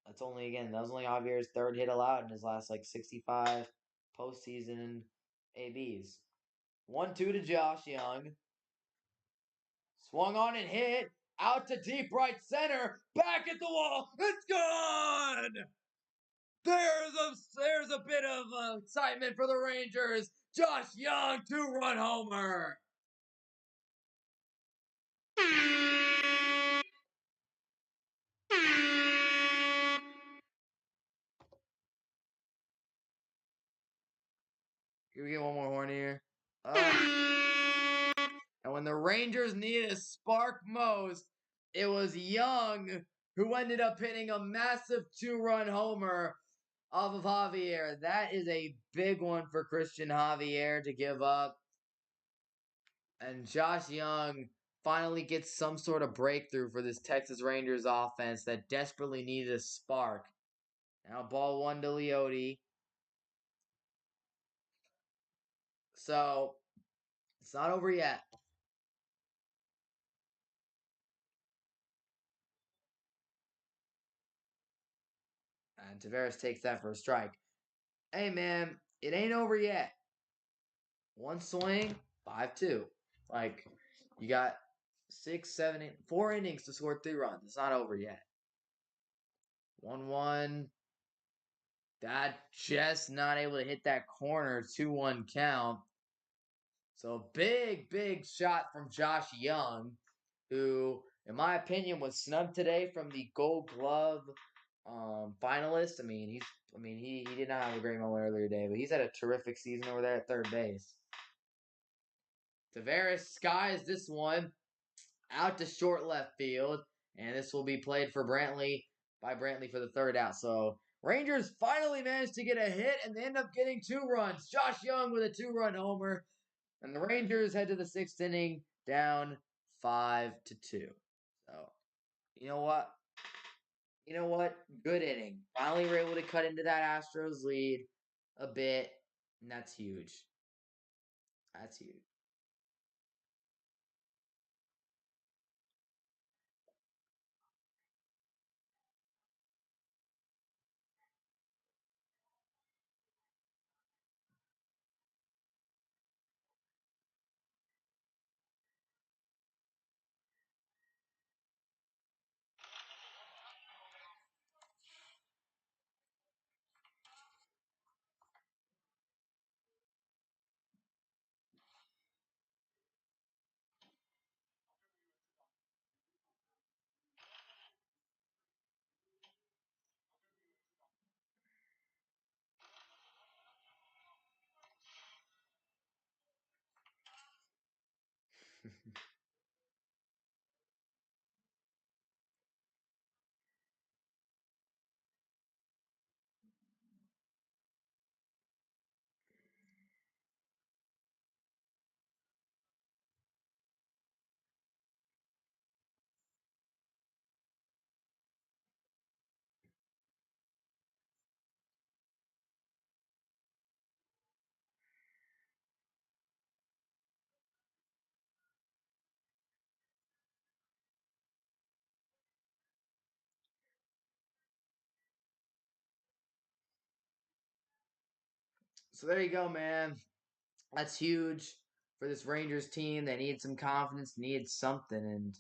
That was only Javier's third hit allowed in his last 65 postseason ABs. 1-2 to Josh Young. Swung on and hit. Out to deep right center. Back at the wall. It's gone! There's a bit of excitement for the Rangers. Josh Young, 2-run homer. Can we get one more horn here? And when the Rangers needed a spark most, it was Young who ended up hitting a massive 2-run homer off of Javier. That is a big one for Christian Javier to give up. And Josh Young finally gets some sort of breakthrough for this Texas Rangers offense that desperately needed a spark. Now ball one to Leote. So it's not over yet. And Tavares takes that for a strike. Hey man, it ain't over yet. One swing, 5-2. You got 6, 7, 8, 4 innings to score 3 runs. It's not over yet. 1-1. That just not able to hit that corner. 2-1 count. So big shot from Josh Young, who, in my opinion, was snubbed today from the Gold Glove finalist. He did not have a great moment earlier today, but he's had a terrific season over there at third base. Tavares skies this one out to short left field, and this will be played for Brantley for the third out. So Rangers finally managed to get a hit, and they end up getting 2 runs. Josh Young with a 2-run homer, and the Rangers head to the 6th inning down 5-2. So you know what? Good inning. Finally, we're able to cut into that Astros lead a bit, and that's huge. That's huge. So there you go, man. That's huge for this Rangers team. They need some confidence, need something, and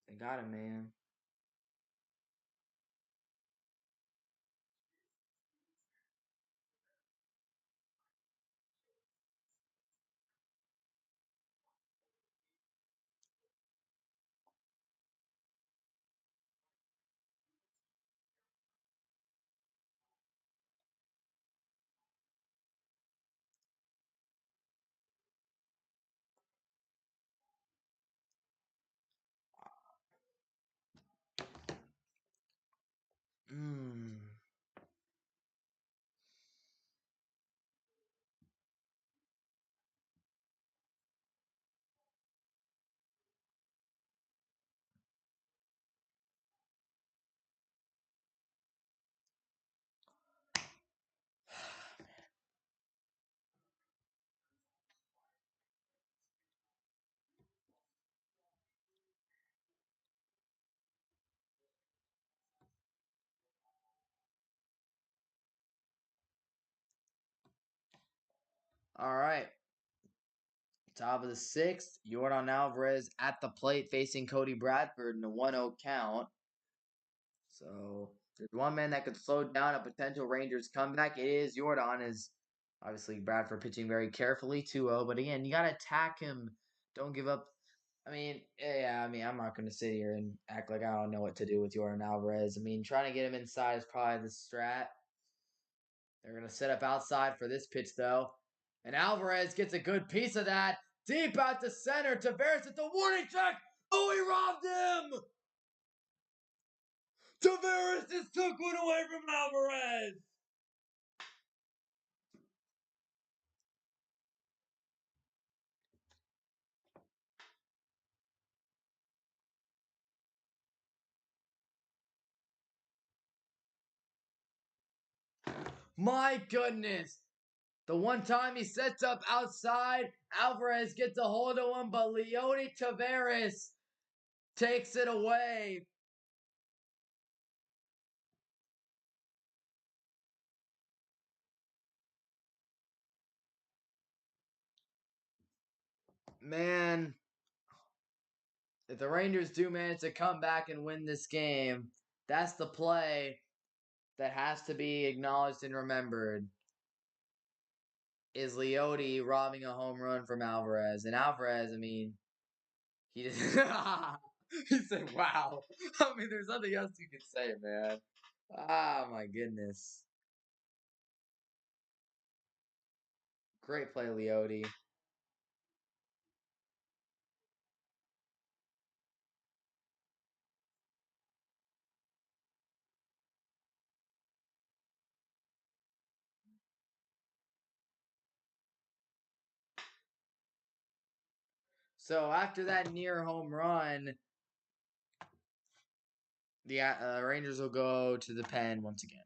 they got him, man. All right. Top of the sixth, Jordan Alvarez at the plate facing Cody Bradford in a 1-0 count. So there's one man that could slow down a potential Rangers comeback. It is Jordan. Is obviously Bradford pitching very carefully 2-0. But again, you got to attack him. Don't give up. I mean, yeah, I'm not going to sit here and act like I don't know what to do with Jordan Alvarez. I mean, trying to get him inside is probably the strat. They're going to set up outside for this pitch, though. And Alvarez gets a good piece of that. Deep out to center. Tavares at the warning track. Oh, he robbed him! Tavares just took one away from Alvarez! My goodness! The one time he sets up outside, Alvarez gets a hold of him, but Leody Tavares takes it away. Man, if the Rangers do manage to come back and win this game, that's the play that has to be acknowledged and remembered. Is Leody robbing a home run from Alvarez? And Alvarez, I mean, he just he said, "Wow." I mean, there's nothing else you can say, man. Ah, my goodness. Great play, Leody. So after that near home run, the Rangers will go to the pen once again.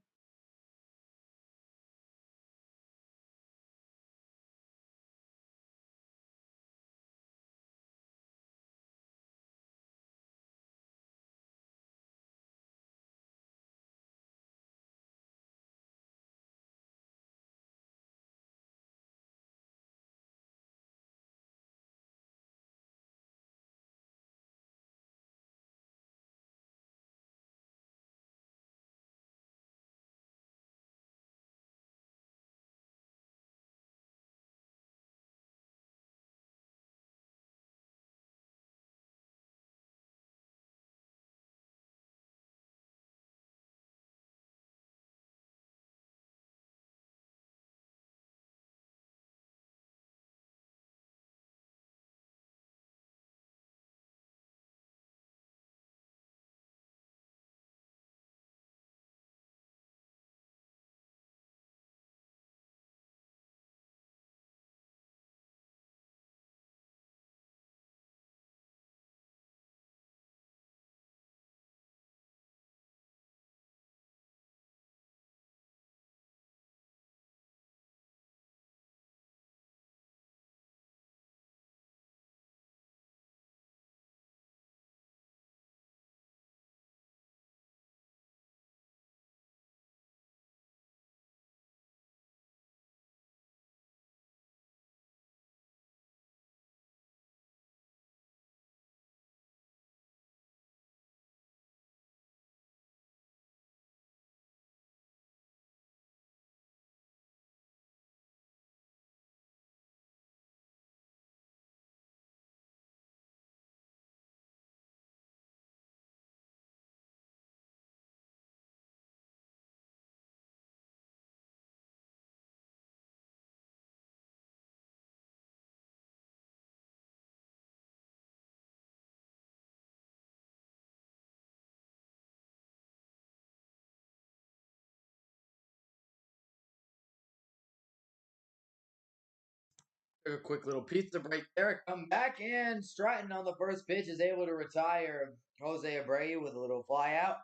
Took a quick little pizza break there. Come back, and Stratton on the first pitch is able to retire Jose Abreu with a little fly out.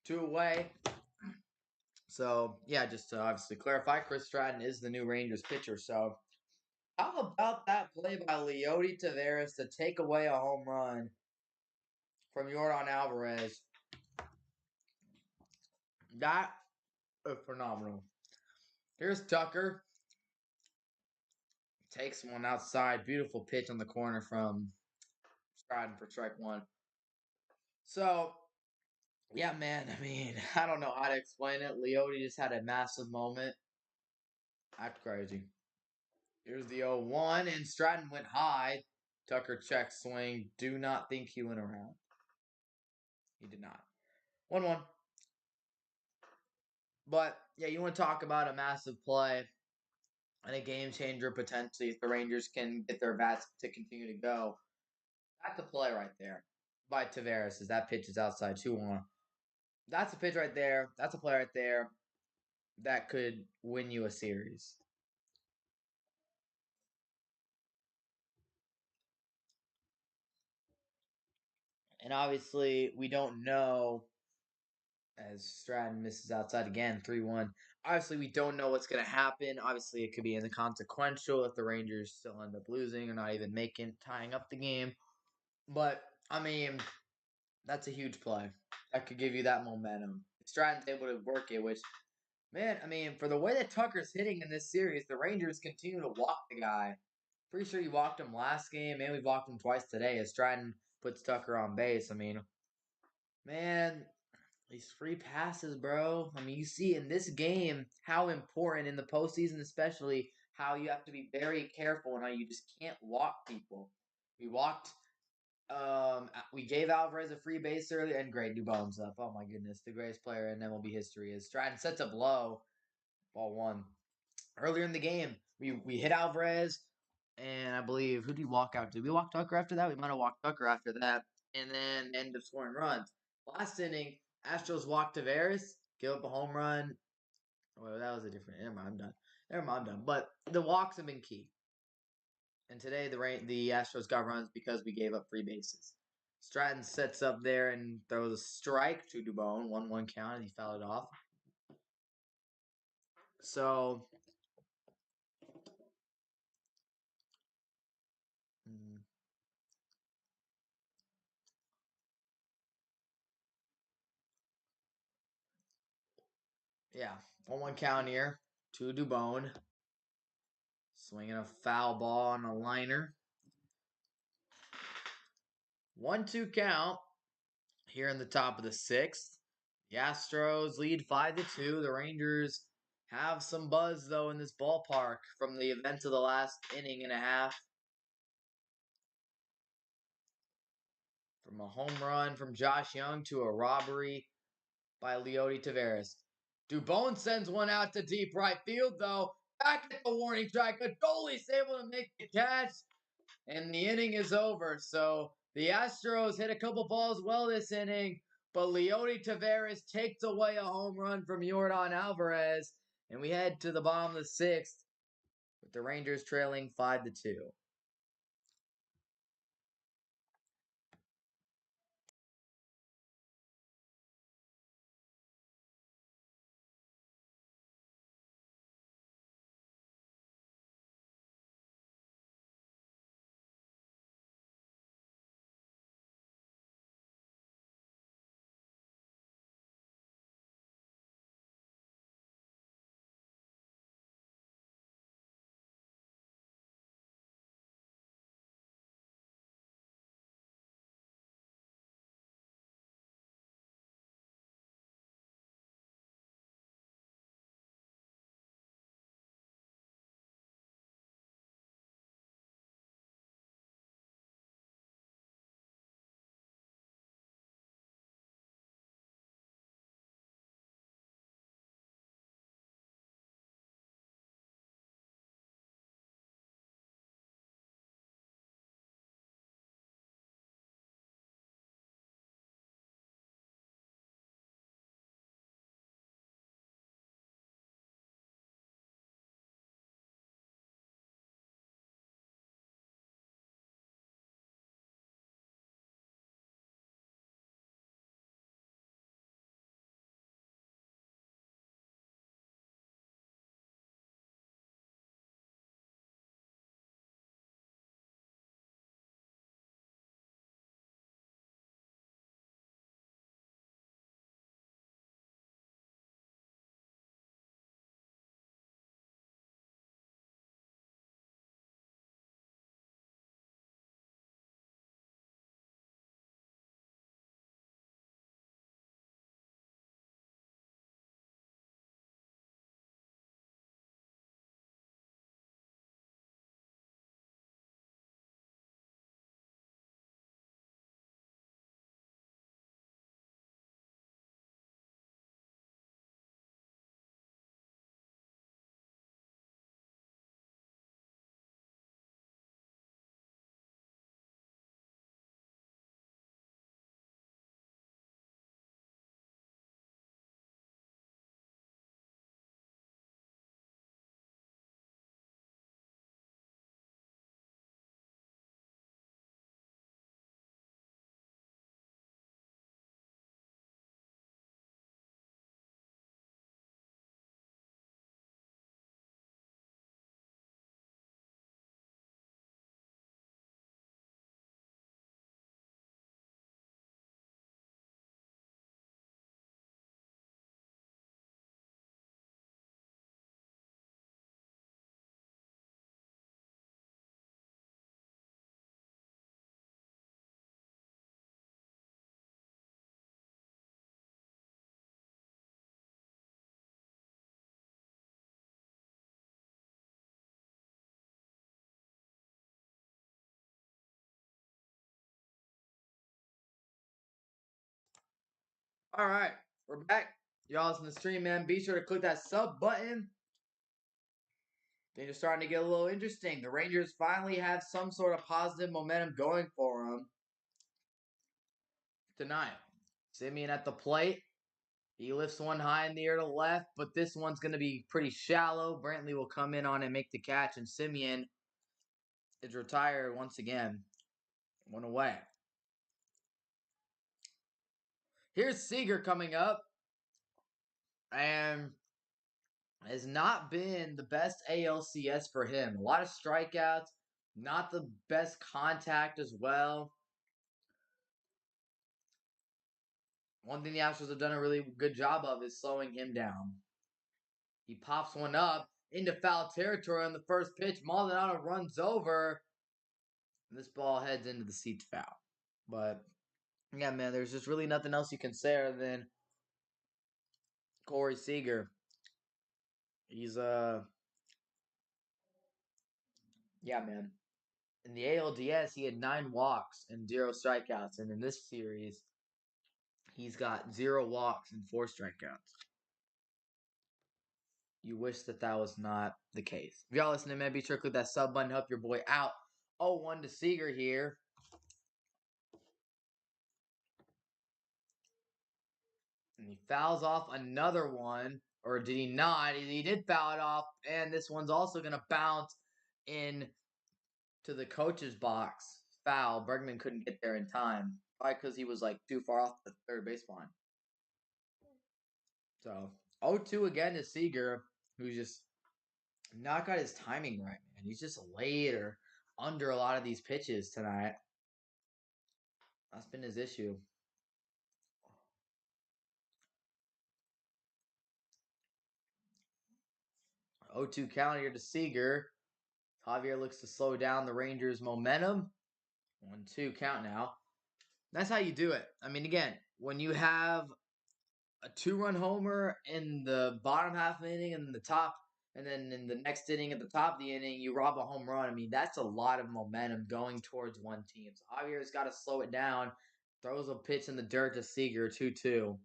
2 away. So, yeah, just to obviously clarify, Chris Stratton is the new Rangers pitcher. So, how about that play by Leody Taveras to take away a home run from Jordan Alvarez? That is phenomenal. Here's Tucker. Takes one outside. Beautiful pitch on the corner from Stratton for strike one. So, yeah, man. I mean, I don't know how to explain it. Leote just had a massive moment. That's crazy. Here's the 0-1, and Stratton went high. Tucker check swing. Do not think he went around. He did not. 1-1. But, yeah, you want to talk about a massive play and a game changer potentially if the Rangers can get their bats to continue to go. That's a play right there by Tavares as that pitch is outside 2-1. That's a pitch right there. That's a play right there that could win you a series. And obviously, we don't know as Stratton misses outside again, 3-1. Obviously, we don't know what's going to happen. Obviously, it could be inconsequential if the Rangers still end up losing or not even tying up the game. But, I mean, that's a huge play. That could give you that momentum. Stratton's able to work it, which, man, I mean, for the way that Tucker's hitting in this series, the Rangers continue to walk the guy. Pretty sure you walked him last game, and we walked him twice today as Stratton puts Tucker on base. I mean, man, these free passes, bro. I mean, you see in this game how important in the postseason, especially how you have to be very careful and how you just can't walk people. We walked. We gave Alvarez a free base earlier, and great, Dubon's up. Oh my goodness, the greatest player in MLB history is Stratton sets up low, ball one. Earlier in the game, we hit Alvarez, and I believe who did we walk out? Did we walk Tucker after that? We might have walked Tucker after that, and then end up scoring runs. Last inning, Astros walked Tavares, give up a home run. Well, that was a different. Never mind, I'm done. Never mind, I'm done. But the walks have been key. And today the Astros got runs because we gave up free bases. Stratton sets up there and throws a strike to Dubon, 1-1 count, and he fouled it off. So, mm, yeah, 1-1 count here to Dubon. Swinging a foul ball on a liner. 1-2 count here in the top of the sixth. The Astros lead 5-2. The Rangers have some buzz, though, in this ballpark from the events of the last inning and a half. From a home run from Josh Young to a robbery by Leote Tavares. Dubon sends one out to deep right field, though. Back at the warning track. Adolis able to make the catch, and the inning is over. So the Astros hit a couple balls well this inning, but Leote Tavares takes away a home run from Yordan Alvarez, and we head to the bottom of the sixth with the Rangers trailing 5-2. All right, we're back. Y'all listen to the stream, man. Be sure to click that sub button. Things are starting to get a little interesting. The Rangers finally have some sort of positive momentum going for them tonight. Simeon at the plate. He lifts one high in the air to left, but this one's going to be pretty shallow. Brantley will come in on and make the catch, and Simeon is retired once again. One away. Here's Seager coming up, and has not been the best ALCS for him. A lot of strikeouts, not the best contact as well. One thing the Astros have done a really good job of is slowing him down. He pops one up into foul territory on the first pitch. Maldonado runs over. And this ball heads into the seats foul. But, yeah, man, there's just really nothing else you can say other than Corey Seager. He's, yeah, man. In the ALDS, he had 9 walks and 0 strikeouts. And in this series, he's got 0 walks and 4 strikeouts. You wish that was not the case. If y'all listening, man, be sure to click that sub button, help your boy out. 0-1 to Seager here. And he fouls off another one. Or did he not? He did foul it off. And this one's also going to bounce in to the coach's box. Foul. Bergman couldn't get there in time. Probably because he was like too far off the third base line. So 0-2 again to Seager, who's just not got his timing right, man. He's just late or under a lot of these pitches tonight. That's been his issue. 0-2 count here to Seager. Javier looks to slow down the Rangers' momentum. 1-2 count now. That's how you do it. I mean, again, when you have a 2-run homer in the bottom half of the inning and the top, and then in the next inning at the top of the inning, you rob a home run. I mean, that's a lot of momentum going towards one team. So Javier's got to slow it down. Throws a pitch in the dirt to Seager, 2-2.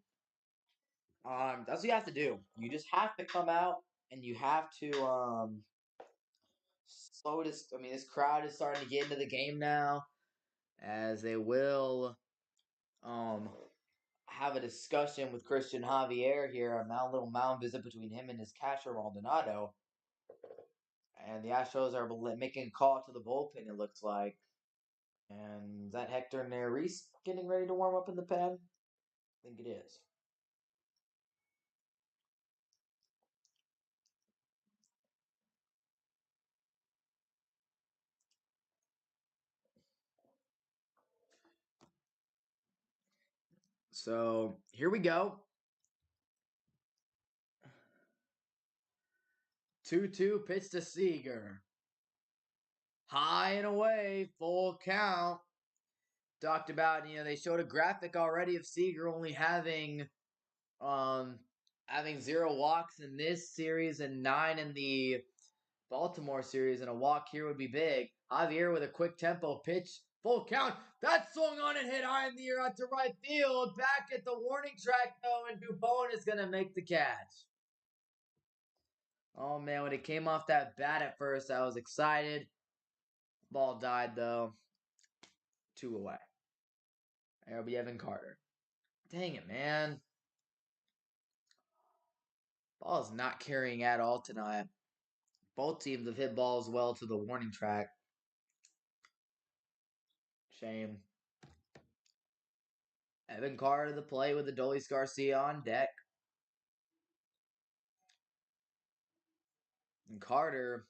That's what you have to do. You just have to come out and you have to slow this. I mean, this crowd is starting to get into the game now, as they will have a discussion with Christian Javier here. A little mound visit between him and his catcher Maldonado, and the Astros are making a call to the bullpen. It looks like, and is that Hector Neris getting ready to warm up in the pen? I think it is. So here we go. 2-2 pitch to Seager. High and away, full count. Talked about, they showed a graphic already of Seager only having 0 walks in this series and 9 in the Baltimore series, and a walk here would be big. Javier with a quick tempo pitch, full count. That swung on and hit high in the air out to right field. Back at the warning track though, and Dubon is gonna make the catch. Oh man, when it came off that bat at first, I was excited. Ball died though. 2 away. There'll be Evan Carter. Dang it, man. Ball is not carrying at all tonight. Both teams have hit balls well to the warning track. Shame. Evan Carter to the play with Adolis Garcia on deck. And Carter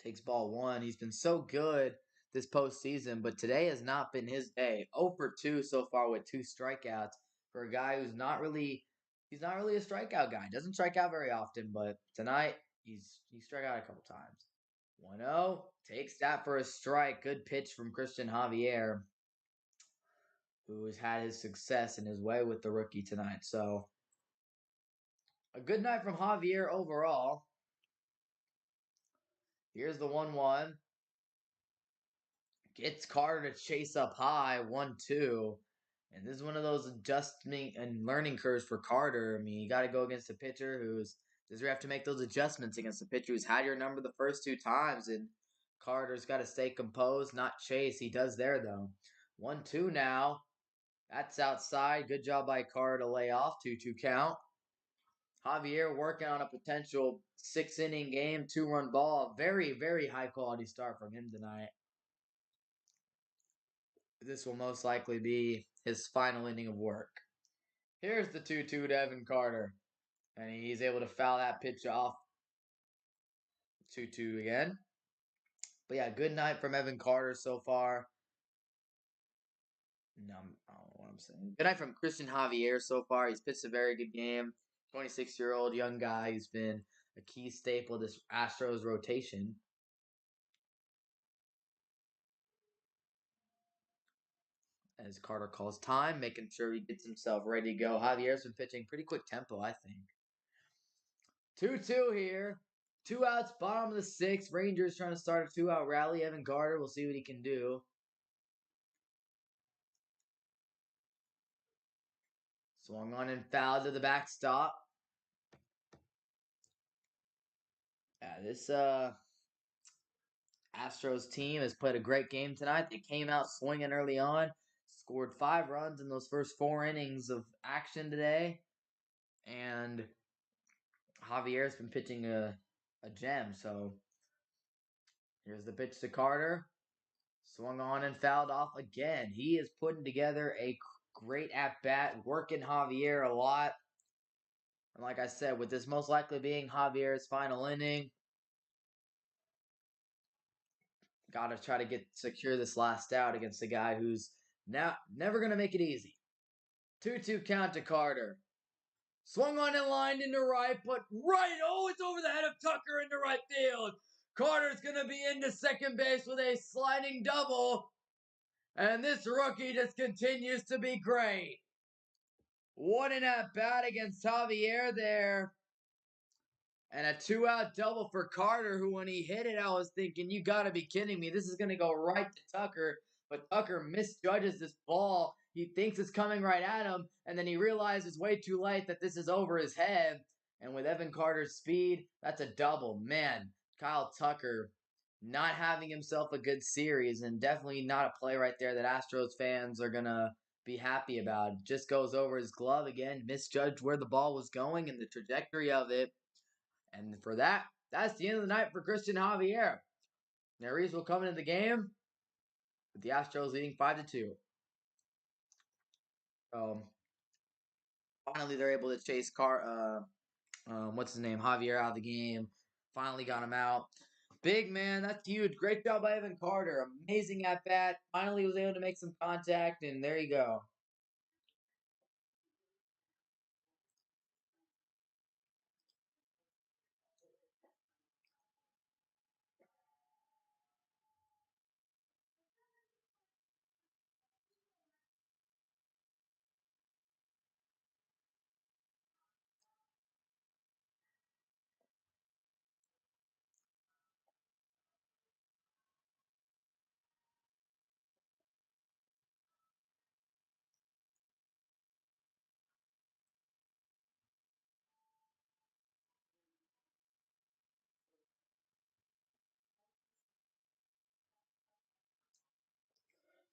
takes ball 1. He's been so good this postseason, but today has not been his day. 0 for 2 so far with 2 strikeouts for a guy who's not really a strikeout guy. Doesn't strike out very often, but tonight he struck out a couple times. 1-0 takes that for a strike. Good pitch from Christian Javier, who has had his success in his way with the rookie tonight. So a good night from Javier overall. Here's the 1-1. Gets Carter to chase up high, 1-2. And this is one of those adjustment and learning curves for Carter. I mean, you got to go against a pitcher who's does you have to make those adjustments against a pitcher who's had your number the first two times, and Carter's got to stay composed, not chase. He does there though. 1-2 now. That's outside. Good job by Carter to lay off. 2-2 count. Javier working on a potential 6 inning game, 2-run ball. Very, very high quality start from him tonight. This will most likely be his final inning of work. Here's the 2-2 to Evan Carter. And he's able to foul that pitch off. 2-2 again. But yeah, good night from Evan Carter so far. No, I don't know what I'm saying. Good night from Christian Javier so far. He's pitched a very good game. 26-year-old young guy who's been a key staple of this Astros rotation. As Carter calls time, making sure he gets himself ready to go. Javier's been pitching pretty quick tempo, I think. 2-2 here. 2 outs, bottom of the sixth. Rangers trying to start a 2-out rally. Evan Carter, we'll see what he can do. Swung on and fouled to the backstop. Yeah, this Astros team has played a great game tonight. They came out swinging early on, scored 5 runs in those first 4 innings of action today, and Javier's been pitching a gem. So here's the pitch to Carter. Swung on and fouled off again. He is putting together a great at bat, working Javier a lot. And like I said, with this most likely being Javier's final inning, got to try to secure this last out against a guy who's now never going to make it easy. 2-2 count to Carter. Swung on and lined into right, but right. Oh, it's over the head of Tucker into right field. Carter's going to be into second base with a sliding double. And this rookie just continues to be great. What an at bat against Javier there. And a 2-out double for Carter, who when he hit it, I was thinking, you got to be kidding me. This is going to go right to Tucker. But Tucker misjudges this ball. He thinks it's coming right at him. And then he realizes way too late that this is over his head. And with Evan Carter's speed, that's a double. Man, Kyle Tucker not having himself a good series, and definitely not a play right there that Astros fans are going to be happy about. Just goes over his glove again, misjudged where the ball was going and the trajectory of it. And for that, that's the end of the night for Christian Javier. Neres will come into the game with the Astros leading 5-2. Finally, they're able to chase what's his name, Javier out of the game. Finally got him out. Big man, that's huge. Great job by Evan Carter. Amazing at bat. Finally was able to make some contact, and there you go.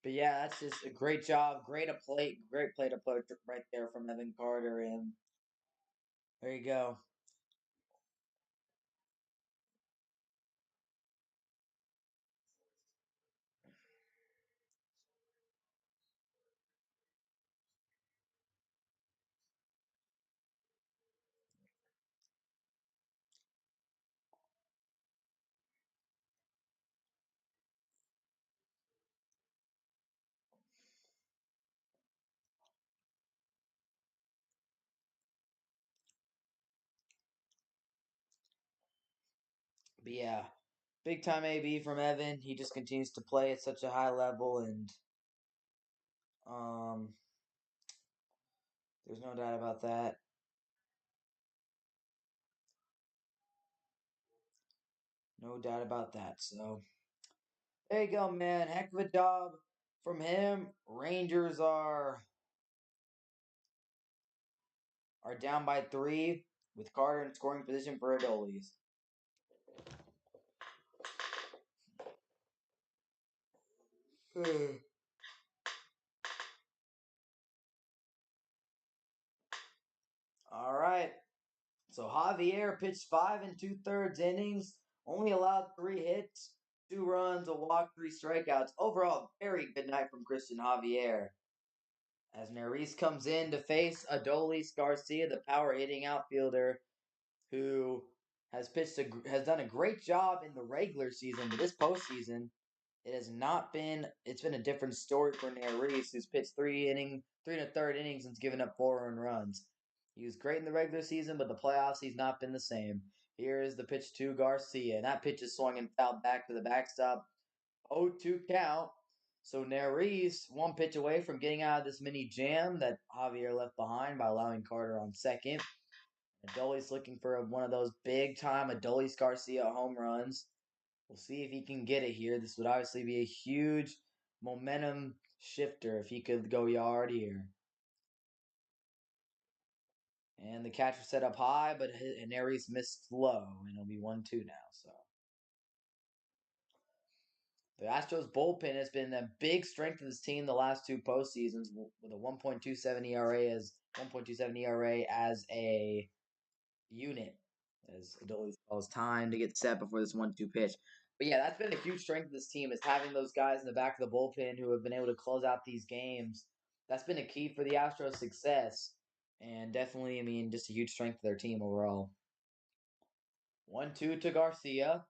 But yeah, that's just a great job. Great play to put right there from Evan Carter. And there you go. But yeah, big time AB from Evan. He just continues to play at such a high level, and um, there's no doubt about that. No doubt about that. So there you go, man. Heck of a job from him. Rangers are are down by 3 with Carter in scoring position for Adolis. All right. So Javier pitched 5 2/3 innings, only allowed 3 hits, 2 runs, a walk, 3 strikeouts. Overall, very good night from Christian Javier. As Neris comes in to face Adolis Garcia, the power hitting outfielder, who has done a great job in the regular season, but this postseason it has not been. It's been a different story for Neris, who's pitched 3 and a third innings and's given up 4 earned runs. He was great in the regular season, but the playoffs he's not been the same. Here is the pitch to Garcia, and that pitch is swung and fouled back to the backstop. 0-2 count. So Neris 1 pitch away from getting out of this mini jam that Javier left behind by allowing Carter on second. Adolis looking for one of those big time Adolis Garcia home runs. We'll see if he can get it here. This would obviously be a huge momentum shifter if he could go yard here. And the catcher set up high, but Neris missed low, and it'll be 1-2 now. So the Astros bullpen has been a big strength of this team the last 2 postseasons with a 1.27 ERA as a unit, as Adolis calls time to get set before this 1-2 pitch. But yeah, that's been a huge strength of this team is having those guys in the back of the bullpen who have been able to close out these games. That's been a key for the Astros' success, and definitely, I mean, just a huge strength of their team overall. 1-2 to Garcia.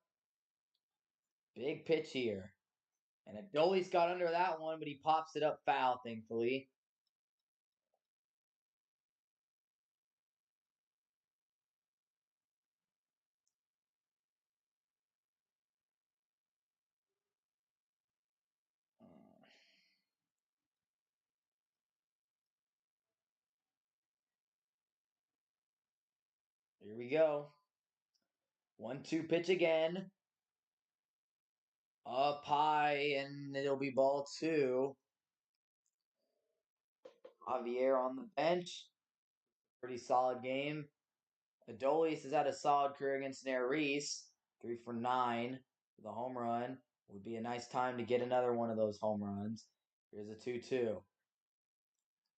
Big pitch here. And Adolis got under that one, but he pops it up foul, thankfully. Here we go. 1-2 pitch again. Up high, and it'll be ball 2. Javier on the bench. Pretty solid game. Adolis has had a solid career against Neris. 3 for 9 with a home run. Would be a nice time to get another one of those home runs. Here's a 2-2.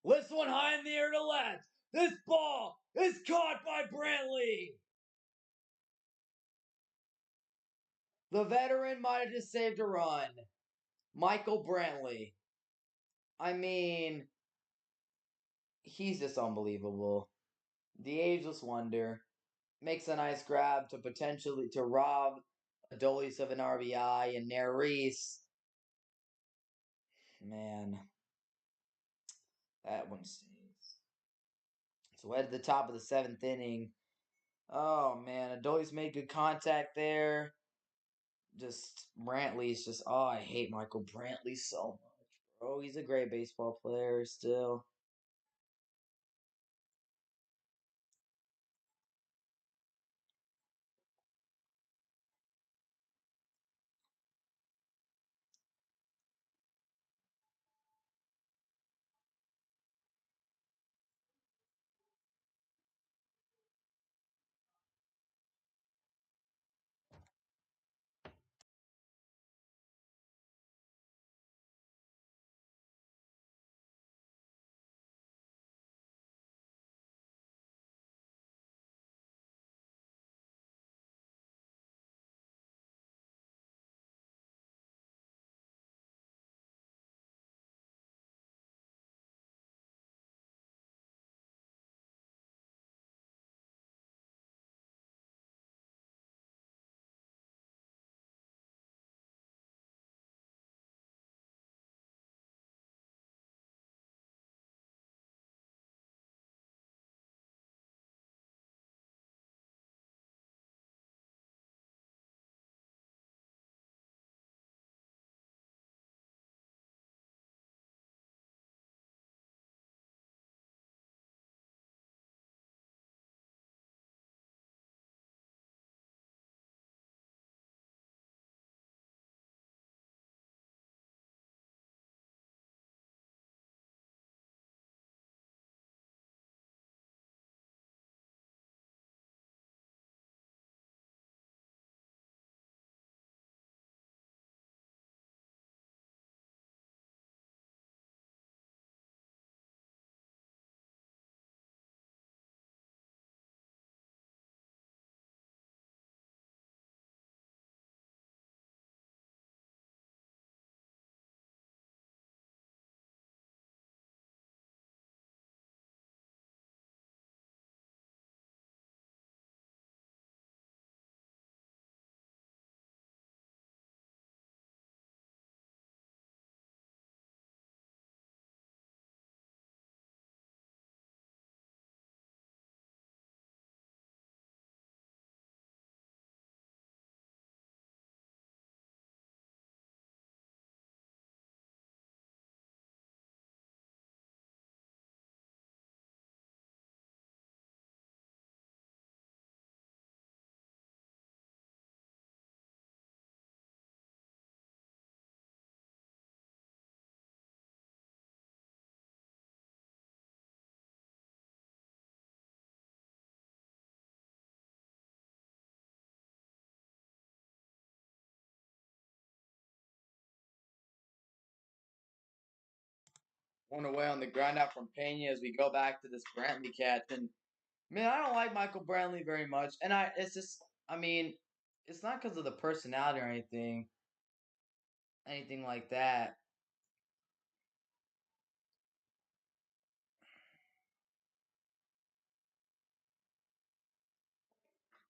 Lifts one high in the air to left. This ball is caught by Brantley. The veteran might have just saved a run. Michael Brantley. I mean, he's just unbelievable. The ageless wonder makes a nice grab to potentially to rob Adolis of an RBI, and Neris, man, that one stings. So head to the top of the 7th inning. Oh man, Adolis made good contact there. Just Brantley's just I hate Michael Brantley so much, bro. He's a great baseball player still. One away on the ground out from Pena as we go back to this Brantley catch. And man, I don't like Michael Brantley very much. And it's just, I mean, it's not because of the personality or anything like that.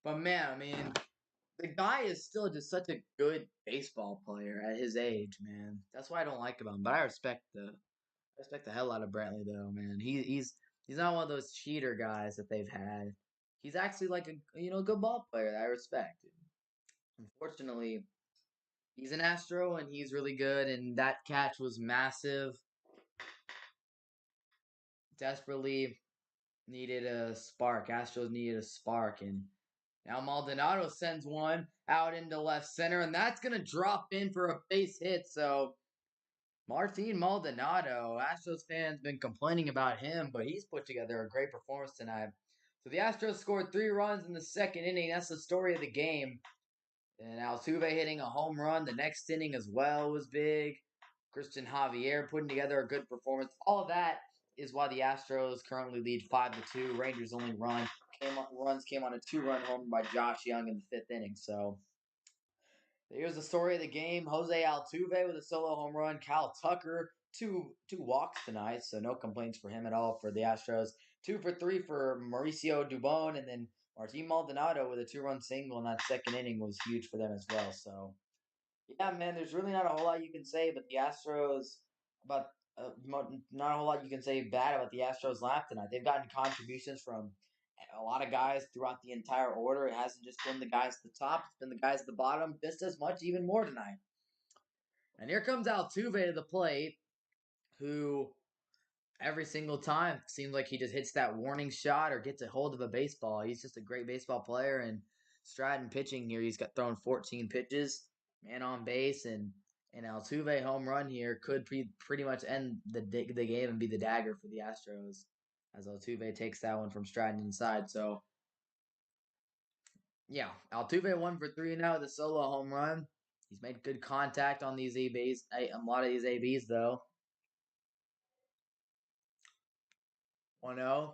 But man, I mean, the guy is still just such a good baseball player at his age, man. That's why I don't like him. But I respect the hell out of Brantley, though, man. He's not one of those cheater guys that they've had. He's actually like a good ball player that I respect. Unfortunately, he's an Astro and he's really good, and that catch was massive. Desperately needed a spark. Astros needed a spark, and now Maldonado sends one out into left center, and that's gonna drop in for a base hit. So Martin Maldonado, Astros fans been complaining about him, but he's put together a great performance tonight. So the Astros scored 3 runs in the second inning. That's the story of the game. And Altuve hitting a home run the next inning as well was big. Christian Javier putting together a good performance. All of that is why the Astros currently lead 5-2. Rangers only runs came on a 2-run home by Josh Young in the fifth inning. So here's the story of the game. Jose Altuve with a solo home run. Cal Tucker two walks tonight, so no complaints for him at all for the Astros. 2 for 3 for Mauricio Dubon, and then Martin Maldonado with a 2-run single in that second inning was huge for them as well. So yeah, man, there's really not a whole lot you can say about the Astros. About not a whole lot you can say bad about the Astros lap tonight. They've gotten contributions from a lot of guys throughout the entire order. It hasn't just been the guys at the top; it's been the guys at the bottom just as much, even more tonight. And here comes Altuve to the plate, who every single time seems like he just hits that warning shot or gets a hold of a baseball. He's just a great baseball player. And Stratton pitching here, he's got thrown 14 pitches, man on base, and an Altuve home run here could pretty much end the game and be the dagger for the Astros as Altuve takes that one from Stratton inside. So yeah, Altuve 1 for 3 now with a solo home run. He's made good contact on these ABs. A lot of these ABs though. 1-0.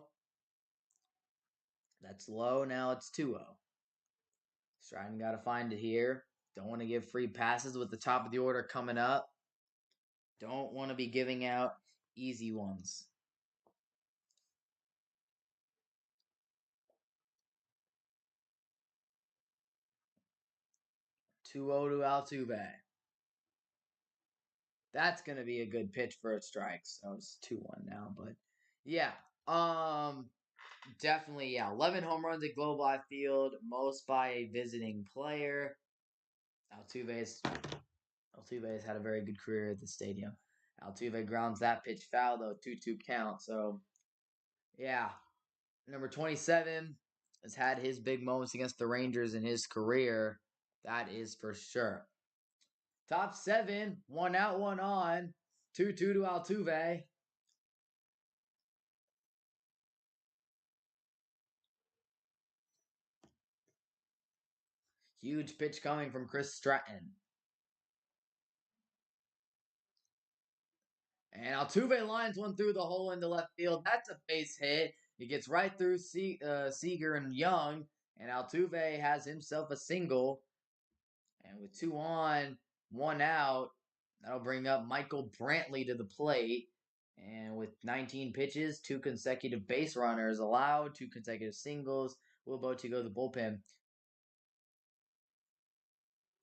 That's low. Now it's 2-0. Stratton got to find it here. Don't want to give free passes with the top of the order coming up. Don't want to be giving out easy ones. 2-0 to Altuve. That's going to be a good pitch for a strike. So it's 2-1 now. But yeah, definitely, yeah. 11 home runs at Globe Life Field, most by a visiting player. Altuve has had a very good career at the stadium. Altuve grounds that pitch foul, though, 2-2 count. So, yeah. Number 27 has had his big moments against the Rangers in his career. That is for sure. Top 7, 1 out, 1 on. 2-2 to Altuve. Huge pitch coming from Chris Stratton. And Altuve lines one through the hole into left field. That's a base hit. He gets right through Seager and Young. And Altuve has himself a single. And with 2 on, 1 out, that'll bring up Michael Brantley to the plate. And with 19 pitches, 2 consecutive base runners allowed, 2 consecutive singles, Will Bote go to the bullpen.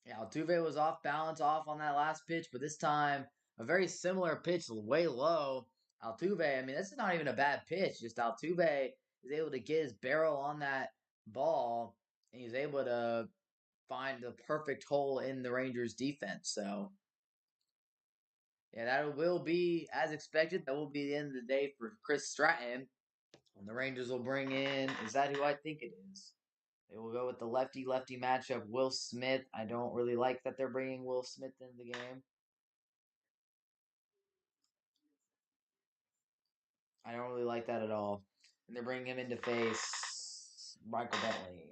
Yeah, Altuve was off balance, off on that last pitch, but this time a very similar pitch, way low. Altuve, I mean, this is not even a bad pitch. Just Altuve is able to get his barrel on that ball, and he's able to find the perfect hole in the Rangers' defense. So, yeah, that will be, as expected, that will be the end of the day for Chris Stratton. And the Rangers will bring in, is that who I think it is? They will go with the lefty-lefty matchup, Will Smith. I don't really like that they're bringing Will Smith into the game. I don't really like that at all. And they're bringing him in to face Michael Bentley.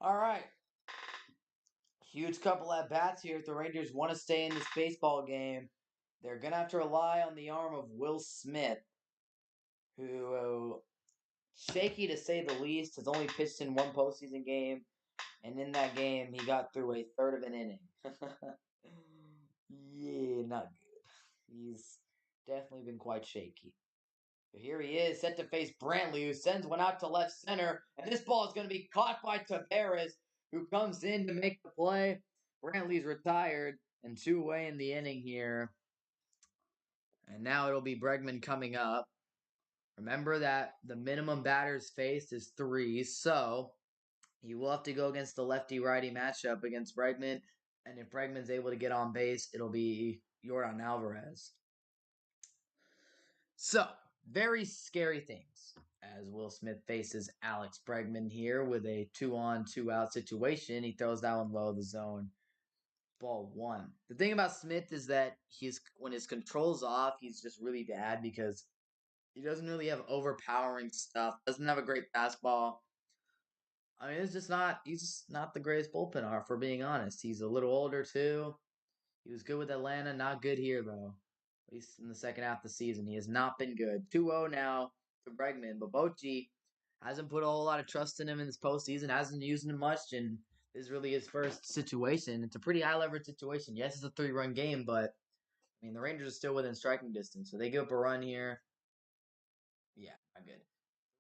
All right. Huge couple at bats here. If the Rangers want to stay in this baseball game, they're going to have to rely on the arm of Will Smith, who, shaky to say the least, has only pitched in one postseason game. And in that game, he got through a third of an inning. Yeah, not good. He's definitely been quite shaky. But here he is, set to face Brantley, who sends one out to left center. And this ball is going to be caught by Tavares, who comes in to make the play. Brantley's retired, and 2 away in the inning here. And now it'll be Bregman coming up. Remember that the minimum batters faced is 3, so you will have to go against the lefty-righty matchup against Bregman. And if Bregman's able to get on base, it'll be Yordan Alvarez. So, very scary things as Will Smith faces Alex Bregman here with a 2-on, 2-out situation. He throws that one low of the zone. Ball 1. The thing about Smith is that when his control's off, he's just really bad because he doesn't really have overpowering stuff. Doesn't have a great fastball. I mean, he's just not the greatest bullpen arm, for being honest. He's a little older, too. He was good with Atlanta, not good here, though. At least in the second half of the season. He has not been good. 2-0 now to Bregman, but Bochy hasn't put a whole lot of trust in him in this postseason, hasn't used him much, and this is really his first situation. It's a pretty high-leverage situation. Yes, it's a 3-run game, but, I mean, the Rangers are still within striking distance, so they give up a run here. Yeah, not good.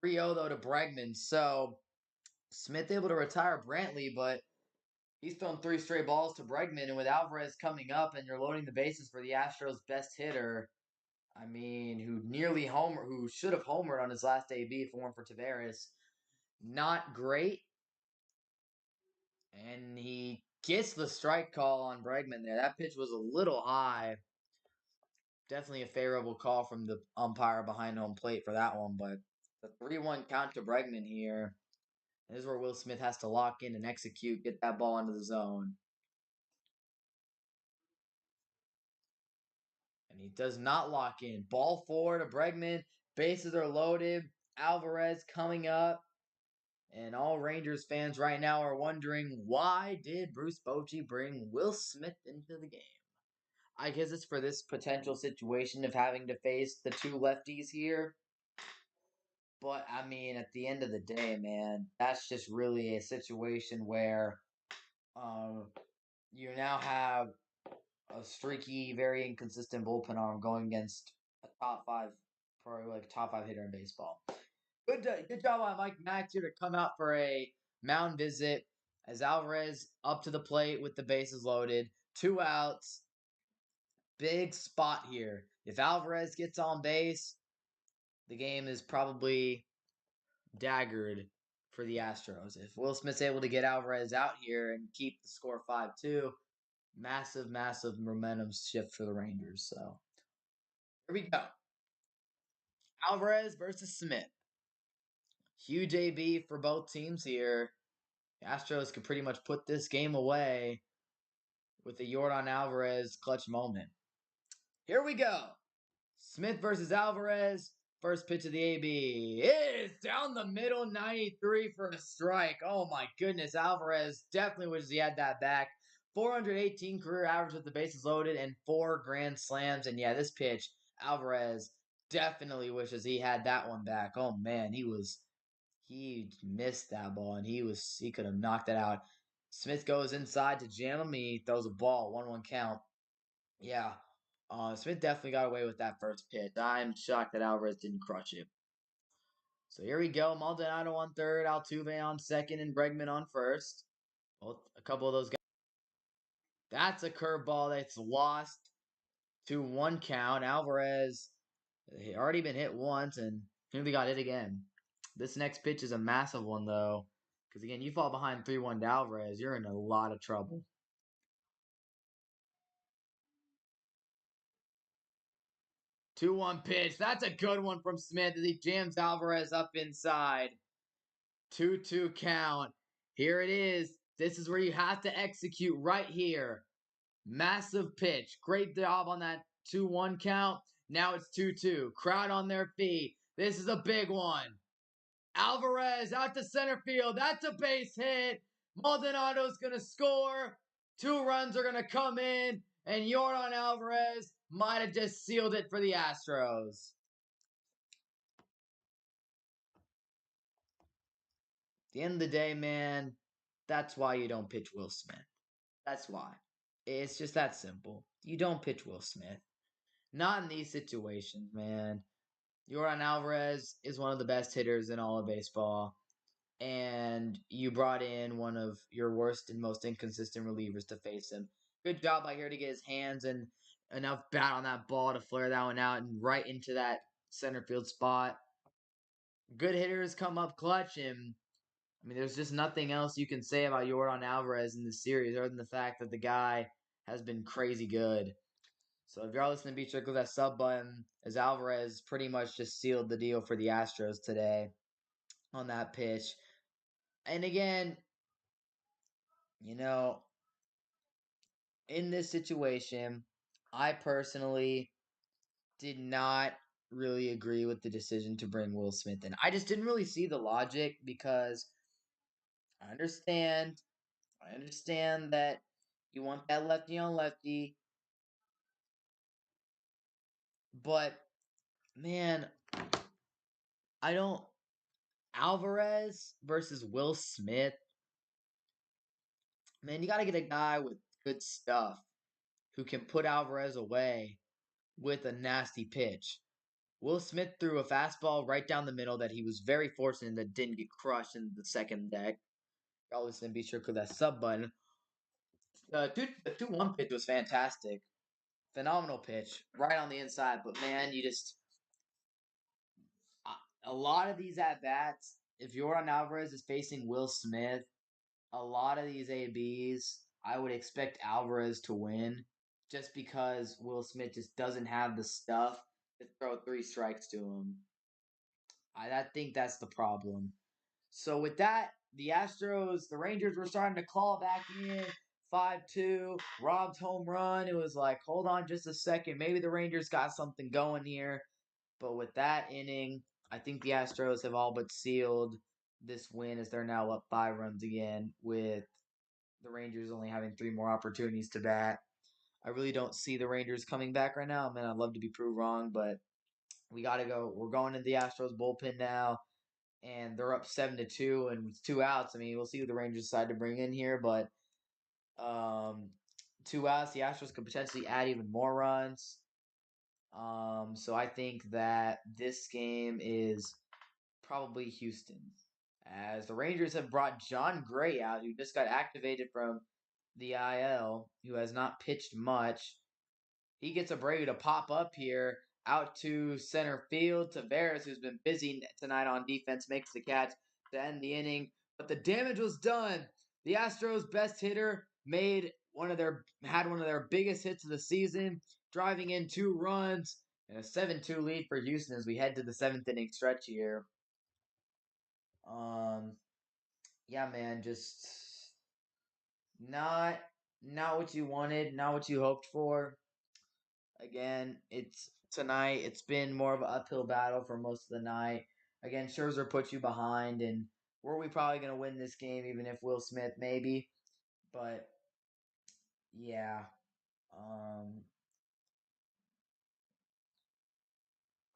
3-0, though, to Bregman, so Smith able to retire Brantley, but he's thrown 3 straight balls to Bregman, and with Alvarez coming up and you're loading the bases for the Astros' best hitter, I mean, who should have homered on his last AB if it weren't for Tavares, not great. And he gets the strike call on Bregman there. That pitch was a little high. Definitely a favorable call from the umpire behind home plate for that one, but the 3-1 count to Bregman here. This is where Will Smith has to lock in and execute, get that ball into the zone. And he does not lock in. Ball 4 to Bregman. Bases are loaded. Alvarez coming up. And all Rangers fans right now are wondering, why did Bruce Bochy bring Will Smith into the game? I guess it's for this potential situation of having to face the 2 lefties here. But, I mean, at the end of the day, man, that's just really a situation where you now have a streaky, very inconsistent bullpen arm going against a top 5 hitter in baseball. Good job on Mike Max here to come out for a mound visit as Alvarez up to the plate with the bases loaded. 2 outs. Big spot here. If Alvarez gets on base, the game is probably daggered for the Astros. If Will Smith's able to get Alvarez out here and keep the score 5-2, massive, massive momentum shift for the Rangers. So here we go. Alvarez versus Smith. Huge AB for both teams here. The Astros could pretty much put this game away with the Yordan Alvarez clutch moment. Here we go. Smith versus Alvarez. First pitch of the AB is down the middle, 93 for a strike. Oh my goodness, Alvarez definitely wishes he had that back. 418 career average with the bases loaded and 4 grand slams. And yeah, this pitch, Alvarez definitely wishes he had that one back. Oh man, he missed that ball and he could have knocked it out. Smith goes inside to jam him. He throws a ball, 1-1 count. Yeah, Smith definitely got away with that first pitch. I'm shocked that Alvarez didn't crush it. So here we go. Maldonado on third, Altuve on second, and Bregman on first. Both a couple of those guys. That's a curveball that's lost to 1 count. Alvarez he already been hit once and nearly got hit again. This next pitch is a massive one though, because again, you fall behind 3-1 to Alvarez, you're in a lot of trouble. 2-1 pitch. That's a good one from Smith as he jams Alvarez up inside. 2-2 count. Here it is. This is where you have to execute right here. Massive pitch. Great job on that 2-1 count. Now it's 2-2. Crowd on their feet. This is a big one. Alvarez out to center field. That's a base hit. Maldonado's going to score. 2 runs are going to come in. And Yordan Alvarez might have just sealed it for the Astros. At the end of the day, man, that's why you don't pitch Will Smith. That's why. It's just that simple. You don't pitch Will Smith. Not in these situations, man. Yordan Alvarez is one of the best hitters in all of baseball. And you brought in one of your worst and most inconsistent relievers to face him. Good job by here to get his hands and enough bat on that ball to flare that one out and right into that center field spot. Good hitters come up clutch, and I mean, there's just nothing else you can say about Yordan Alvarez in this series other than the fact that the guy has been crazy good. So if you're listening, be sure to click that sub button, as Alvarez pretty much just sealed the deal for the Astros today on that pitch. And again, you know, in this situation, I personally did not really agree with the decision to bring Will Smith in. I just didn't really see the logic because I understand that you want that lefty on lefty, but man, I don't. Alvarez versus Will Smith, man, you got to get a guy with good stuff who can put Alvarez away with a nasty pitch. Will Smith threw a fastball right down the middle that he was very fortunate that didn't get crushed in the second deck. Y'all listen, be sure to click that sub button. The 2-1 pitch was fantastic. Phenomenal pitch. Right on the inside. But man, you just. A lot of these at bats, if Yordan Alvarez is facing Will Smith, a lot of these ABs, I would expect Alvarez to win just because Will Smith just doesn't have the stuff to throw 3 strikes to him. I think that's the problem. So with that, the Rangers were starting to claw back in. 5-2, Rob's home run. It was like, hold on just a second. Maybe the Rangers got something going here. But with that inning, I think the Astros have all but sealed this win as they're now up 5 runs again, with the Rangers only having 3 more opportunities to bat. I really don't see the Rangers coming back right now. Man, I'd love to be proved wrong, but we got to go. We're going to the Astros bullpen now, and they're up 7-2, and with 2 outs. I mean, we'll see who the Rangers decide to bring in here, but 2 outs, the Astros could potentially add even more runs. So I think that this game is probably Houston's, as the Rangers have brought John Gray out, who just got activated from the IL, who has not pitched much. He gets Abreu to pop up here out to center field. Tavares, who's been busy tonight on defense, makes the catch to end the inning. But the damage was done. The Astros' best hitter had one of their biggest hits of the season, driving in 2 runs and a 7-2 lead for Houston as we head to the 7th inning stretch here. Yeah, man, just not what you wanted, not what you hoped for. Again, it's been more of an uphill battle for most of the night. Again, Scherzer put you behind, and were we probably going to win this game even if Will Smith maybe? But yeah, um,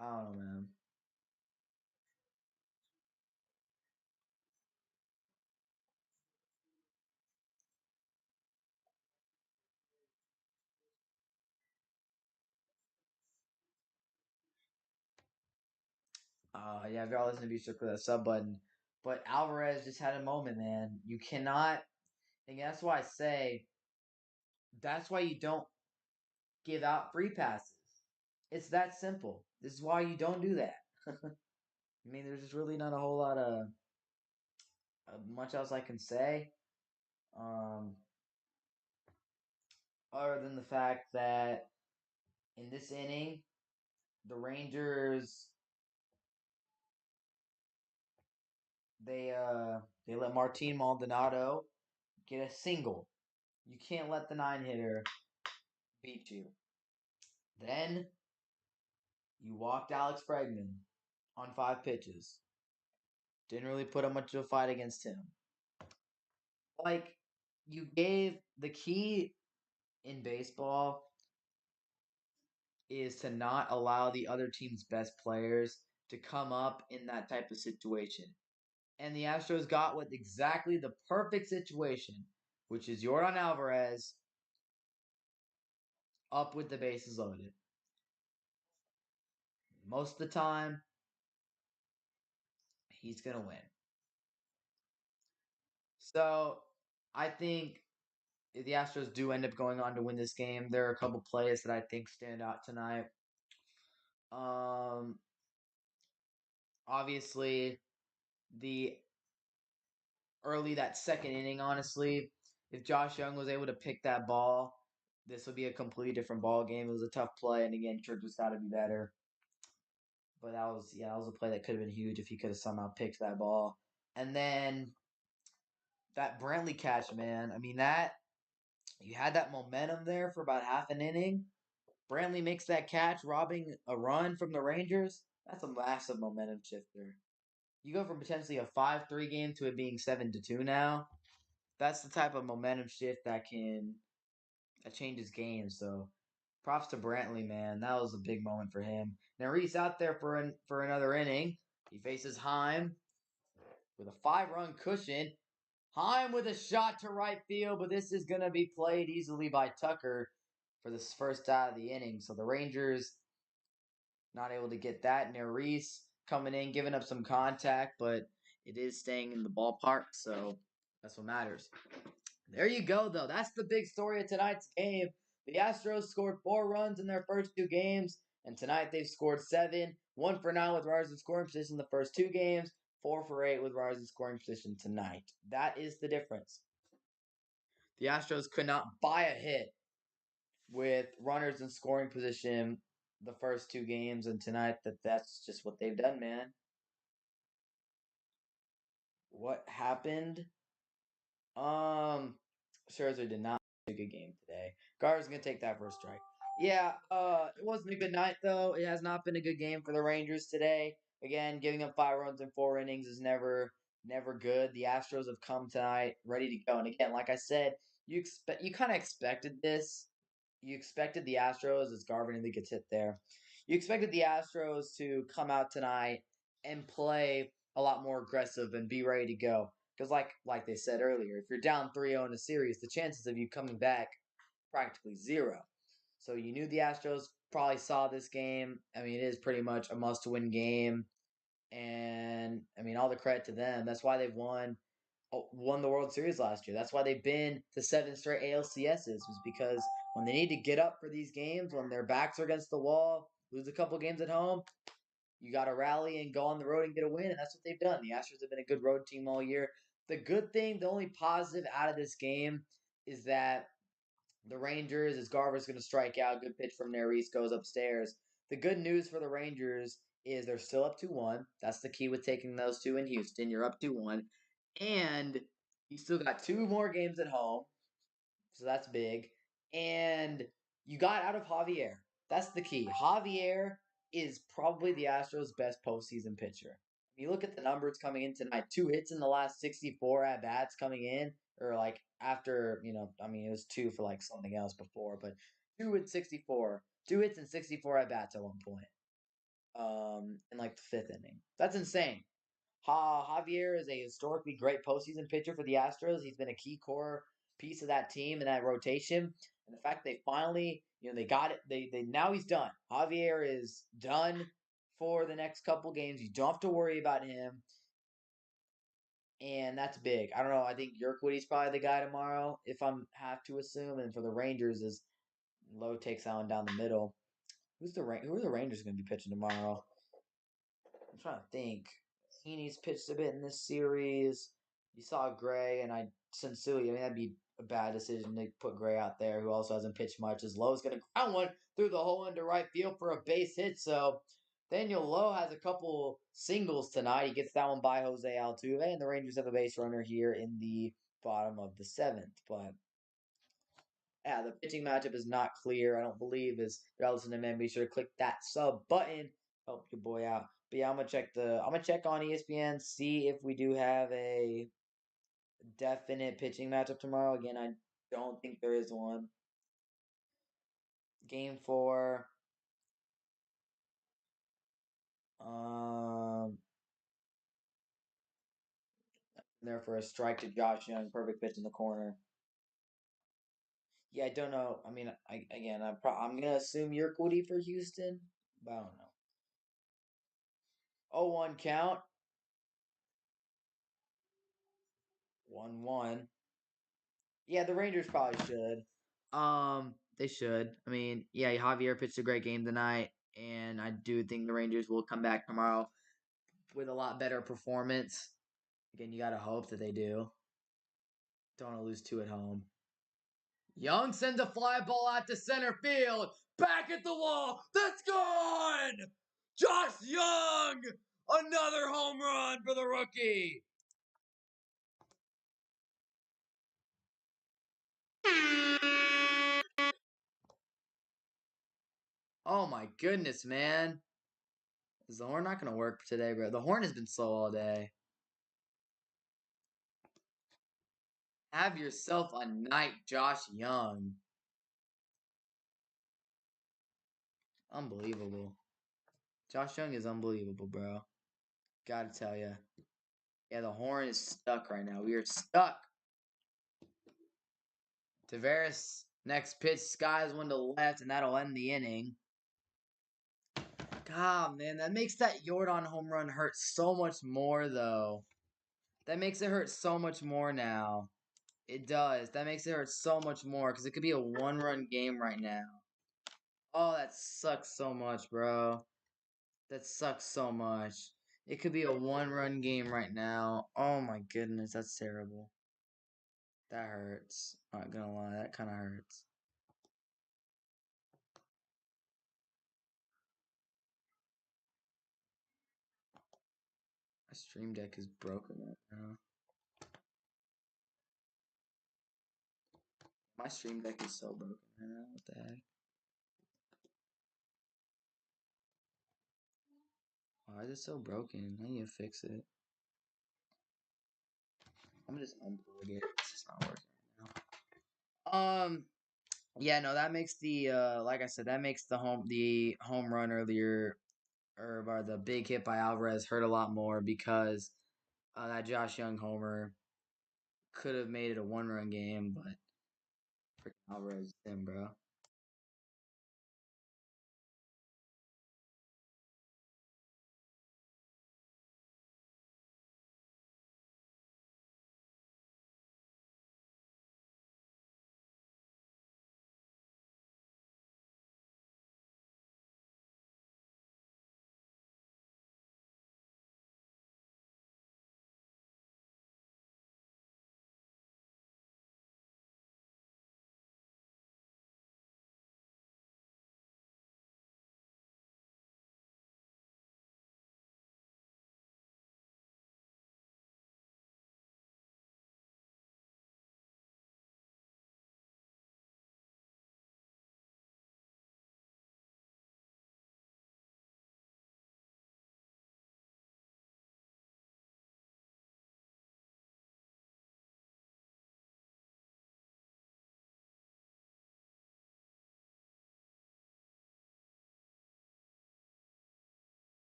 I don't know, man. Yeah, if y'all listen to be sure to that sub button. But Alvarez just had a moment, man. You cannot, and that's why I say that's why you don't give out free passes. It's that simple. This is why you don't do that. I mean, there's just really not a whole lot of much else I can say. Um, Other than the fact that in this inning, the Rangers they let Martin Maldonado get a single. You can't let the 9 hitter beat you. Then you walked Alex Bregman on 5 pitches. Didn't really put up much of a fight against him. like you gave the key in baseball is to not allow the other team's best players to come up in that type of situation. And the Astros got with exactly the perfect situation, which is Jordan Alvarez up with the bases loaded. Most of the time, he's going to win. So I think if the Astros do end up going on to win this game, there are a couple plays that I think stand out tonight. Um, Obviously, the early that second inning, honestly, if Josh Young was able to pick that ball, this would be a completely different ball game. It was a tough play, and again, Church was got to be better. But that was a play that could have been huge if he could have somehow picked that ball. And then that Brantley catch, man. I mean, that you had that momentum there for about half an inning. Brantley makes that catch, robbing a run from the Rangers. That's a massive momentum shifter. You go from potentially a 5-3 game to it being 7-2 now. That's the type of momentum shift that changes games. So props to Brantley, man. That was a big moment for him. Now Reese out there for another inning. He faces Heim with a 5-run cushion. Heim with a shot to right field, but this is gonna be played easily by Tucker for this first out of the inning. So the Rangers not able to get that. Reese coming in, giving up some contact, but it is staying in the ballpark, so that's what matters. There you go, though. That's the big story of tonight's game. The Astros scored 4 runs in their first 2 games, and tonight they've scored 7. 1 for 9 with runners in scoring position the first 2 games, 4 for 8 with runners in scoring position tonight. That is the difference. The Astros could not buy a hit with runners in scoring position the first 2 games, and tonight that's just what they've done, man. What happened? Scherzer did not play a good game today. Garver's gonna take that for a strike. Yeah, it wasn't a good night though. It has not been a good game for the Rangers today. Again, giving up 5 runs in 4 innings is never good. The Astros have come tonight ready to go. And again, like I said, you kind of expected this. You expected the Astros as Garver nearly gets hit there. You expected the Astros to come out tonight and play a lot more aggressive and be ready to go. Because like they said earlier, if you're down 3-0 in a series, the chances of you coming back practically zero. So you knew the Astros probably saw this game. I mean, it is pretty much a must-win game, and I mean, all the credit to them. That's why they've won the World Series last year. That's why they've been to 7 straight ALCSs. Was because when they need to get up for these games, when their backs are against the wall, lose a couple games at home, you got to rally and go on the road and get a win, and that's what they've done. The Astros have been a good road team all year. The good thing, the only positive out of this game is that the Rangers, as Garver's going to strike out, good pitch from Neris goes upstairs. The good news for the Rangers is they're still up 2-1. That's the key with taking those 2 in Houston. You're up 2-1. And you still got 2 more games at home. So that's big. And you got out of Javier. That's the key. Javier is probably the Astros' best postseason pitcher. If you look at the numbers coming in tonight, 2 hits in the last 64 at bats coming in, or like after, I mean, it was 2 for like something else before, but 2 at 64, 2 hits and 64 at bats at one point, in like the 5th inning. That's insane. Javier is a historically great postseason pitcher for the Astros. He's been a key core piece of that team and that rotation. And the fact they finally, they got it. They now he's done. Javier is done for the next couple games. You don't have to worry about him. And that's big. I don't know. I think Yerkwitty's probably the guy tomorrow, if I'm have to assume. And for the Rangers, is Lowe takes that one down the middle. Who are the Rangers going to be pitching tomorrow? I'm trying to think. Heaney's pitched a bit in this series. You saw Gray, and I sincerely, I mean, that'd be a bad decision to put Gray out there, who also hasn't pitched much. As Lowe's going to ground one through the hole into right field for a base hit. So Daniel Lowe has a couple singles tonight. He gets that one by Jose Altuve, and the Rangers have a base runner here in the bottom of the 7th. But yeah, the pitching matchup is not clear. I don't believe as you're listening to, man, be sure to click that sub button. Help your boy out. But yeah, I'm gonna check on ESPN, see if we do have a definite pitching matchup tomorrow. Again, I don't think there is one. Game 4. There for a strike to Josh Young, perfect pitch in the corner. Yeah, I don't know. I mean, I'm gonna assume you're Cody for Houston, but I don't know. 0-1 count. 1-1. Yeah, the Rangers probably should. They should. I mean, yeah, Javier pitched a great game tonight, and I do think the Rangers will come back tomorrow with a lot better performance. Again, you gotta hope that they do. Don't want to lose 2 at home. Young sends a fly ball out to center field. Back at the wall. That's gone! Josh Young! Another home run for the rookie. Oh my goodness, man. Is the horn not going to work today, bro? The horn has been slow all day. Have yourself a night, Josh Young. Unbelievable. Josh Young is unbelievable, bro. Gotta tell you. Yeah, the horn is stuck right now. We are stuck. Tavares, next pitch, skies one to left, and that'll end the inning. God, man, that makes that Jordan home run hurt so much more, though. That makes it hurt so much more now. It does. That makes it hurt so much more because it could be a one-run game right now. Oh, that sucks so much, bro. That sucks so much. It could be a one-run game right now. Oh my goodness, that's terrible. That hurts. Not gonna lie, that kind of hurts. My stream deck is broken right now. My stream deck is so broken right now. What the heck? Why is it so broken? I need to fix it. I'm gonna just unplug it. It's just not working right now. Yeah, no, that makes the like I said, that makes the home run earlier or the big hit by Alvarez hurt a lot more because that Josh Young homer could have made it a one-run game, but freaking Alvarez is him, bro.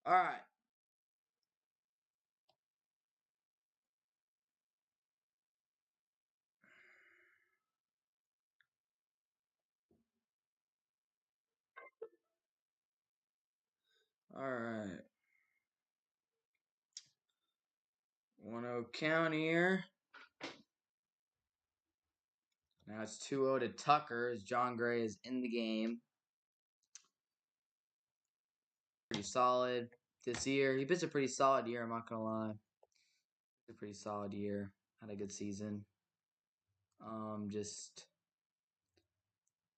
All right. All right. 1-0 count here. Now it's 2-0 to Tucker as John Gray is in the game. Pretty solid this year. He pitched a pretty solid year, I'm not going to lie. A pretty solid year. Had a good season. Just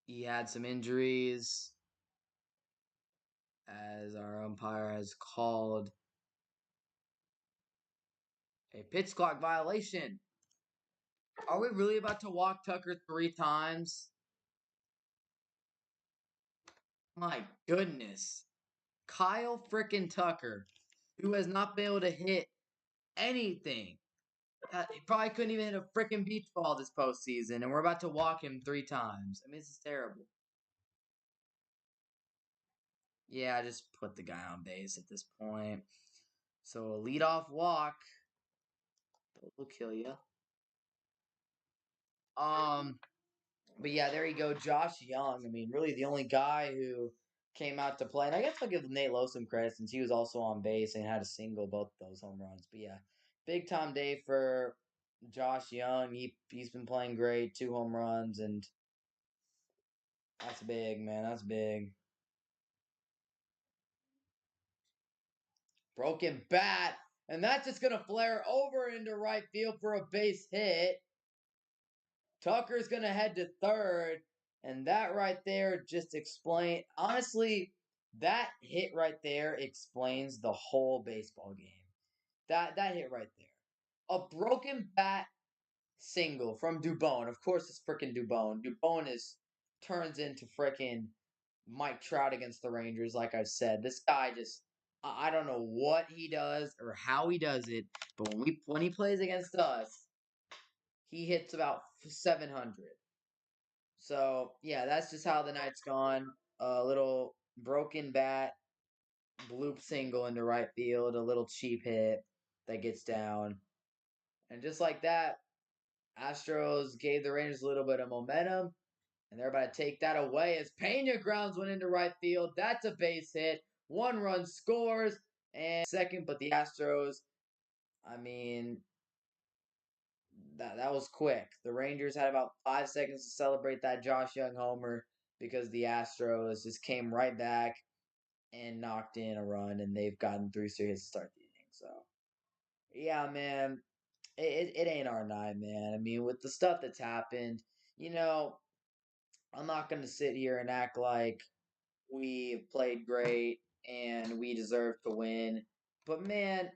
he had some injuries, as our umpire has called a pitch clock violation. Are we really about to walk Tucker 3 times? My goodness. Kyle frickin' Tucker, who has not been able to hit anything. He probably couldn't even hit a frickin' beach ball this postseason, and we're about to walk him 3 times. I mean, this is terrible. Yeah, I just put the guy on base at this point. So a leadoff walk. Will kill you. But yeah, there you go, Josh Young. I mean, really the only guy who came out to play. And I guess I'll give Nate Lowe some credit since he was also on base and had a single both those home runs. But yeah, big time day for Josh Young. He's been playing great, 2 home runs, and that's big, man. That's big. Broken bat, and that's just gonna flare over into right field for a base hit. Tucker's going to head to third, and that right there just explain. Honestly, that hit right there explains the whole baseball game. That hit right there. A broken bat single from Dubon. Of course, it's freaking Dubon. Dubon turns into freaking Mike Trout against the Rangers. Like I said, this guy just I don't know what he does or how he does it, but when he plays against us, he hits about 700. So yeah, that's just how the night's gone. A little broken bat, bloop single into right field, a little cheap hit that gets down, and just like that, Astros gave the Rangers a little bit of momentum, and they're about to take that away as Pena grounds one into right field. That's a base hit. 1 run scores and second, but the Astros, I mean, that was quick. The Rangers had about 5 seconds to celebrate that Josh Young homer because the Astros just came right back and knocked in a run, and they've gotten 3 straight to start the inning. So yeah, man, it ain't our night, man. I mean, with the stuff that's happened, you know, I'm not gonna sit here and act like we played great and we deserve to win. But man,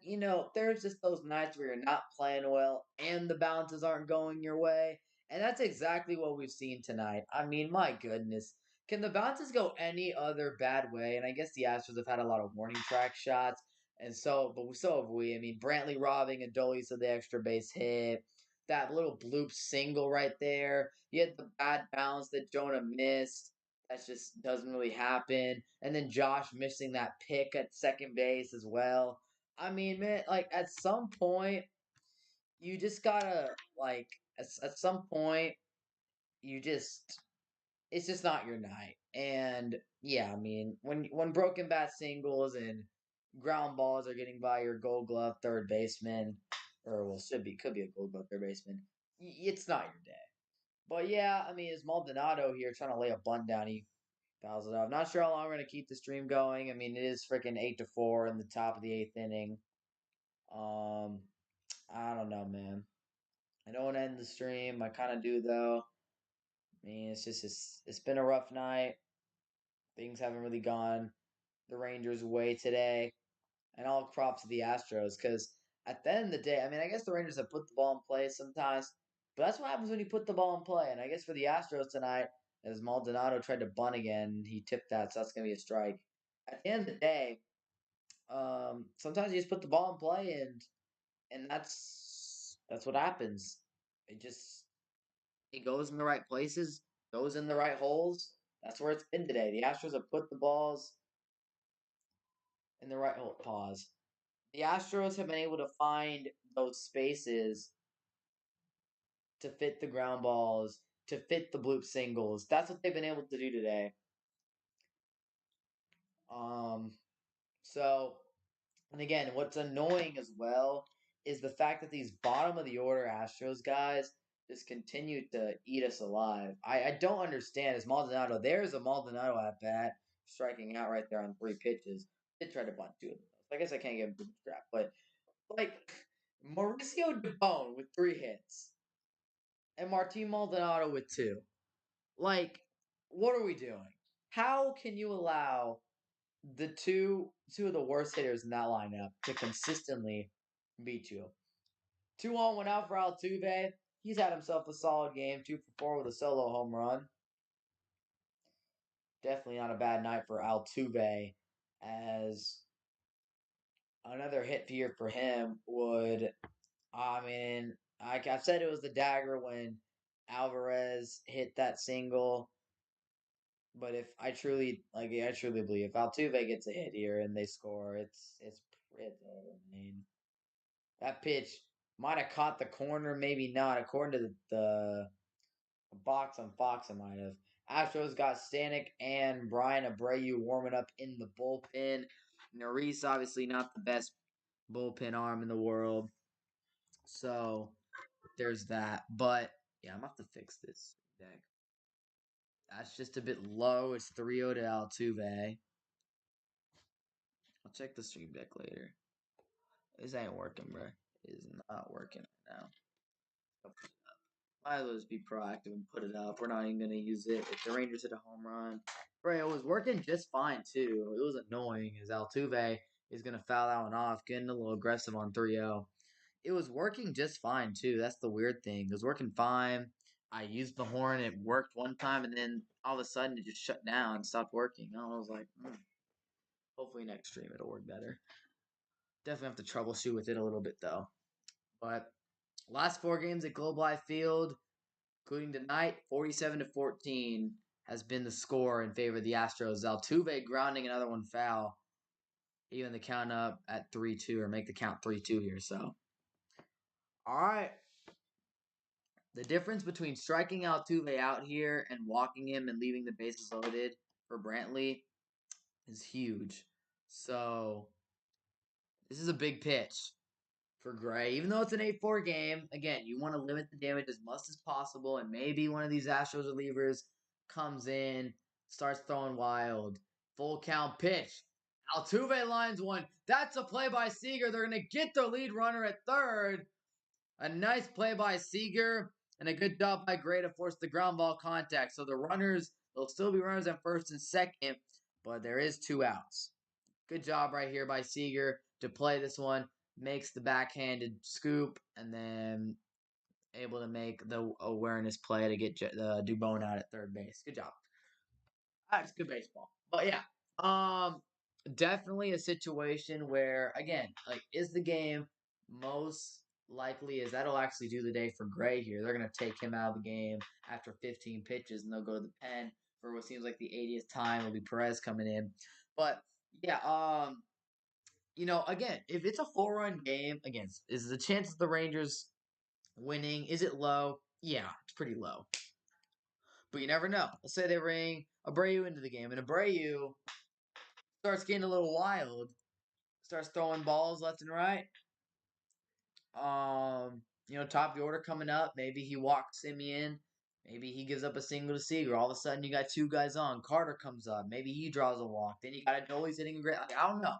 there's just those nights where you're not playing well and the bounces aren't going your way. And that's exactly what we've seen tonight. I mean, my goodness. Can the bounces go any other bad way? And I guess the Astros have had a lot of warning track shots. But so have we. I mean, Brantley robbing Adolis of the extra base hit. That little bloop single right there. You had the bad bounce that Jonah missed. That just doesn't really happen. And then Josh missing that pick at second base as well. I mean, man, like at some point, you just gotta at some point, you just it's just not your night. And yeah, I mean, when broken bat singles and ground balls are getting by your Gold Glove third baseman, or well, could be a Gold Glove third baseman, it's not your day. But yeah, I mean, is Maldonado here trying to lay a bunt down? He fouls it off. Not sure how long we're gonna keep the stream going. I mean, it is freaking 8-4 in the top of the 8th inning. Um, I don't know, man. I don't want to end the stream. I kind of do though. I mean, it's been a rough night. Things haven't really gone the Rangers' way today, and all props to the Astros because at the end of the day, I mean, I guess the Rangers have put the ball in play sometimes, but that's what happens when you put the ball in play. And I guess for the Astros tonight, as Maldonado tried to bunt again, he tipped that, so that's gonna be a strike. At the end of the day, sometimes you just put the ball in play, and that's what happens. It just it goes in the right places, goes in the right holes. That's where it's been today. The Astros have put the balls in the right hole. Pause. The Astros have been able to find those spaces to fit the ground balls, to fit the bloop singles. That's what they've been able to do today. Um, So, and again, what's annoying as well is the fact that these bottom of the order Astros guys just continue to eat us alive. I don't understand. Is Maldonado? There's a Maldonado at bat, striking out right there on 3 pitches. Did try to bunt 2 of those. I guess I can't give him too much crap, but like Mauricio DeBone with 3 hits and Martin Maldonado with 2. Like, what are we doing? How can you allow the two of the worst hitters in that lineup to consistently beat you? 2 on, 1 out for Altuve. He's had himself a solid game, 2 for 4 with a solo home run. Definitely not a bad night for Altuve, as another hit here for him would. I mean, I've said it was the dagger when Alvarez hit that single. But if I truly I truly believe if Altuve gets a hit here and they score, it's over. I mean, that pitch might have caught the corner, maybe not. According to the box on Fox, it might have. Astros got Stanek and Brian Abreu warming up in the bullpen. Norris obviously not the best bullpen arm in the world, so there's that. But yeah, I'm gonna have to fix this deck. That's just a bit low. It's 3-0 to Altuve. I'll check the stream deck later. This ain't working, bro. It is not working right now. Might as well just be proactive and put it up. We're not even gonna use it. If the Rangers hit a home run, bro, it was working just fine too. It was annoying as Altuve is gonna foul that one off, getting a little aggressive on 3-0. It was working just fine too. That's the weird thing. It was working fine. I used the horn. It worked one time, and then all of a sudden it just shut down and stopped working. I was like, hopefully next stream it'll work better. Definitely have to troubleshoot with it a little bit though. But last 4 games at Globe Life Field, including tonight, 47-14 has been the score in favor of the Astros. Altuve grounding another one foul, even the count up at 3-2 or make the count 3-2 here. So, all right. The difference between striking Altuve out here and walking him and leaving the bases loaded for Brantley is huge. So, this is a big pitch for Gray. Even though it's an 8-4 game, again, you want to limit the damage as much as possible, and maybe one of these Astros relievers comes in, starts throwing wild. Full count pitch. Altuve lines one. That's a play by Seager. They're going to get their lead runner at third. A nice play by Seager, and a good job by Gray to force the ground ball contact. So the runners, there'll still be runners at first and second, but there is 2 outs. Good job right here by Seager to play this one. Makes the backhanded scoop and then able to make the awareness play to get Dubon out at third base. Good job. That's good baseball. But yeah, definitely a situation where again, like, is the game most likely is that'll actually do the day for Gray here. They're gonna take him out of the game after 15 pitches and they'll go to the pen for what seems like the 80th time. It'll be Perez coming in, but yeah, again, if it's a 4-run game, again, is the chance of the Rangers winning, is it low? Yeah, it's pretty low. But you never know. Let's say they bring Abreu into the game, and Abreu starts getting a little wild, starts throwing balls left and right. Top of the order coming up. Maybe he walks Simeon. Maybe he gives up a single to Seager. All of a sudden, you got 2 guys on. Carter comes up. Maybe he draws a walk. Then you got Adoli's hitting a great. I don't know.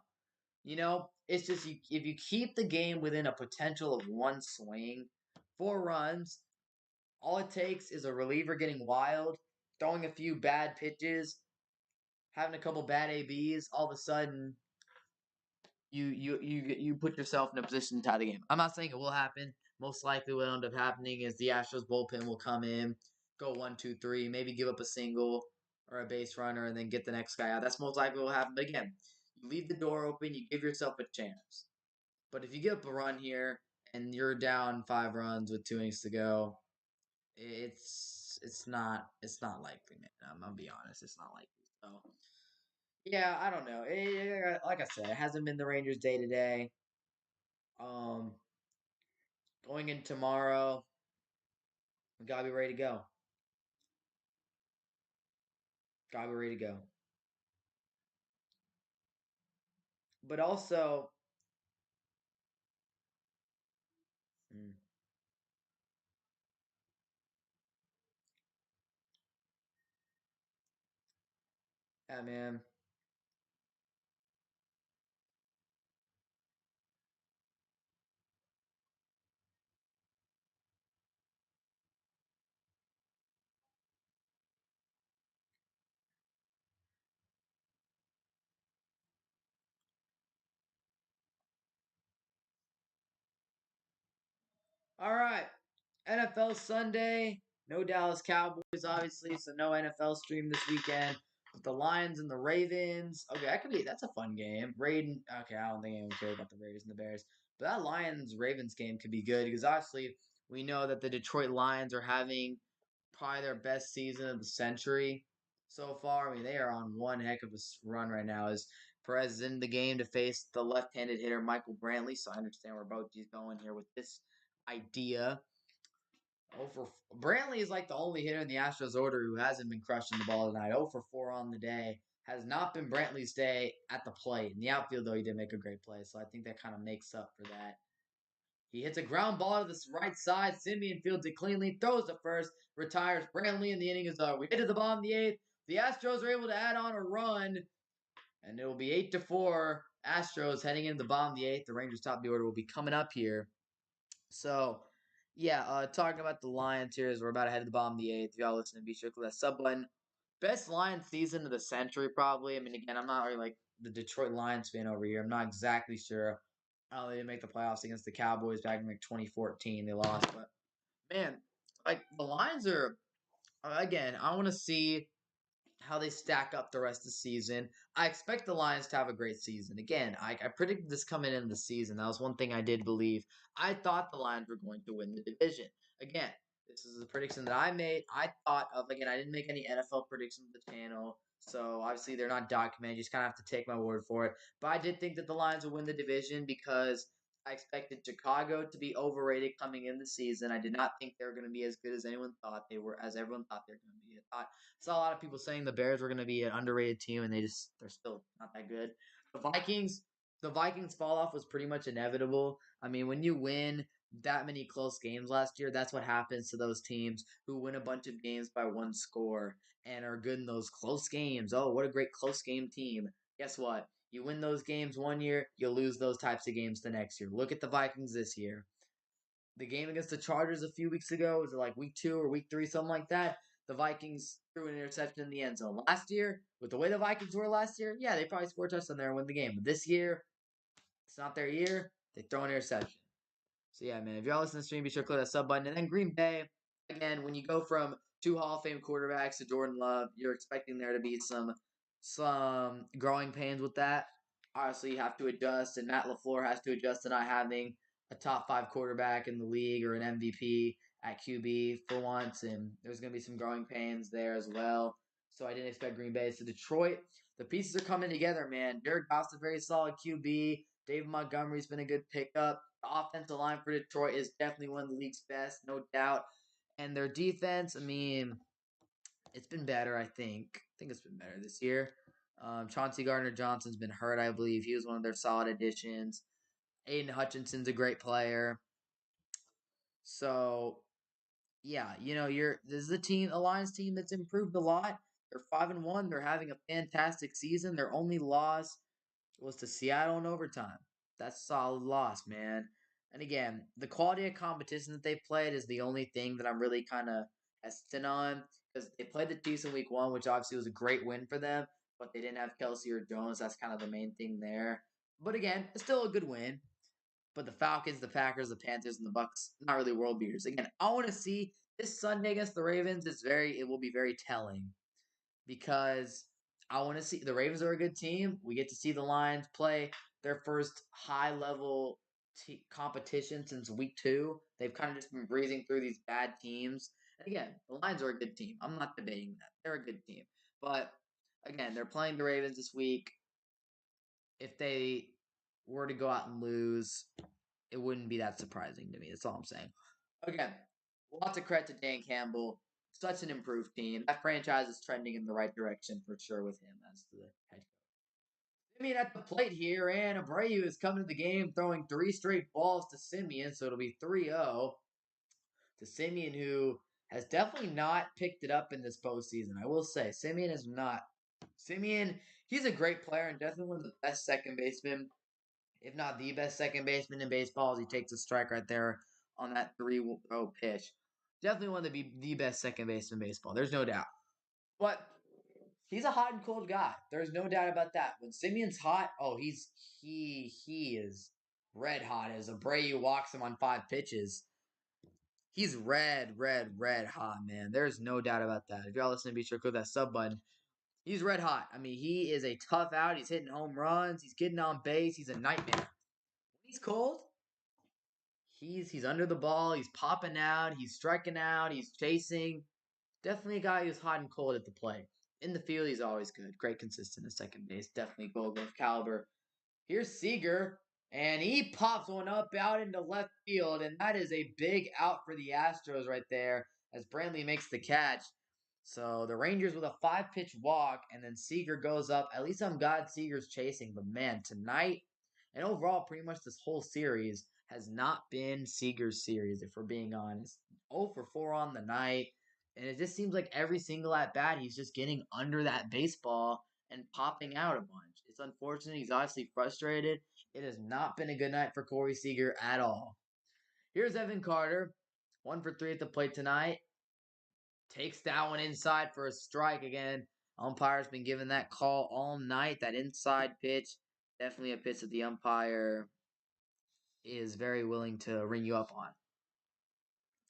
It's just if you keep the game within a potential of 1 swing, 4 runs, all it takes is a reliever getting wild, throwing a few bad pitches, having a couple bad ABs. All of a sudden, you put yourself in a position to tie the game. I'm not saying it will happen. Most likely, what will end up happening is the Astros bullpen will come in, go 1, 2, 3, maybe give up a single or a base runner, and then get the next guy out. That's most likely what will happen. But again, you leave the door open, you give yourself a chance. But if you give up a run here and you're down 5 runs with 2 innings to go, it's not likely, man. I'm gonna be honest, it's not likely. So yeah, I don't know. Like I said, it hasn't been the Rangers' day today. Um, Going in tomorrow, we gotta be ready to go. Gotta be ready to go. but also, mm, yeah, man. All right, NFL Sunday. No Dallas Cowboys, obviously, so no NFL stream this weekend. With the Lions and the Ravens. Okay, that's a fun game. Raiden. Okay, I don't think anyone cares about the Raiders and the Bears, but that Lions Ravens game could be good because obviously we know that the Detroit Lions are having probably their best season of the century so far. I mean, they are on one heck of a run right now. As Perez is in the game to face the left-handed hitter Michael Brantley, so I understand where both these going here with this idea. Over Brantley is like the only hitter in the Astros order who hasn't been crushing the ball tonight. 0 for 4 on the day. Has not been Brantley's day at the plate. In the outfield, though, he did make a great play, so I think that kind of makes up for that. He hits a ground ball to the right side. Simeon fields it cleanly, throws to first, retires Brantley, and the inning is over. We hit to the bottom of the eighth. The Astros are able to add on a run, and it will be 8-4. Astros heading into the bottom of the eighth. The Rangers top of the order will be coming up here. So, yeah, talking about the Lions here as we're about to head to the bottom of the eighth. If y'all listening, be sure to click that sub button. Best Lions season of the century, probably. I mean, again, I'm not really like the Detroit Lions fan over here. I'm not exactly sure how they didn't make the playoffs against the Cowboys back in like 2014. They lost, but man, like the Lions are again. I want to see how they stack up the rest of the season. I expect the Lions to have a great season. Again, I predicted this coming in the season. That was one thing I did believe. I thought the Lions were going to win the division. Again, this is a prediction that I made. I thought of, again, I didn't make any NFL predictions on the channel. So obviously they're not documented. You just kind of have to take my word for it. But I did think that the Lions would win the division because I expected Chicago to be overrated coming in the season. I did not think they were going to be as good as anyone thought they were, as everyone thought they were going to be. I thought saw a lot of people saying the Bears were going to be an underrated team, and they're still not that good. The Vikings, the Vikings fall off was pretty much inevitable. I mean, when you win that many close games last year, that's what happens to those teams who win a bunch of games by one score and are good in those close games. Oh, what a great close game team. Guess what? You win those games one year, you'll lose those types of games the next year. Look at the Vikings this year. The game against the Chargers a few weeks ago, was it like week 2 or week 3, something like that? The Vikings threw an interception in the end zone. Last year, with the way the Vikings were last year, yeah, they probably scored a touchdown there and win the game. But this year, it's not their year. They throw an interception. So yeah, man, if y'all listen to the stream, be sure to click that sub button. And then Green Bay, again, when you go from two Hall of Fame quarterbacks to Jordan Love, you're expecting there to be some growing pains with that. Obviously, you have to adjust, and Matt LaFleur has to adjust to not having a top 5 quarterback in the league or an MVP at QB for once, and there's going to be some growing pains there as well. So I didn't expect Green Bay. So Detroit, the pieces are coming together, man. Jared Goff's a very solid QB. Dave Montgomery's been a good pickup. The offensive line for Detroit is definitely one of the league's best, no doubt. And their defense, I mean, it's been better, I think. I think it's been better this year. Chauncey Gardner-Johnson's been hurt, I believe. He was one of their solid additions. Aiden Hutchinson's a great player. So, yeah, this is a Lions team that's improved a lot. They're 5-1. They're having a fantastic season. Their only loss was to Seattle in overtime. That's a solid loss, man. And again, the quality of competition that they played is the only thing that I'm really kind of hesitant on because they played the Chiefs in week 1, which obviously was a great win for them, but they didn't have Kelsey or Jones. That's kind of the main thing there. But again, it's still a good win. But the Falcons, the Packers, the Panthers, and the Bucks, not really world beaters. Again, I want to see this Sunday against the Ravens. It will be very telling because I want to see the Ravens are a good team. We get to see the Lions play their first high level competition since week 2. They've kind of just been breezing through these bad teams. And again, the Lions are a good team. I'm not debating that. They're a good team. But again, they're playing the Ravens this week. If they were to go out and lose, it wouldn't be that surprising to me. That's all I'm saying. Again, lots of credit to Dan Campbell. Such an improved team. That franchise is trending in the right direction for sure with him as the head coach. Simeon at the plate here, and Abreu is coming to the game throwing 3 straight balls to Simeon, so it'll be 3-0 to Simeon, who has definitely not picked it up in this postseason. I will say, Simeon is not. Simeon, he's a great player and definitely one of the best second basemen, if not the best second baseman in baseball, as he takes a strike right there on that 3-0 pitch. Definitely one of the best second baseman in baseball. There's no doubt. But he's a hot and cold guy. There's no doubt about that. When Simeon's hot, oh, he is red hot. As Abreu walks him on 5 pitches, he's red hot, man. There's no doubt about that. If y'all listening, be sure to click that sub button. He's red hot. I mean, he is a tough out. He's hitting home runs. He's getting on base. He's a nightmare. When he's cold, he's under the ball. He's popping out. He's striking out. He's chasing. Definitely a guy who's hot and cold at the plate. In the field, he's always good. Great consistent at second base. Definitely gold glove caliber. Here's Seager, and he pops one up out into left field, and that is a big out for the Astros right there as Brantley makes the catch. So the Rangers with a 5-pitch walk, and then Seager goes up. At least I'm glad Seager's chasing, but man, tonight and overall, pretty much this whole series has not been Seager's series, if we're being honest. 0 for 4 on the night, and it just seems like every single at bat, he's just getting under that baseball and popping out a bunch. It's unfortunate. He's obviously frustrated. It has not been a good night for Corey Seager at all. Here's Evan Carter, 1 for 3 at the plate tonight. Takes that one inside for a strike again. Umpire's been giving that call all night. That inside pitch, definitely a pitch that the umpire is very willing to ring you up on.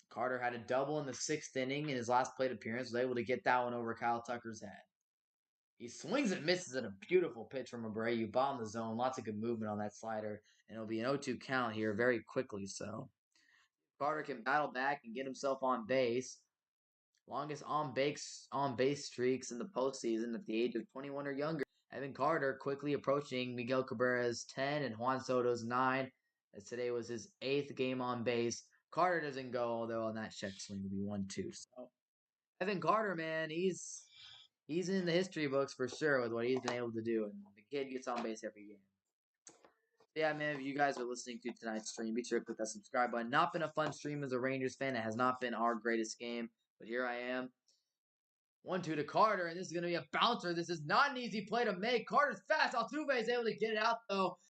Carter had a double in the 6th inning in his last plate appearance. Was able to get that one over Kyle Tucker's head. He swings and misses at a beautiful pitch from Abreu. Bomb the zone. Lots of good movement on that slider. And it'll be an 0-2 count here very quickly. So Carter can battle back and get himself on base. Longest on base streaks in the postseason at the age of 21 or younger. Evan Carter quickly approaching Miguel Cabrera's 10 and Juan Soto's 9, as today was his 8th game on base. Carter doesn't go, although on that check swing will be 1-2. So Evan Carter, man, he's in the history books for sure with what he's been able to do, and the kid gets on base every game. Yeah, man, if you guys are listening to tonight's stream, be sure to click that subscribe button. Not been a fun stream as a Rangers fan. It has not been our greatest game, but here I am. 1-2 to Carter, and this is going to be a bouncer. This is not an easy play to make. Carter's fast. Altuve is able to get it out, though.